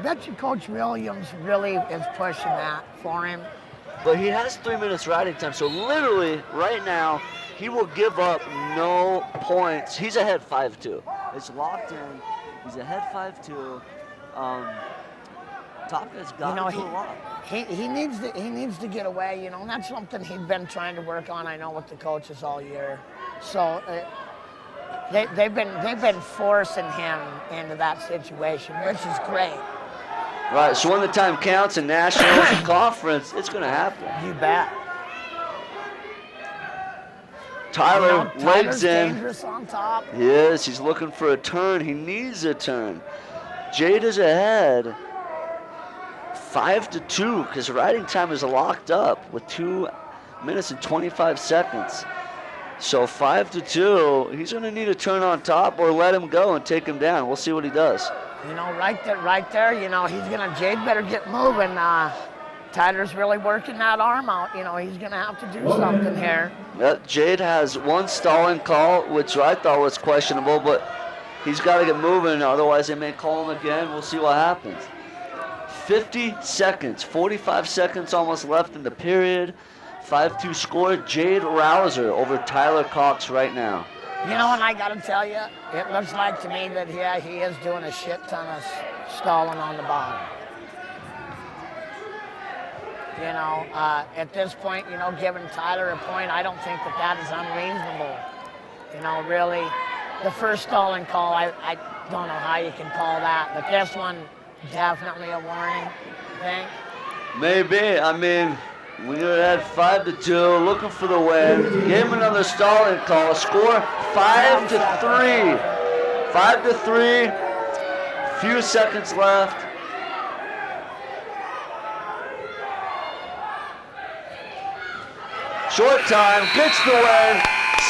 S11: bet you Coach Williams really is pushing that for him.
S15: But he has 3 minutes riding time, so literally right now he will give up no points. He's ahead 5-2. It's locked in. He's ahead 5-2. Top guy's got to do a lot.
S11: He needs to get away. You know, and that's something he's been trying to work on. I know with the coaches all year. So. They've been forcing him into that situation, which is great.
S15: Right, so when the time counts in nationals and conference, it's going to happen.
S11: You bet.
S15: Tyler legs in.
S11: Dangerous on top.
S15: Yes, he's looking for a turn. He needs a turn. Jade is ahead 5-2 because riding time is locked up with 2 minutes and 25 seconds. So 5-2, he's going to need a turn on top or let him go and take him down. We'll see what he does.
S11: You know, right there, you know, Jade better get moving. Tyler's really working that arm out. You know, he's going to have to do something here.
S15: Yeah, Jade has one stalling call, which I thought was questionable, but he's got to get moving, otherwise they may call him again. We'll see what happens. 50 seconds, 45 seconds almost left in the period. 5-2 score. Jade Rouser over Tyler Cox right now.
S11: You know, and I got to tell you, it looks like to me that, yeah, he is doing a shit ton of stalling on the bottom. You know, at this point, you know, giving Tyler a point, I don't think that is unreasonable. You know, really, the first stalling call, I don't know how you can call that, but this one, definitely a warning, I think.
S15: Maybe. I mean, we had 5-2, looking for the win. Gave him another stalling call. Score 5-3. 5-3. Few seconds left. Short time, gets the win.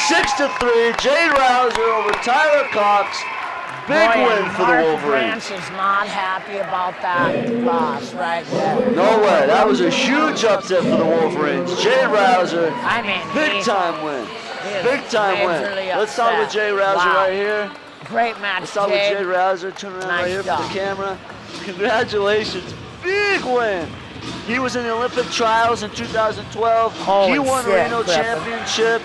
S15: 6-3. Jade Rouser over Tyler Cox. Big win for the Wolverines.
S11: Branch is not happy about that loss right there.
S15: No way. That was a huge upset for the Wolverines. Jay Rouser,
S11: I mean,
S15: big time win. Big time win. Let's start with Jay Rouser right here.
S11: Great match,
S15: Let's start with Jay Rouser. Turn around right here for the camera. Congratulations. Big win. He was in the Olympic trials in 2012. He won the Reno Championship.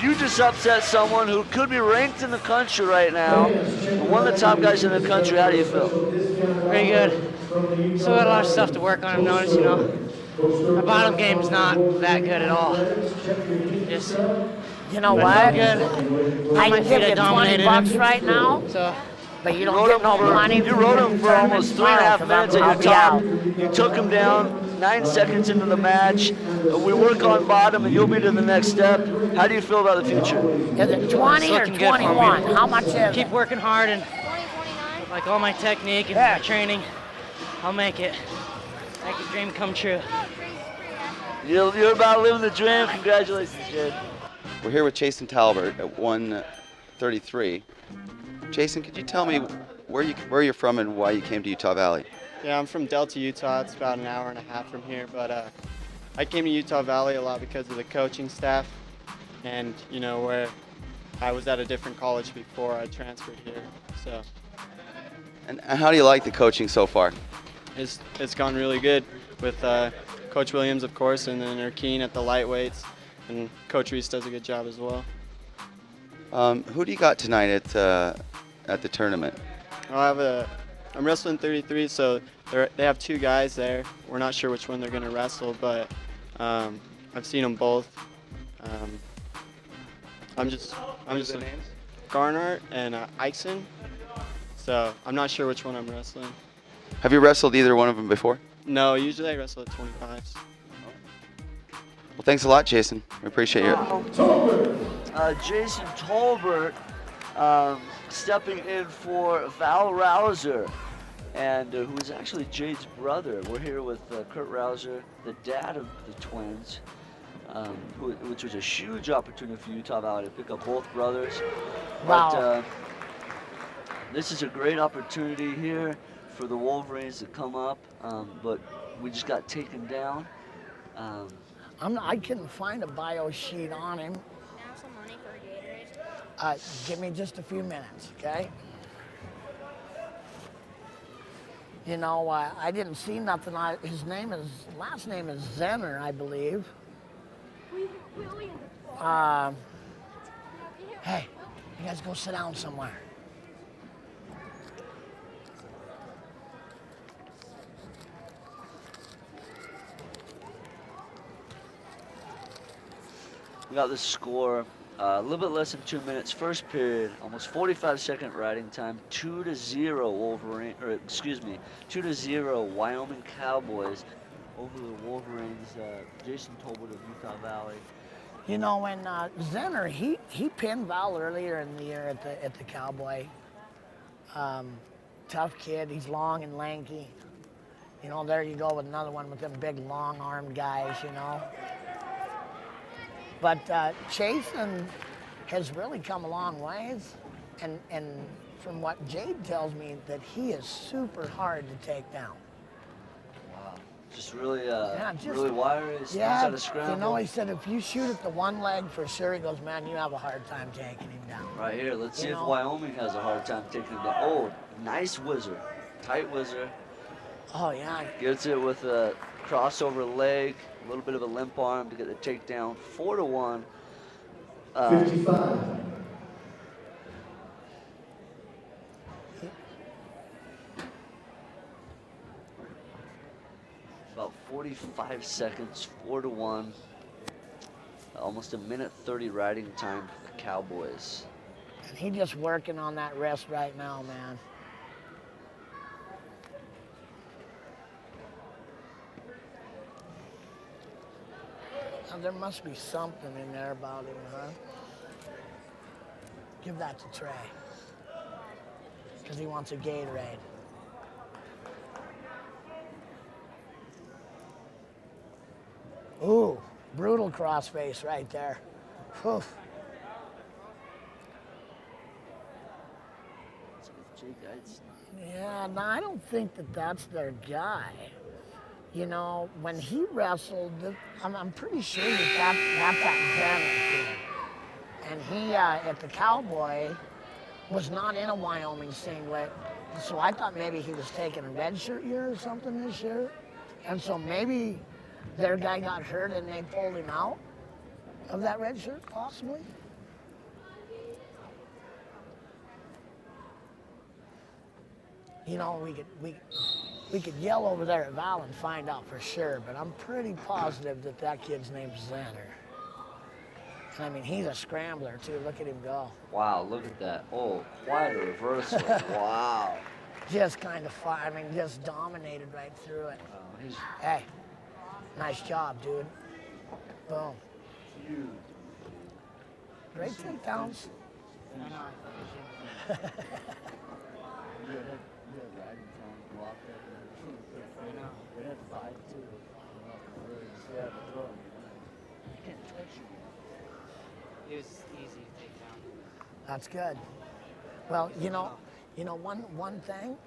S15: You just upset someone who could be ranked in the country right now. One of the top guys in the country. How do you feel?
S14: Pretty good. Still got a lot of stuff to work on, I've noticed, you know. My bottom game's not that good at all. Just,
S11: you know what?
S14: Good.
S11: I can give you $20 right now.
S14: So,
S11: but you don't get no money.
S15: You rode him for almost 3.5 minutes at your top. You took him down 9 seconds into the match. We work on bottom and you'll be to the next step. How do you feel about the future?
S11: Is it 20 or 21? How much is it?
S14: Keep working hard and like all my technique and my training, I'll make it. Make a dream come true.
S15: You're about living the dream. Congratulations, Jed.
S2: We're here with Jason Talbert at 133. Jason, could you tell me where you're from and why you came to Utah Valley?
S4: Yeah, I'm from Delta, Utah. It's about an hour and a half from here, but I came to Utah Valley a lot because of the coaching staff and, you know, where I was at a different college before I transferred here. So.
S2: And how do you like the coaching so far?
S4: It's gone really good with Coach Williams, of course, and then Erkeen at the lightweights, and Coach Reese does a good job as well.
S2: Who do you got tonight at the tournament?
S4: I'm wrestling 33, so they have two guys there. We're not sure which one they're going to wrestle, but I've seen them both. I'm just Garnart and Eichson, so I'm not sure which one I'm wrestling.
S2: Have you wrestled either one of them before?
S4: No, usually I wrestle at 25s.
S2: Well, thanks a lot, Jason. We appreciate your.
S15: Jason Tolbert stepping in for Val Rouser, and who is actually Jade's brother. We're here with Kurt Rouser, the dad of the twins, which was a huge opportunity for Utah Valley to pick up both brothers.
S11: Wow.
S15: But this is a great opportunity here for the Wolverines to come up, but we just got taken down.
S11: I couldn't find a bio sheet on him. Give me just a few minutes, okay? You know, I didn't see nothing. His last name is Zenner, I believe. Hey, you guys go sit down somewhere.
S15: We got the score. A little bit less than 2 minutes. First period, almost 45-second riding time. 2-0 Wolverine, or excuse me, 2-0 Wyoming Cowboys over the Wolverines. Jason Tolbert of Utah Valley.
S11: You know, when Zenner, he pinned Val earlier in the year at the Cowboy. Tough kid. He's long and lanky. You know, there you go with another one with them big, long-armed guys. You know. But Chasen has really come a long ways, and from what Jade tells me, that he is super hard to take down.
S15: Wow. Just really,
S11: Just,
S15: really wiry.
S11: Yeah,
S15: Out of scramble.
S11: you know, he said if you shoot at the one leg for sure, he goes, man, you have a hard time taking him down.
S15: Right here, let's see if Wyoming has a hard time taking him down. Oh, nice whizzer. Tight whizzer.
S11: Oh, yeah.
S15: Gets it with a crossover leg, a little bit of a limp arm to get the takedown. 4-1.
S10: 55.
S15: About 45 seconds, 4-1. Almost a minute 30 riding time for the Cowboys.
S11: And he's just working on that wrist right now, man. Now, there must be something in there about him, huh? Give that to Trey. Because he wants a Gatorade. Ooh, brutal crossface right there. Whew. Yeah, no, I don't think that that's their guy. You know, when he wrestled, I'm pretty sure that's that Zen kid. And he, at the Cowboy, was not in a Wyoming singlet. So I thought maybe he was taking a red shirt year or something this year. And so maybe their guy got hurt and they pulled him out of that red shirt, possibly. You know, we could yell over there at Val and find out for sure, but I'm pretty positive that that kid's name's Xander. I mean, he's a scrambler too. Look at him go.
S15: Wow, look at that. Oh, quite a reversal. Wow.
S11: Just kind of I mean, just dominated right through it. Hey, nice job, dude. Boom. Great takedowns.
S9: It was easy to take down.
S11: That's good. Well, you know, one thing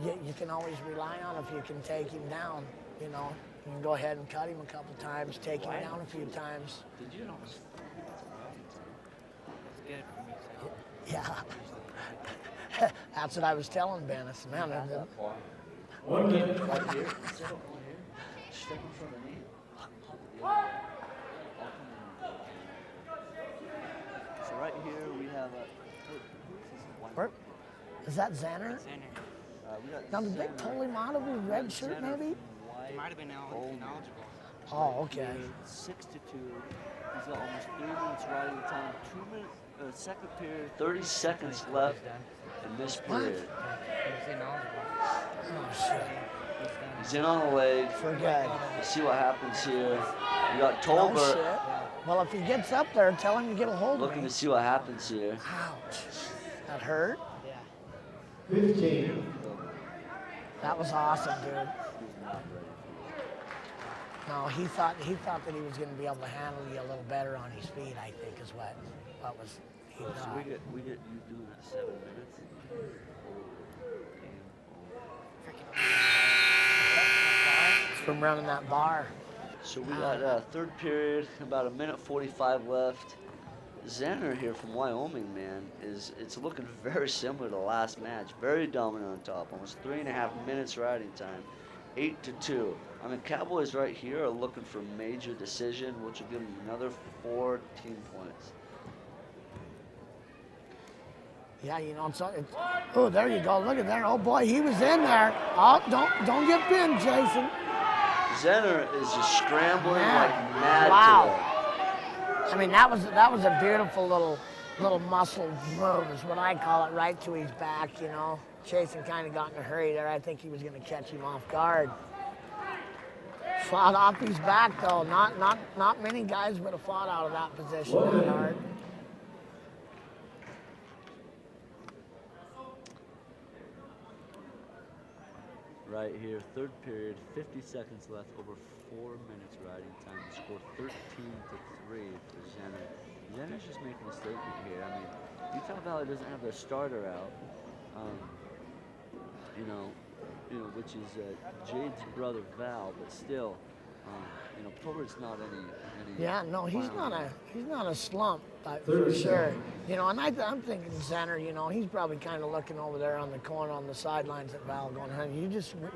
S11: you can always rely on if you can take him down. You know, you can go ahead and cut him a couple times, take him down a few times.
S9: Did you know? That's good for me.
S11: Yeah. That's what I was telling Ben. I said, man,
S10: One minute.
S15: Right here. Step in front of me. So right here we have
S11: Where? Is that Xander? Now, did they pull him out of his red shirt, maybe?
S9: He might have been ineligible.
S11: Oh, okay.
S15: 6-2. He's got almost 3 minutes riding time. 2 minutes, second period. 30 seconds left in this period.
S11: Oh, shit.
S15: He's in on the leg.
S11: Forget.
S15: Let's see what happens here. We got
S11: No
S15: Tolbert
S11: shit. Well, if he gets up there, tell him to get a hold of
S15: looking
S11: me.
S15: to see what happens here.
S11: Ouch. That hurt?
S9: Yeah.
S10: 15.
S11: That was awesome, dude. No, he thought that he was going to be able to handle you a little better on his feet, I think, is what was he
S15: So
S11: thought.
S15: we get you doing it 7 minutes.
S11: From running that bar.
S15: So we got third period, about a minute 45 left. Xander here from Wyoming, man, it's looking very similar to last match. Very dominant on top, almost 3.5 minutes riding time, 8-2. I mean, Cowboys right here are looking for major decision, which will give them another 14 points.
S11: Yeah, you know, oh, there you go. Look at there. Oh boy, he was in there. Oh, don't get pinned, Jason.
S15: Xander is just scrambling like mad.
S11: Wow. I mean, that was a beautiful little muscle move, is what I call it, right to his back. You know, Jason kind of got in a hurry there. I think he was going to catch him off guard. Fought off his back though. Not many guys would have fought out of that position that hard.
S15: right here. Third period, 50 seconds left, over 4 minutes riding time. The score 13-3 for Zenner. Zenner's just making a statement here. I mean, Utah Valley doesn't have their starter out, which is Jade's brother Val, but still, Probert's not any.
S11: Yeah, no, he's not a slump for sure. And I'm thinking Zenner. He's probably kind of looking over there on the corner on the sidelines at Val, going, "Honey,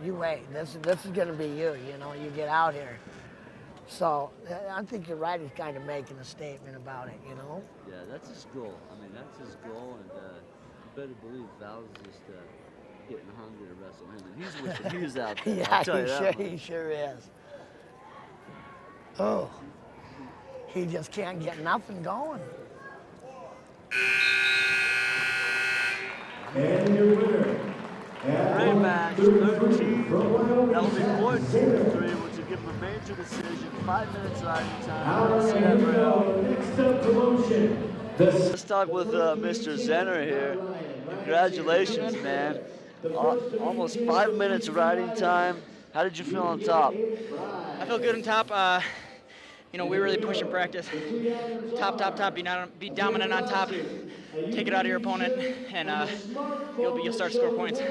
S11: you wait. This is going to be you. You get out here." So I think you're right. He's kind of making a statement about it.
S15: Yeah, that's his goal. I mean, that's his goal, and you better believe Val's just getting hungry to wrestle him, and he's wishing he was out there.
S11: Yeah, he sure is. Oh, he just can't get nothing going.
S10: And your winner.
S15: Great match, 13. That will be 14-3, which will give him a major decision. 5 minutes riding time.
S10: Next up promotion.
S15: Let's talk with Mr. Zenner here. Congratulations, man. Almost 5 minutes riding time. How did you feel on top?
S14: I feel good on top. We really push in practice. Top. Be dominant on top. Take it out of your opponent, and you'll start to score points.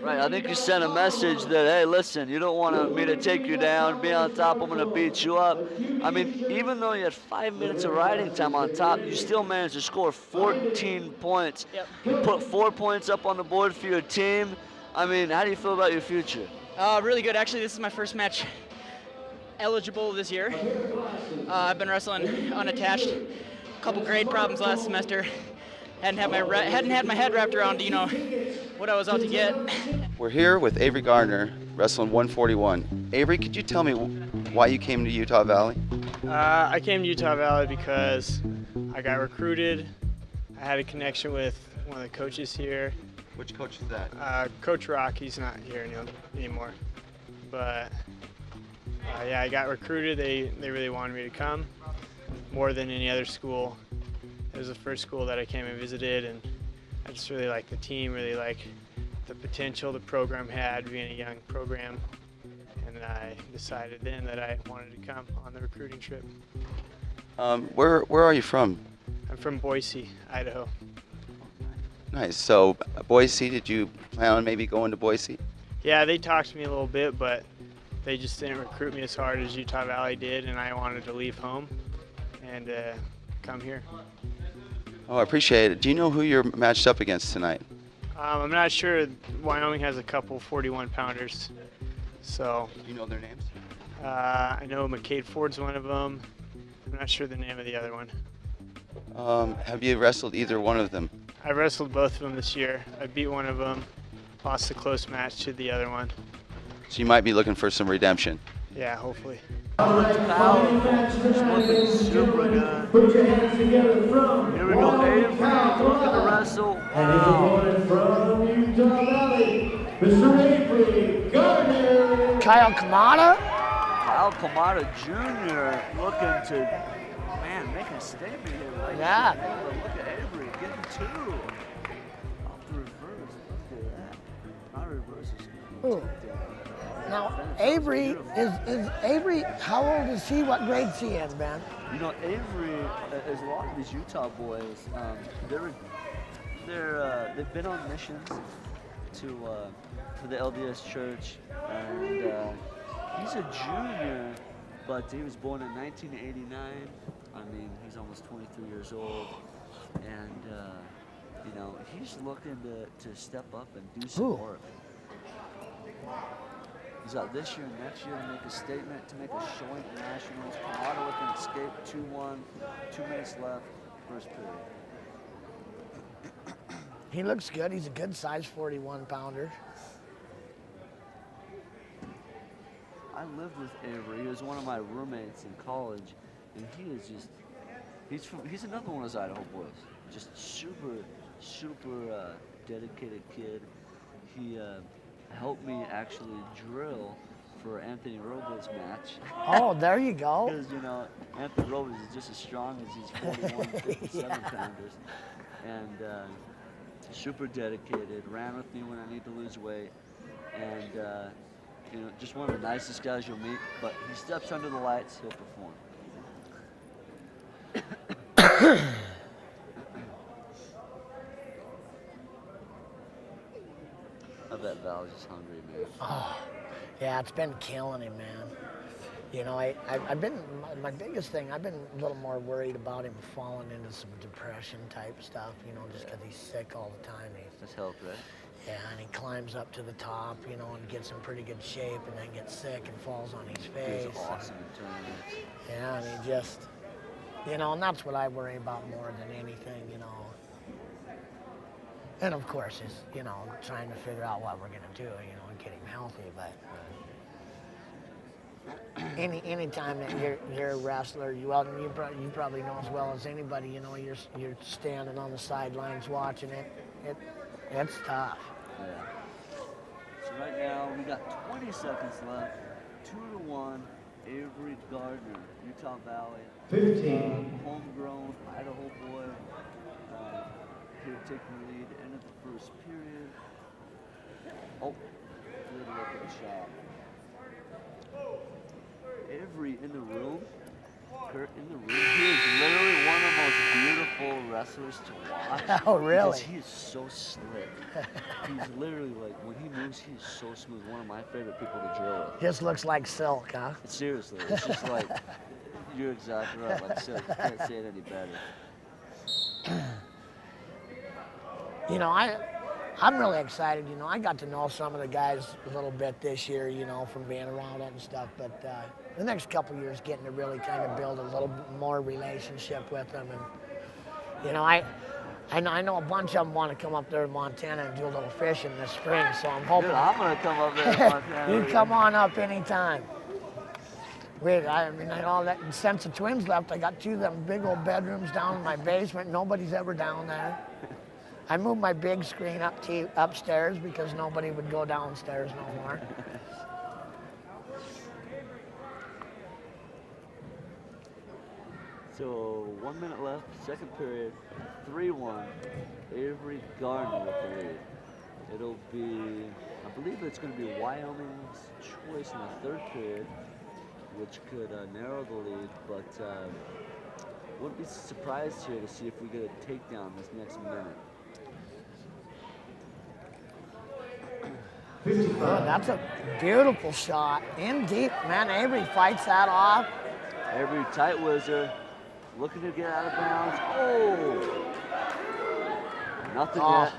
S15: Right, I think you sent a message that, hey, listen, you don't want me to take you down, be on top, I'm going to beat you up. I mean, even though you had 5 minutes of riding time on top, you still managed to score 14 points.
S14: Yep.
S15: You put 4 points up on the board for your team. I mean, how do you feel about your future?
S14: Really good. Actually, this is my first match eligible this year. I've been wrestling unattached. A couple grade problems last semester. Hadn't had my head wrapped around, what I was out to get.
S2: We're here with Avery Gardner, wrestling 141. Avery, could you tell me why you came to Utah Valley?
S4: I came to Utah Valley because I got recruited. I had a connection with one of the coaches here.
S2: Which coach is that?
S4: Coach Rock. He's not here anymore. But yeah, I got recruited. They really wanted me to come more than any other school. It was the first school that I came and visited, and I just really liked the team, really liked the potential the program had, being a young program. And I decided then that I wanted to come on the recruiting trip.
S2: Where are you from?
S4: I'm from Boise, Idaho.
S2: Nice. So Boise, did you plan on maybe going to Boise?
S4: Yeah, they talked to me a little bit, but they just didn't recruit me as hard as Utah Valley did, and I wanted to leave home and come here.
S2: Oh, I appreciate it. Do you know who you're matched up against tonight?
S4: I'm not sure. Wyoming has a couple 41-pounders. So.
S2: Do you know their names?
S4: I know McCade Ford's one of them. I'm not sure the name of the other one.
S2: Have you wrestled either one of them?
S4: I wrestled both of them this year. I beat one of them, lost a close match to the other one.
S2: So you might be looking for some redemption.
S4: Yeah, hopefully.
S10: All right, final match tonight.
S15: Super good.
S10: Put your hands together from.
S15: Here we go, Avery, looking to wrestle.
S10: And his opponent from Utah Valley, Mr. Avery Gardner.
S11: Kyle Kamada?
S15: Kyle Kamada Jr. looking to, make a statement here. Right?
S11: Yeah.
S15: Look at Avery getting 2. Off the reverse. Look at that. Not reverse.
S11: Ooh. Now, Avery, is Avery, how old is he? What grade is he in, Ben?
S15: Avery, as a lot of these Utah boys, they've been on missions to the LDS Church, and he's a junior, but he was born in 1989. I mean, he's almost 23 years old, and he's looking to step up and do some work. He's out this year and next year to make a statement, to make a showing at nationals. Kamada with an escape, 2-1, 2 minutes left, first period.
S11: He looks good. He's a good size 41-pounder.
S15: I lived with Avery. He was one of my roommates in college, and he is just, he's another one of those Idaho boys. Just super dedicated kid. He helped me actually drill for Anthony Robles' match.
S11: Oh, there you go.
S15: Because, Anthony Robles is just as strong as these 41, 57-pounders. And super dedicated, ran with me when I need to lose weight. And You know, just one of the nicest guys you'll meet, but he steps under the lights, he'll perform. I bet Val's just hungry, man.
S11: Oh, yeah, it's been killing him, man. You know, I've been, my biggest thing, I've been a little more worried about him falling into some depression type stuff, you know, just because he's sick all the time.
S15: That's health, right?
S11: Yeah, and he climbs up to the top, you know, and gets in pretty good shape, and then gets sick and falls on his face.
S15: He's awesome in tournaments.
S11: Yeah, and he just, you know, and that's what I worry about more than anything, you know. And of course, is, you know, trying to figure out what we're gonna do, you know, and get him healthy. But any time that you're a wrestler, you probably know as well as anybody, you know, you're standing on the sidelines watching it's tough.
S15: Yeah. So right now we got 20 seconds left. 2-1. Avery Gardner, Utah Valley.
S10: 15.
S15: Homegrown Idaho boy. Here taking the lead. End of the first period. Oh, good look at the shot. Avery in the room. Kurt in the room. He is literally one of the most beautiful wrestlers to watch.
S11: Oh, really?
S15: Because he is so slick. He's literally like, when he moves, he is so smooth. One of my favorite people to drill with.
S11: Just looks like silk, huh?
S15: Seriously, it's just like, you're exactly right. Like silk, you can't say it any better.
S11: You know, I'm really excited. You know, I got to know some of the guys a little bit this year, you know, from being around it and stuff. But the next couple years, getting to really kind of build a little more relationship with them. And, you know, I know a bunch of them want to come up there to Montana and do a little fishing this spring. So I'm hoping.
S15: Dude, I'm going to come up there to Montana.
S11: You come on up anytime. I know that since the twins left, I got 2 of them big old bedrooms down in my basement. Nobody's ever down there. I moved my big screen upstairs because nobody would go downstairs no more.
S15: So 1 minute left, second period, 3-1. Avery Gardner with the lead. It'll be, I believe it's going to be Wyoming's choice in the third period, which could narrow the lead, but wouldn't be surprised here to see if we get a takedown this next minute.
S11: Oh, that's a beautiful shot. In deep, man. Avery fights that off.
S15: Avery tight whizzer, looking to get out of bounds. Oh!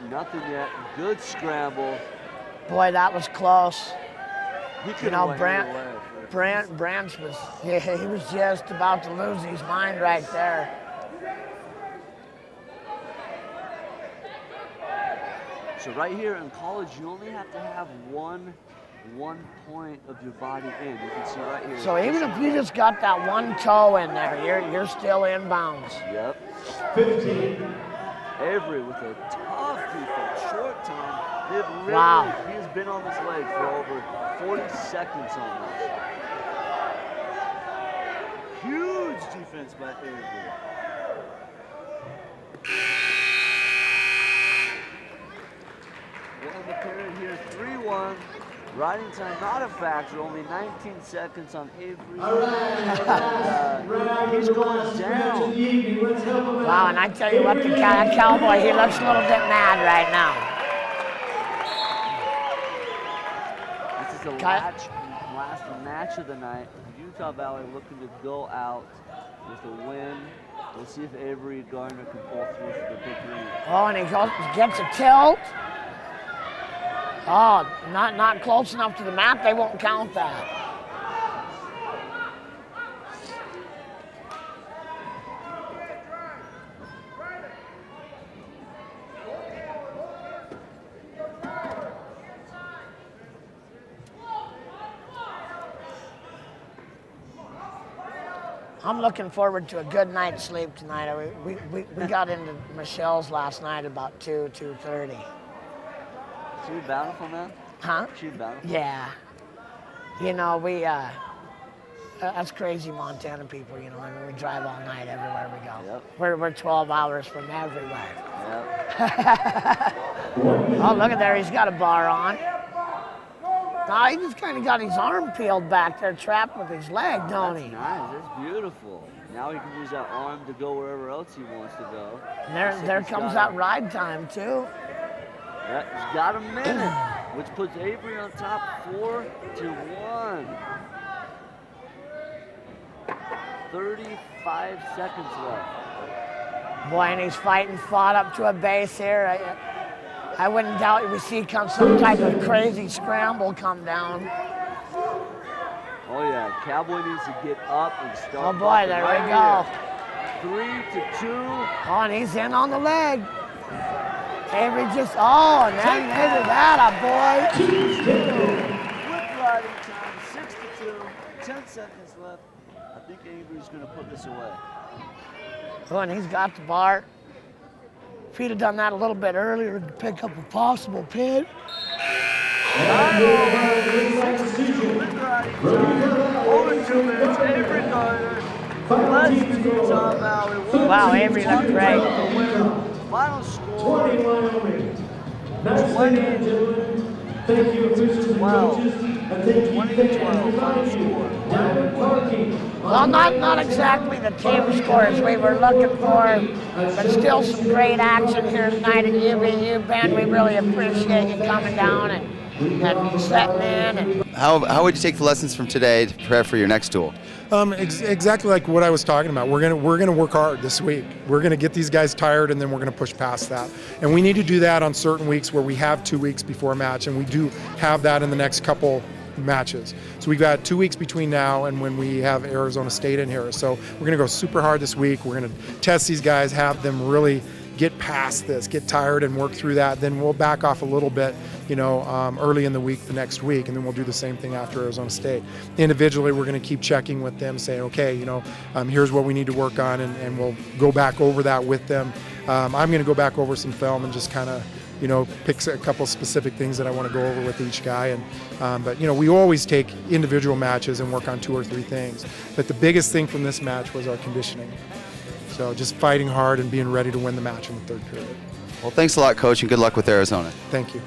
S15: Nothing yet. Good scramble.
S11: Boy, that was close.
S15: He
S11: you know, Branch was, he was just about to lose his mind right there.
S15: So right here in college, you only have to have one point of your body in. You can see right here.
S11: So even if you just got that one toe in there, you're still in bounds.
S15: Yep. 15. Avery with a tough defense, short time.
S11: Wow.
S15: He has been on this leg for over 40 seconds almost. Huge defense by Avery. Well, in the period here, 3-1. Riding time not a factor, only 19 seconds on Avery.
S10: All right.
S15: He's going down.
S11: Wow, and I tell you what, the Cowboy, he looks a little bit mad right now.
S15: This is the last match of the night. Utah Valley looking to go out with a win. We'll see if Avery Gardner can pull through for the big lead.
S11: Oh, and he gets a tilt. Oh, not close enough to the map. They won't count that. I'm looking forward to a good night's sleep tonight. We got into Michelle's last night about 2:30.
S15: She bountiful, man?
S11: Huh?
S15: She bountiful?
S11: Yeah. You know, that's crazy Montana people, you know. I mean, we drive all night everywhere we go.
S15: Yep.
S11: We're 12 hours from everywhere.
S15: Yep.
S11: Oh, look at there. He's got a bar on. No, he just kind of got his arm peeled back there, trapped with his leg, don't he?
S15: Nice, that's beautiful. Now he can use that arm to go wherever else he wants to go.
S11: And there comes that ride time, too.
S15: Yeah, he's got a minute, which puts Avery on top 4-1. 35 seconds left.
S11: Boy, and he's fought up to a base here. I wouldn't doubt we see some type of crazy scramble come down.
S15: Oh yeah, Cowboy needs to get up and start.
S11: Oh boy, there we go.
S15: 3-2.
S11: Oh, and he's in on the leg. Avery just, now look at that, boy.
S15: Quick riding time, 6-2, 10 seconds left. I think Avery's gonna put this away.
S11: Oh, and he's got the bar. If he'd have done that a little bit earlier to pick up a possible pin. Wow, Avery looked great.
S15: Final score,
S10: 20
S15: Thank you, officials and coaches. 20-12, final score.
S11: Well, not exactly the team scores we were looking for, but still some great action here tonight at UVU. Ben, we really appreciate you coming down and setting in. And
S2: How would you take the lessons from today to prepare for your next duel?
S5: Exactly like what I was talking about. We're gonna work hard this week. We're gonna get these guys tired, and then we're gonna push past that. And we need to do that on certain weeks where we have 2 weeks before a match, and we do have that in the next couple matches. So we've got 2 weeks between now and when we have Arizona State in here. So we're gonna go super hard this week. We're gonna test these guys, have them really get past this, get tired and work through that. Then we'll back off a little bit, early in the week, the next week, and then we'll do the same thing after Arizona State. Individually, we're going to keep checking with them, saying, okay, here's what we need to work on, and we'll go back over that with them. I'm going to go back over some film and just kind of, pick a couple specific things that I want to go over with each guy. But we always take individual matches and work on 2 or 3 things. But the biggest thing from this match was our conditioning. So just fighting hard and being ready to win the match in the third period.
S2: Well, thanks a lot, Coach, and good luck with Arizona.
S5: Thank you.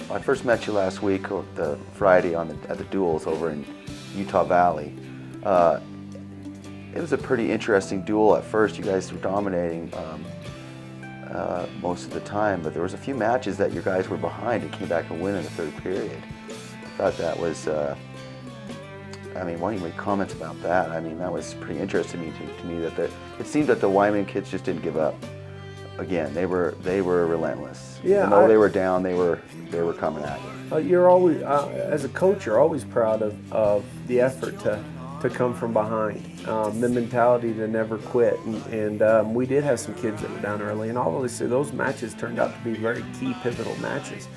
S2: I first met you last week, the Friday at the Duels over in Utah Valley. It was a pretty interesting duel at first. You guys were dominating most of the time, but there was a few matches that you guys were behind and came back and win in the third period. I thought that was, why don't you make comments about that? That was pretty interesting to me that it seemed that the Wyoming kids just didn't give up. Again, they were relentless.
S7: Yeah,
S2: even though they were down, they were coming at you.
S7: You're always, as a coach, you're always proud of the effort to come from behind, the mentality to never quit. And we did have some kids that were down early, and obviously those matches turned out to be very key, pivotal matches.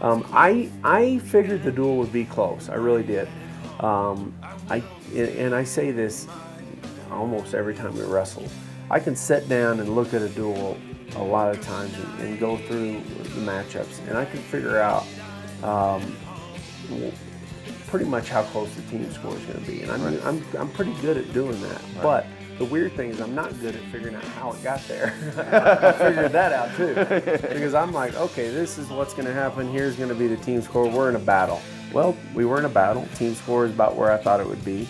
S7: I figured the duel would be close. I really did. I say this almost every time we wrestle. I can sit down and look at a duel a lot of times and go through the matchups, and I can figure out pretty much how close the team score is going to be. And I'm pretty good at doing that. Right. But the weird thing is I'm not good at figuring out how it got there. I figured that out too, because I'm like, okay, this is what's going to happen. Here's going to be the team score. We're in a battle. Well, we were in a battle. Team score is about where I thought it would be.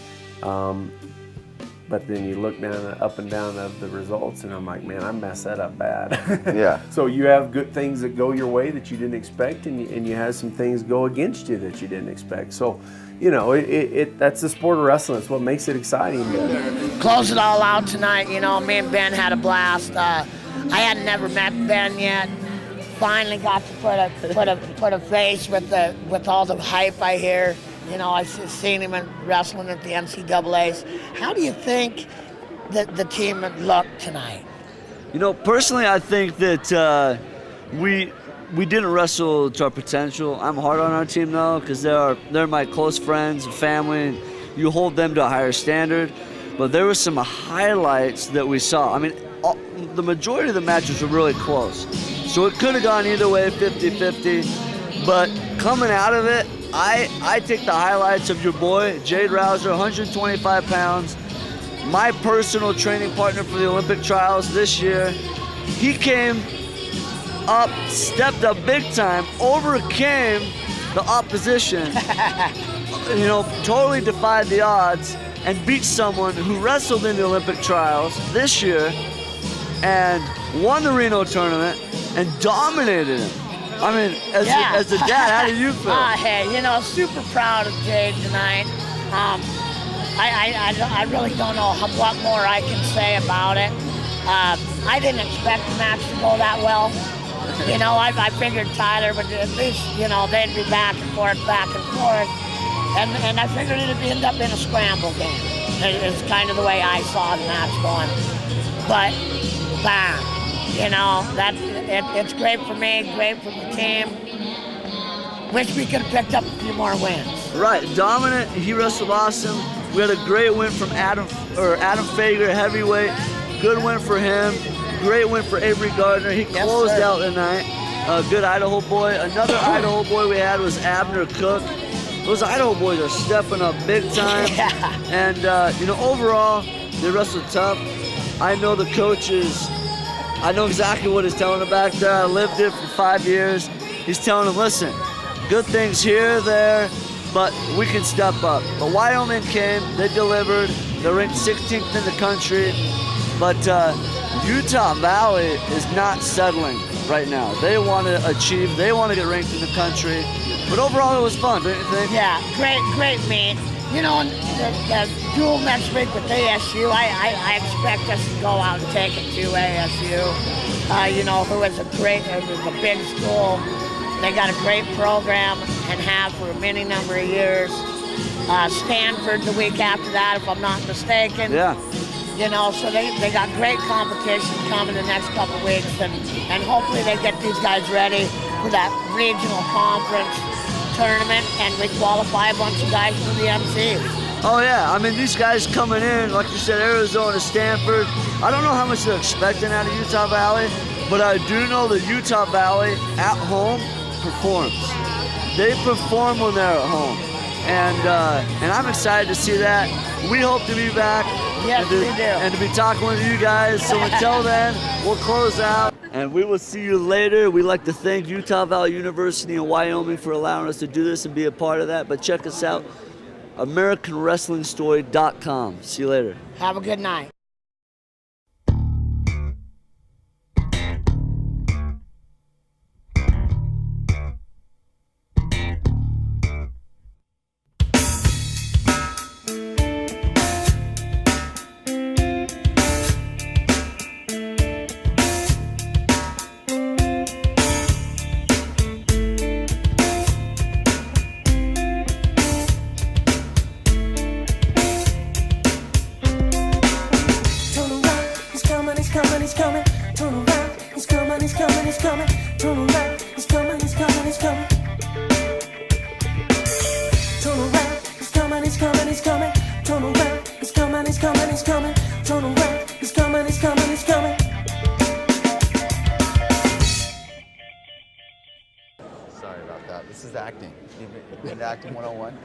S7: But then you look down, up and down of the results, and I'm like, man, I messed that up bad.
S2: Yeah.
S7: So you have good things that go your way that you didn't expect, and you have some things go against you that you didn't expect. So, that's the sport of wrestling. It's what makes it exciting.
S11: Close it all out tonight. Me and Ben had a blast. I had never met Ben yet. Finally got to put a face with all the hype I hear. I've seen him wrestling at the NCAAs. How do you think that the team looked tonight?
S15: Personally, I think that we didn't wrestle to our potential. I'm hard on our team though, because they're my close friends and family, and you hold them to a higher standard. But there were some highlights that we saw. The majority of the matches were really close, so it could have gone either way, 50-50. But coming out of it, I take the highlights of your boy, Jade Rouser, 125 pounds, my personal training partner for the Olympic trials this year. He came up, stepped up big time, overcame
S6: the opposition, totally defied the odds and beat someone who wrestled in the Olympic trials this year and won the Reno tournament and dominated him. I mean, as a dad, how do you feel?
S11: Hey, super proud of Jade tonight. I really don't know what more I can say about it. I didn't expect the match to go that well. I figured Tyler would at least, they'd be back and forth. And I figured it'd end up in a scramble game. It's kind of the way I saw the match going. But, bam, it's great for me, great for the team. Wish we could have picked up a few more wins.
S6: Right, dominant, he wrestled awesome. We had a great win from Adam Fager, heavyweight. Good win for him. Great win for Avery Gardner. He closed out the night. Good Idaho boy. Another Idaho boy we had was Abner Cook. Those Idaho boys are stepping up big time. And, overall, they wrestled tough. I know the coaches. I know exactly what he's telling them back there. I lived it for 5 years. He's telling them, listen, good things here, there, but we can step up. But Wyoming came, they delivered. They're ranked 16th in the country. But Utah Valley is not settling right now. They want to achieve, they want to get ranked in the country. But overall, it was fun, don't you think?
S11: Yeah, great meet. The duel next week with ASU, I expect us to go out and take it to ASU. Who is a big school. They got a great program and have for a many number of years. Stanford the week after that, if I'm not mistaken.
S6: Yeah.
S11: So they got great competition coming the next couple of weeks, and hopefully they get these guys ready for that regional conference tournament, and we qualify a bunch of guys for the MCs.
S6: Oh yeah, I mean these guys coming in, like you said, Arizona, Stanford. I don't know how much they're expecting out of Utah Valley, but I do know that Utah Valley at home performs. They perform when they're at home, and I'm excited to see that. We hope to be back.
S11: Yes, we do.
S6: And to be talking with you guys. So until then, we'll close out. And we will see you later. We'd like to thank Utah Valley University in Wyoming for allowing us to do this and be a part of that. But check us out, AmericanWrestlingStory.com. See you later.
S11: Have a good night.
S2: Sorry about that. This is acting. You've been to Acting 101?